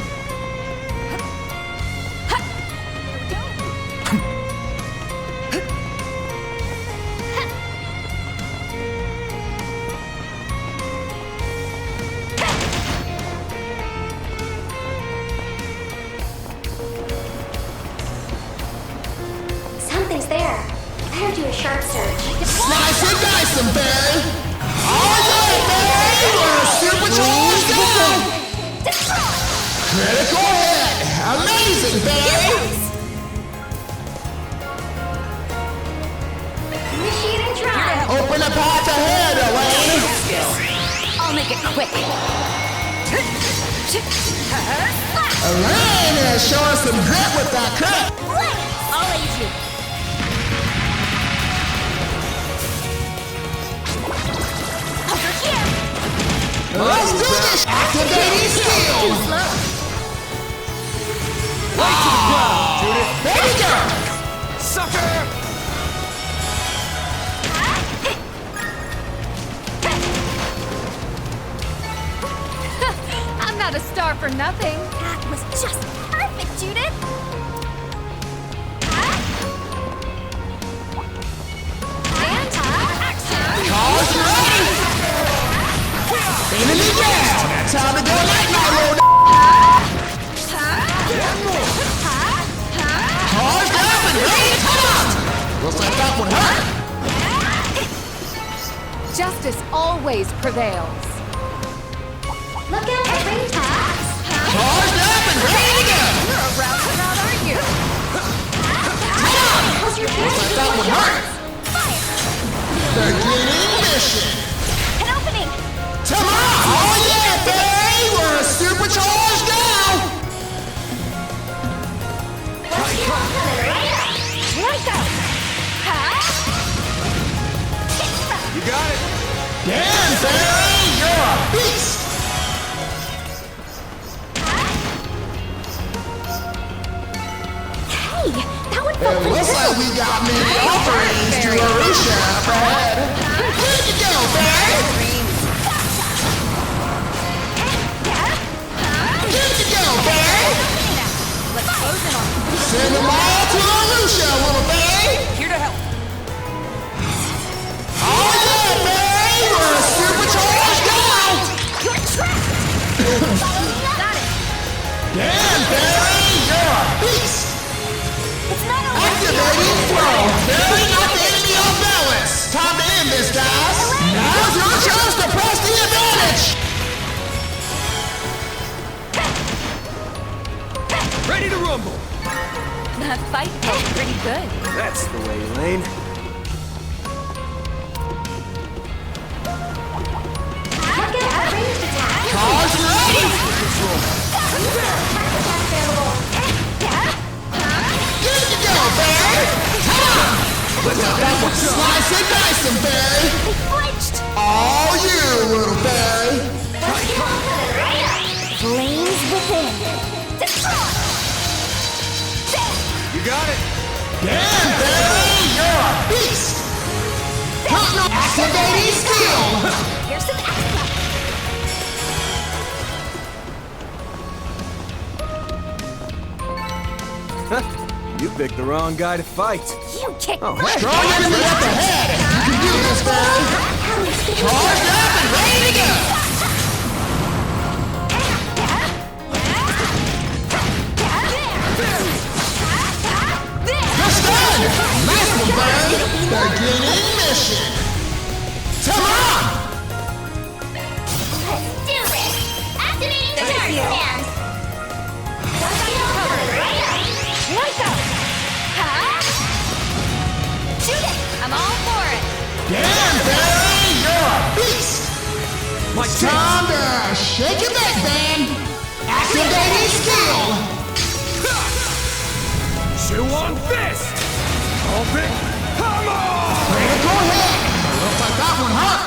Something's there. Better do a sharp search. Slice and dice them, Barry! Oh yeah, Barry! We're supercharged down! Critical hit! Amazing, Barry! Initiating drive. Open the path ahead, Elaine! I'll make it quick. Elaine is showing some grit with that crit! I'll aid you. Over here. Let's do this! Activating skills! Right to the ground, Judith! Baby girl! Sucker! I'm not a star for nothing. That was just perfect, Judith. Cars ready! Enemy down! Time to go night-night, roll! Cars up and ready to come out! Looks like that would hurt! Justice always prevails. Look out for ring taps. Cars up and ready to go! You're a roundabout, aren't you? Come on! Looks like that would hurt! Beginning mission! An opening. Tomorrow! Oh yeah, baby! We're supercharged now! Here I go. You got it! Damn, Barry! You're a beast! Hey, that would It looks like we got many offerings to Arusha up ahead. Here you go, Barry! Here you go, Barry! Let's close in on them. Send them all to Arusha, little Barry! Here to help. Oh yeah, Barry! We're supercharged now! You're trapped. Got it. Damn, Barry! You're a beast! It's not over. Activating throw! Barry got the enemy off balance! Time to end this, guys! Now's your chance to press the advantage! Ready to rumble! That fight felt pretty good. That's the way, Elaine. Look out for ranged attack. Cars ready! Here you go, Barry! Come on! Let's have that one slice and dice them, Barry! They flinched. All you, little Barry! Flames within. You got it! Damn, Barry! You're a beast! Activating skill! Here's some extra. You picked the wrong guy to fight. You kicked. Oh, hey! Strong enemy up ahead! You can do this, Barry! Charged up and ready to go! Just done! Nice one, Barry! Beginning mission! Come on! Let's do this. Activating the charge command. Here I go. Shoot it. I'm all for it. Damn, Barry! You're a beast! My Time to shake it back, man! Activating skill! Chew-on fist! Open hammer! Critical hit! Looks like that one hurt.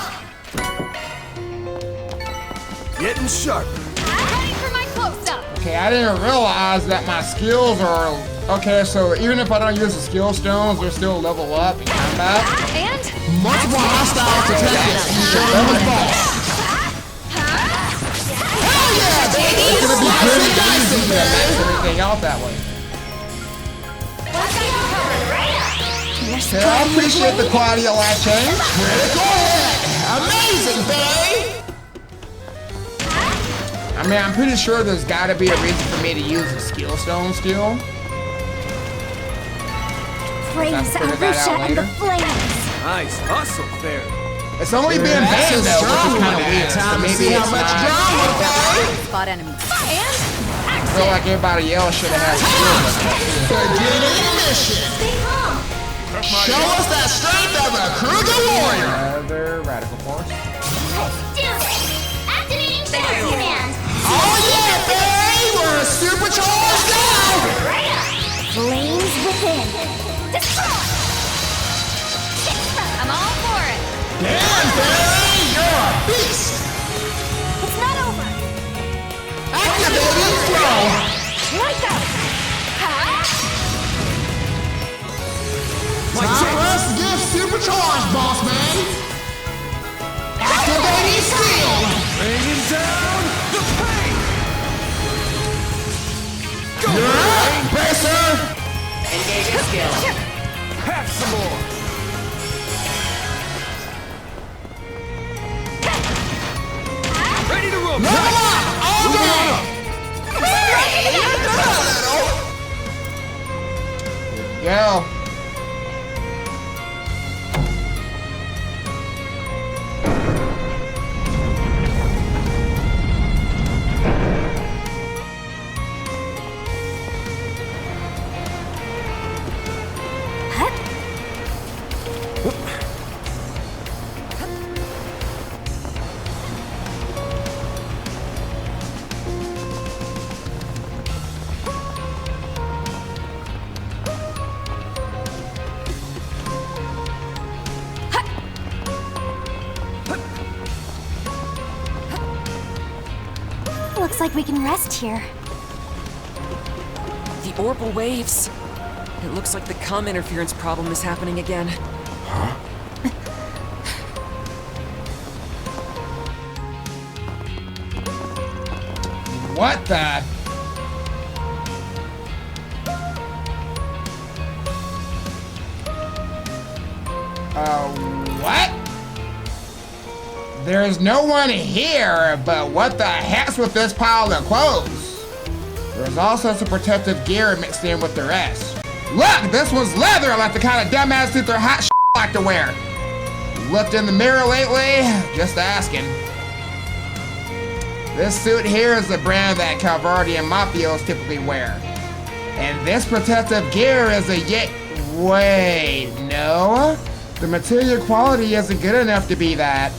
Getting sharper. Ready for my close-up. Okay, I didn't realize that my skills are... Okay, so even if I don't use the skill stones, they're still level up in combat. And Multiple hostiles to take it. That was boss. Hell yeah, baby! It's gonna be pretty easy to max everything out that way. Okay, I appreciate the quality of life change. Critical hit! Amazing, babe! I mean, I'm pretty sure there's gotta be a reason for me to use the skill stone still. praise Arusha and the flames. Nice hustle, Fairy. It's only being banned though, which is kind of weird. So maybe it's not. Spot enemies. I feel like everybody else should have had skills. Beginning mission. Show us that strength of a Kruger warrior. Another radical force. Let's do this! Activating Shadow Command! Oh yeah, baby! We're supercharged now! Flames within. I'm all for it. Damn, baby! You're a beast! It's not over. Activating throw! Lights out. Time for us to get supercharged, boss man! Activating skill! Bringing down the pain! You're up, Bracer! Engaging skill. Have some more! Ready to roll! Level up! All day! Go. Looks like we can rest here. The orbital waves. It looks like the comm interference problem is happening again. What the? What? There's no one here, but what the heck's with this pile of clothes? There's also some protective gear mixed in with the rest. Look, this one's leather, like the kind of dumbass that their hot like to wear. Looked in the mirror lately? Just asking. This suit here is the brand that Calvardian Mafios typically wear. And this protective gear is a wait, no? The material quality isn't good enough to be that.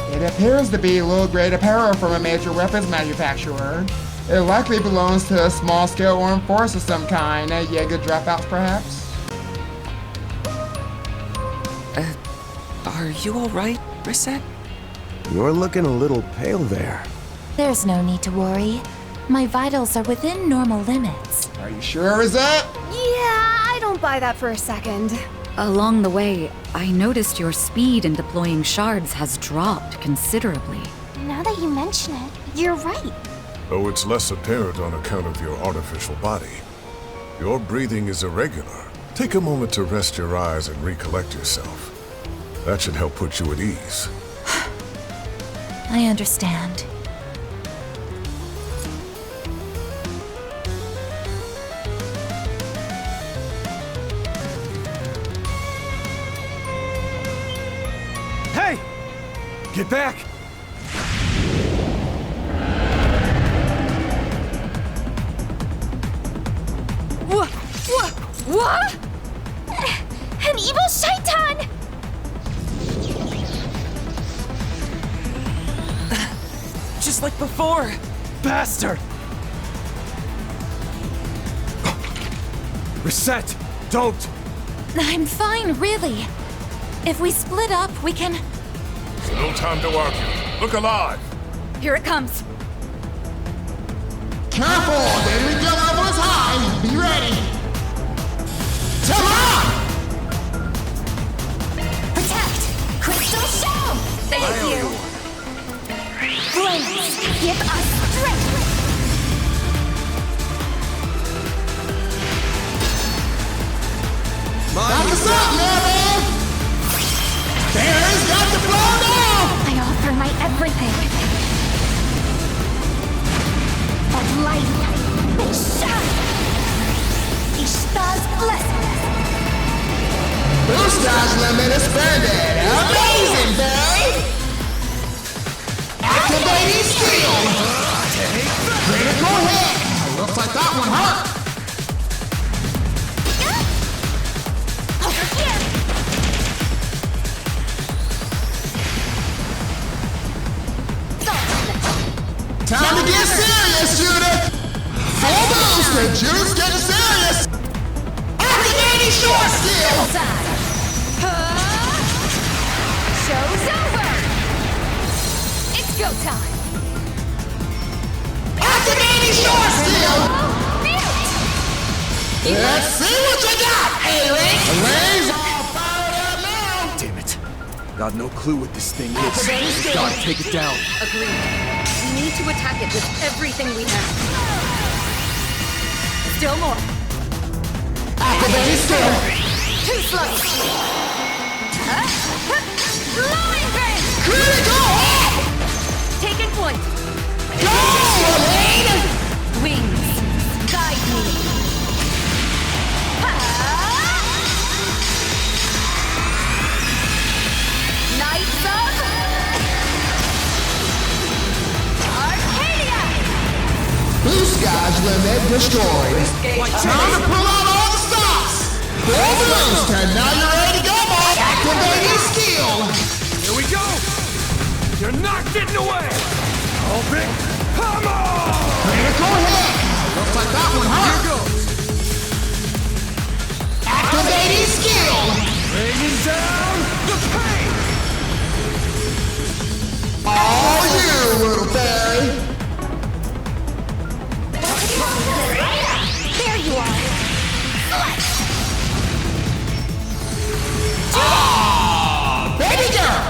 It appears to be low-grade apparel from a major weapons manufacturer. It likely belongs to a small-scale armed force of some kind. Jaeger dropouts, perhaps? Are you alright, Reset? You're looking a little pale there. There's no need to worry. My vitals are within normal limits. Are you sure, Reset? Yeah, I don't buy that for a second. Along the way, I noticed your speed in deploying shards has dropped considerably. Now that you mention it, you're right. Though it's less apparent on account of your artificial body. Your breathing is irregular. Take a moment to rest your eyes and recollect yourself. That should help put you at ease. I understand. Hey! Get back! What? An evil shaitan! Just like before! Bastard! Reset! Don't! I'm fine, really. If we split up, we can... There's no time to argue. Look alive! Here it comes. Careful! The enemy gun level is high! Be ready! Come on! Protect! Crystal show! Thank you! Flames, give us strength! Knock us up, man! Barry's got to blow down! I offer my everything. But light, they shine! Ishtar's blessings! Boostage limit expanded! Amazing, Barry! Activating steel! Critical hit! Looks like that one hurt! Time to get serious, Judith! Full boost and Judith's getting serious! Activating short skill! Show's over! It's go time! Activating short skill! Let's see what you got, Elaine! Elaine's all fired up now! Damn it. Got no clue what this thing is. We gotta take it down. Agreed. We need to attack it with everything we have. Still more. Activating skill! Too slow. Blowing bang! Critical hit! Taking point. Go, Elaine! Wings, guide me. Knights of Arcadia! Boost gauge limit destroyed. Time to pull out all the stops! Full boost, and now you're ready to go, Bob! Activating skill! Here we go! You're not getting away! Oh, big hammer! Critical hit! Looks like that one hurt! Here goes! Activating skill! Raining down the pain! Oh, you little fairy! There you are! Ah, baby girl!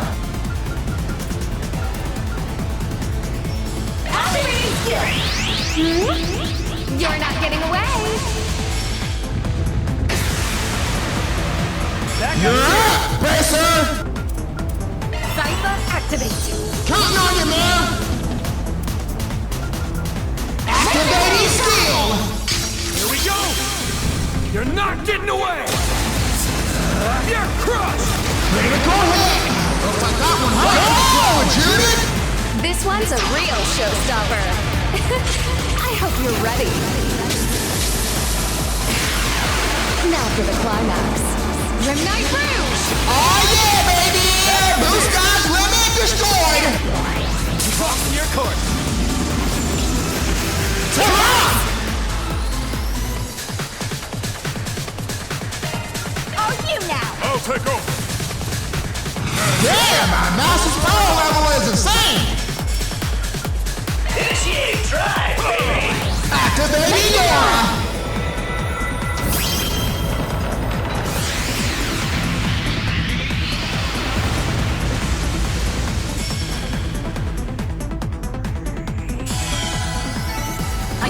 You're not getting away! You're up, Bracer! Cypher activate! Counting on you, man! Activating skill! Here we go! You're not getting away! You're crushed! Critical hit! Looks like that one hurt! Go, Judith! This one's a real showstopper! I hope you're ready. Now for the climax. Grimnight Rouge! Oh yeah, baby! Boost gauge limit destroyed! Crossing your course! Ta-ha! Oh, you now! I'll take over! Damn, my master's power level is insane! Initiate drive, baby! Activating aura!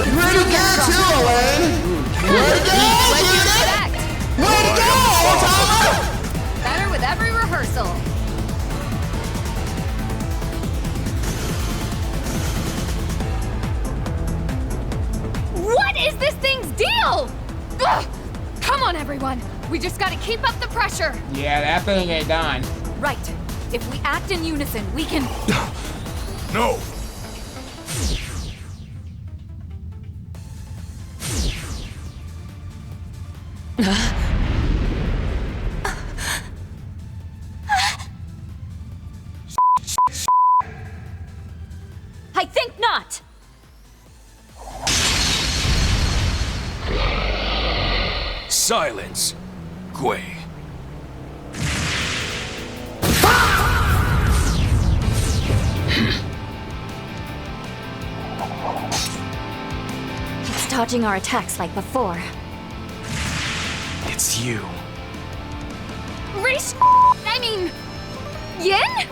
Way to go, too, Elaine! Way to go, Judith! Way to go, old-timer! Better with every rehearsal. What is this thing's deal? Ugh! Come on, everyone. We just gotta keep up the pressure. Yeah, that thing ain't done. Right. If we act in unison, we can... No! I think not! Silence, Quay. It's dodging our attacks like before. It's you. Rish, I mean, Yin?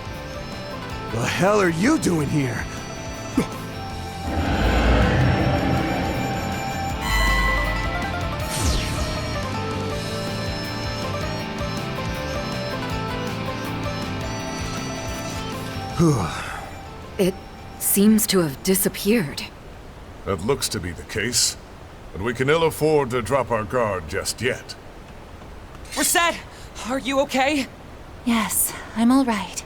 The hell are you doing here? It seems to have disappeared. That looks to be the case, but we can ill afford to drop our guard just yet. Reset! Are you okay? Yes, I'm all right.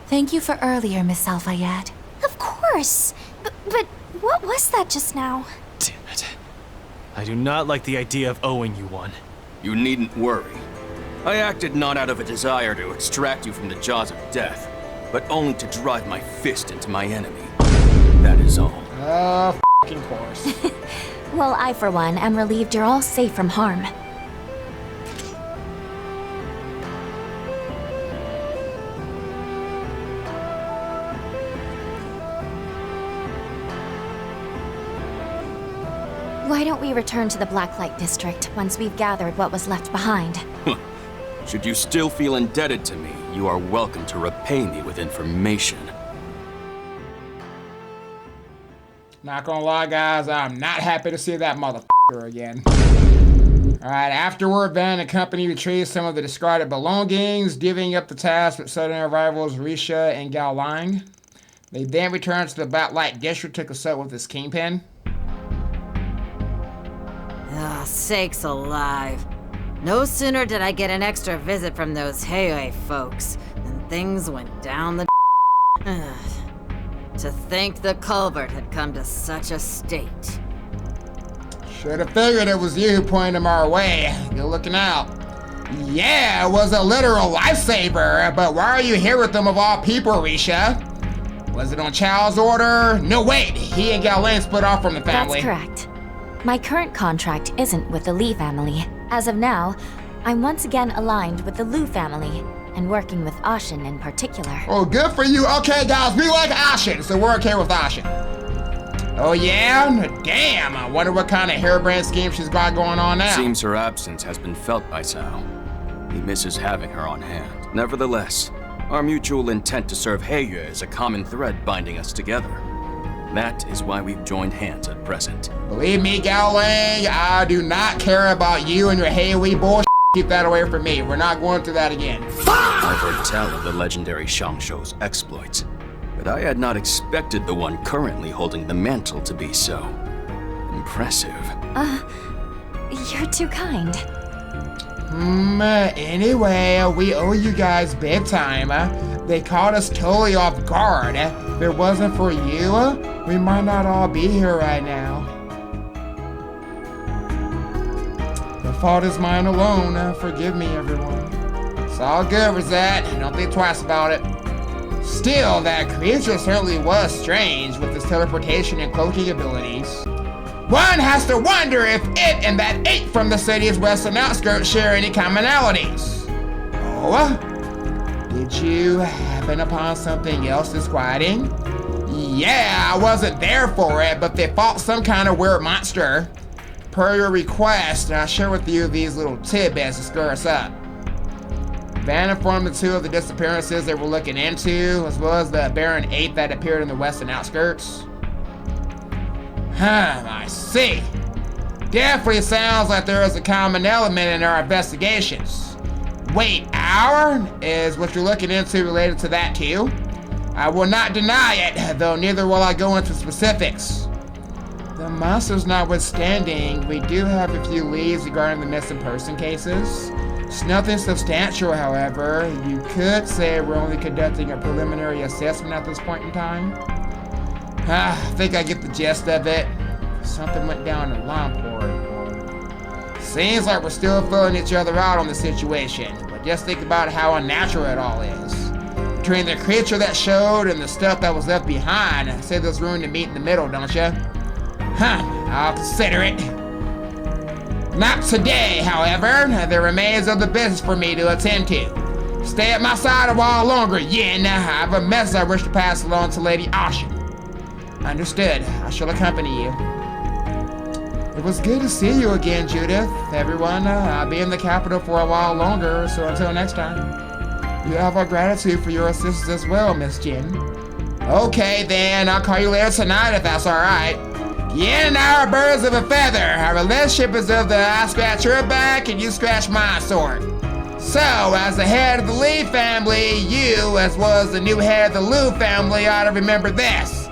Thank you for earlier, Miss Alfayed. Of course! But what was that just now? Damn it. I do not like the idea of owing you one. You needn't worry. I acted not out of a desire to extract you from the jaws of death, but only to drive my fist into my enemy. That is all. F***ing course. Well, I, for one, am relieved you're all safe from harm. Why don't we return to the Blacklight district once we've gathered what was left behind? Should you still feel indebted to me, you are welcome to repay me with information. Not gonna lie, guys, I'm not happy to see that motherfucker again. Alright, afterward, Van and company retrieved some of the discarded belongings, divvying up the task with sudden arrivals Risha and Gao Lang. They then returned to the Blacklight district to consult with his Kingpin. Ah, sakes alive. No sooner did I get an extra visit from those Heiei folks than things went down the Ugh. To think the culvert had come to such a state. Should have figured it was you who pointed him our way. Good looking out. Yeah, it was a literal lifesaver, but why are you here with them of all people, Risha? Was it on Chow's order? No, wait, he and Gao Lang split off from the family. That's correct. My current contract isn't with the Lee family. As of now, I'm once again aligned with the Liu family, and working with Ashin in particular. Oh, good for you. Okay, guys, we like Ashin, so we're okay with Ashin. Oh, yeah? Damn, I wonder what kind of harebrained scheme she's got going on now. Seems her absence has been felt by Cao. He misses having her on hand. Nevertheless, our mutual intent to serve Heiyue is a common thread binding us together. That is why we've joined hands at present. Believe me, Gao Lang, I do not care about you and your Heiei bullshit. Keep that away from me. We're not going through that again. I've heard tell of the legendary Shangshou's exploits, but I had not expected the one currently holding the mantle to be so impressive. You're too kind. Anyway, we owe you guys bedtime. They caught us totally off guard. If it wasn't for you, we might not all be here right now. The fault is mine alone. Forgive me, everyone. It's all good, Rosette. Don't think twice about it. Still, that creature certainly was strange with its teleportation and cloaking abilities. One has to wonder if it and that ape from the city's western outskirts share any commonalities. Oh? Did you happen upon something else disquieting? Yeah, I wasn't there for it, but they fought some kind of weird monster. Per your request, I'll share with you these little tidbits to stir us up. Van informed the two of the disappearances they were looking into, as well as the aberrant ape that appeared in the western outskirts. I see. Definitely sounds like there is a common element in our investigations. Wait, is what you're looking into related to that too? I will not deny it, though neither will I go into specifics. The monsters notwithstanding, we do have a few leads regarding the missing person cases. It's nothing substantial, however. You could say we're only conducting a preliminary assessment at this point in time. I think I get the gist of it. Something went down in Longport. Seems like we're still filling each other out on the situation, but just think about how unnatural it all is. Between the creature that showed and the stuff that was left behind, I say there's room to meet in the middle, don't ya? I'll consider it. Not today, however. There remains other business for me to attend to. Stay at my side a while longer, Yin. I have a message I wish to pass along to Lady Ashen. Understood. I shall accompany you. It was good to see you again, Judith. Everyone, I'll be in the capital for a while longer, so until next time. You have our gratitude for your assistance as well, Miss Jin. Okay, then. I'll call you later tonight if that's alright. Yin and I are birds of a feather. Our relationship is of the I scratch your back and you scratch my sort. So, as the head of the Lee family, you, as well as the new head of the Liu family, ought to remember this.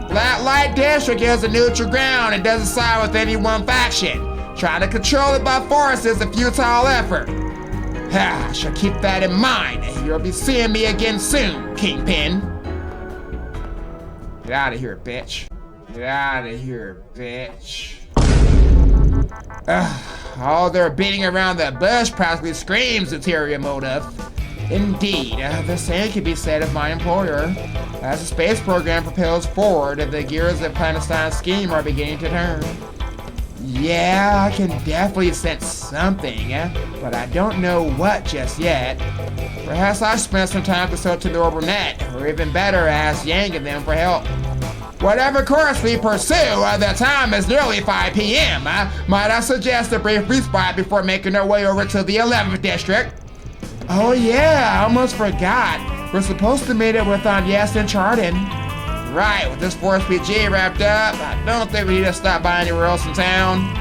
Blacklight District is a neutral ground and doesn't side with any one faction. Trying to control it by force is a futile effort. I shall keep that in mind. You'll be seeing me again soon, Kingpin. Get out of here, bitch. Get out of here, bitch. All their beating around the bush practically screams ulterior motive. Indeed, the same can be said of my employer. As the space program propels forward, the gears of clandestine scheme are beginning to turn. Yeah, I can definitely sense something, but I don't know what just yet. Perhaps I spent some time consulting the orbital net, or even better, ask Yang and them for help. Whatever course we pursue, the time is nearly 5 p.m. Might I suggest a brief respite before making our way over to the 11th district? Oh yeah, I almost forgot. We're supposed to meet it with Yes and Chardon. Right, with this 4th PG wrapped up, I don't think we need to stop by anywhere else in town.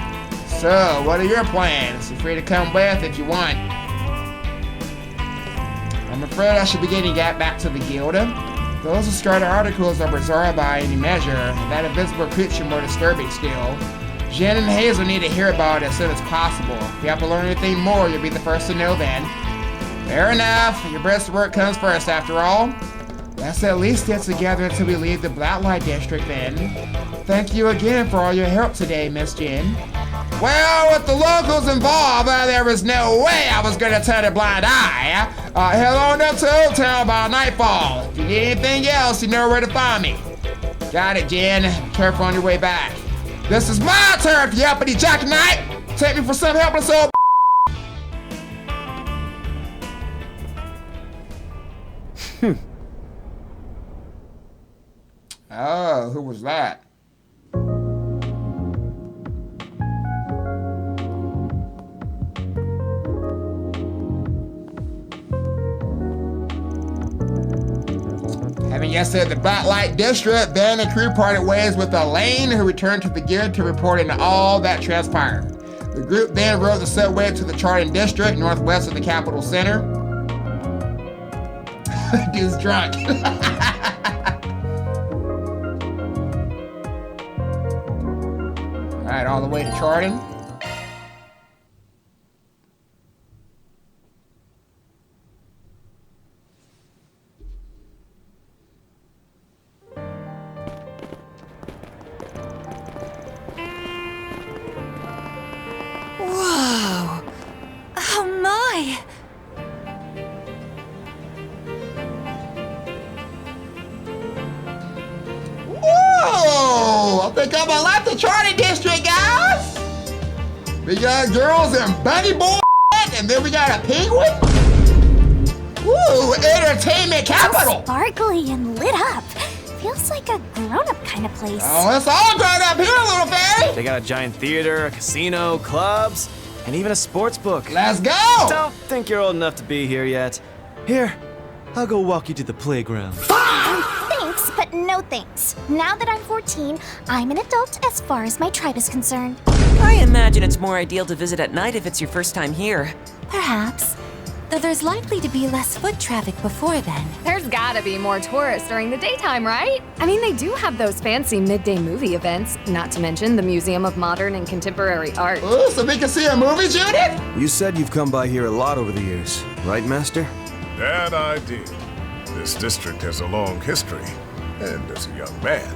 So, what are your plans? You're free to come with if you want. I'm afraid I should be getting back to the guild. Those discarded articles are bizarre by any measure, and that invisible creature more disturbing still. Jen and Hazel need to hear about it as soon as possible. If you have to learn anything more, you'll be the first to know then. Fair enough. Your best work comes first, after all. Let's at least get together until we leave the Blacklight District then. Thank you again for all your help today, Miss Jin. Well, with the locals involved, there was no way I was gonna turn a blind eye. Head on up to Old Town by nightfall. If you need anything else, you know where to find me. Got it, Jin. Be careful on your way back. This is my turn, you uppity jockey knight. Take me for some helpless old Oh, who was that? Having yet said the Blacklight District, Ben and crew parted ways with Elaine, who returned to the guild to report into all that transpired. The group then rode the subway to the Chardon District, northwest of the capital center. Dude's drunk. Alright, all the way to Chardon. Whoa! Oh my! Whoa! I think I'm gonna like the Chardon District, guys! We got girls and bunny boy, and then we got a penguin? Woo! Entertainment capital! So sparkly and lit up. Feels like a grown-up kind of place. Oh, it's all grown up here, little fairy! They got a giant theater, a casino, clubs, and even a sports book. Let's go! Don't think you're old enough to be here yet. Here, I'll go walk you to the playground. Thanks, but no thanks. Now that I'm 14, I'm an adult as far as my tribe is concerned. I imagine it's more ideal to visit at night if it's your first time here. Perhaps. Though there's likely to be less foot traffic before then. There's gotta be more tourists during the daytime, right? I mean, they do have those fancy midday movie events, not to mention the Museum of Modern and Contemporary Art. Ooh, so we can see a movie, Judith? You said you've come by here a lot over the years, right, Master? That I did. This district has a long history, and as a young man,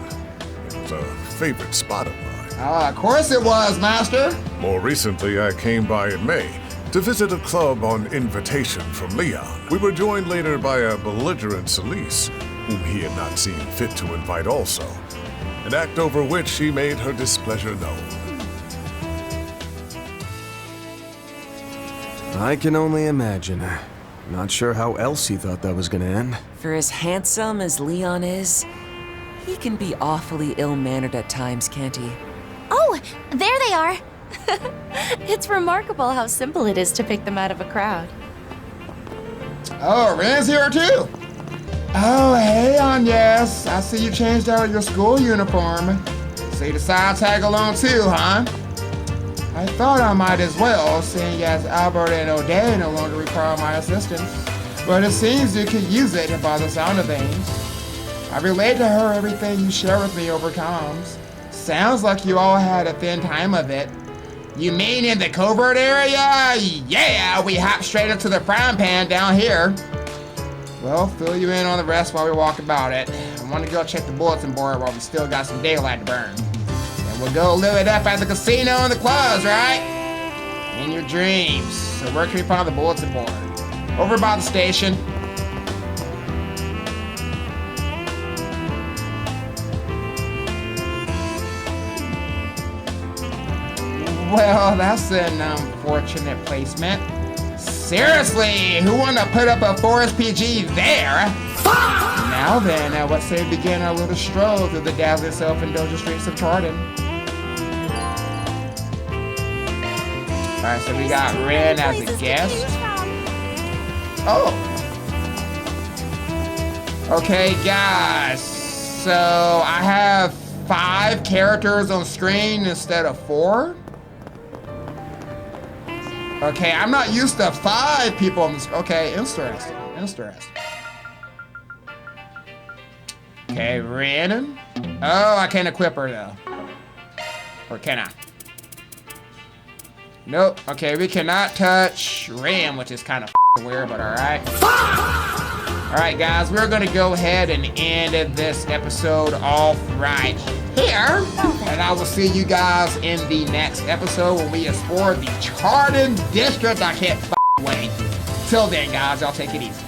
it was a favorite spot of mine. Of course it was, Master. More recently, I came by in May to visit a club on invitation from Leon. We were joined later by a belligerent Celise, whom he had not seen fit to invite also, an act over which he made her displeasure known. I can only imagine. Not sure how else he thought that was gonna end. For as handsome as Leon is, he can be awfully ill-mannered at times, can't he? Oh, there they are. It's remarkable how simple it is to pick them out of a crowd. Oh, Ren's here too. Oh, hey, Agnes. I see you changed out of your school uniform. So you decided to tag along too, huh? I thought I might as well, seeing as Albert and O'Day no longer require my assistance. But it seems you could use it by the sound of things. I relayed to her everything you shared with me over comms. Sounds like you all had a thin time of it. You mean in the covert area? Yeah, we hopped straight into the frying pan down here. Well, fill you in on the rest while we walk about it. I want to go check the bulletin board while we still got some daylight to burn. And we'll go live it up at the casino and the clubs, right? In your dreams. So where can we find the bulletin board? Over by the station. Well, that's an unfortunate placement. Seriously, who wanted to put up a Forest PG there? Now then, what say we begin our little stroll through the dazzling self-indulgent streets of Chardon. Alright, so we got Ren as a guest. Oh! Okay, guys. So, I have 5 characters on screen instead of 4? Okay, I'm not used to 5 people on this. Okay, interesting. Okay, Rhiannon. Oh, I can't equip her though. Or can I? Nope. Okay, we cannot touch Ram, which is kind of weird, but alright. Alright, guys, we're gonna go ahead and end this episode off right here. And I will see you guys in the next episode when we explore the Chardon District. I can't wait. Till then, guys, y'all take it easy.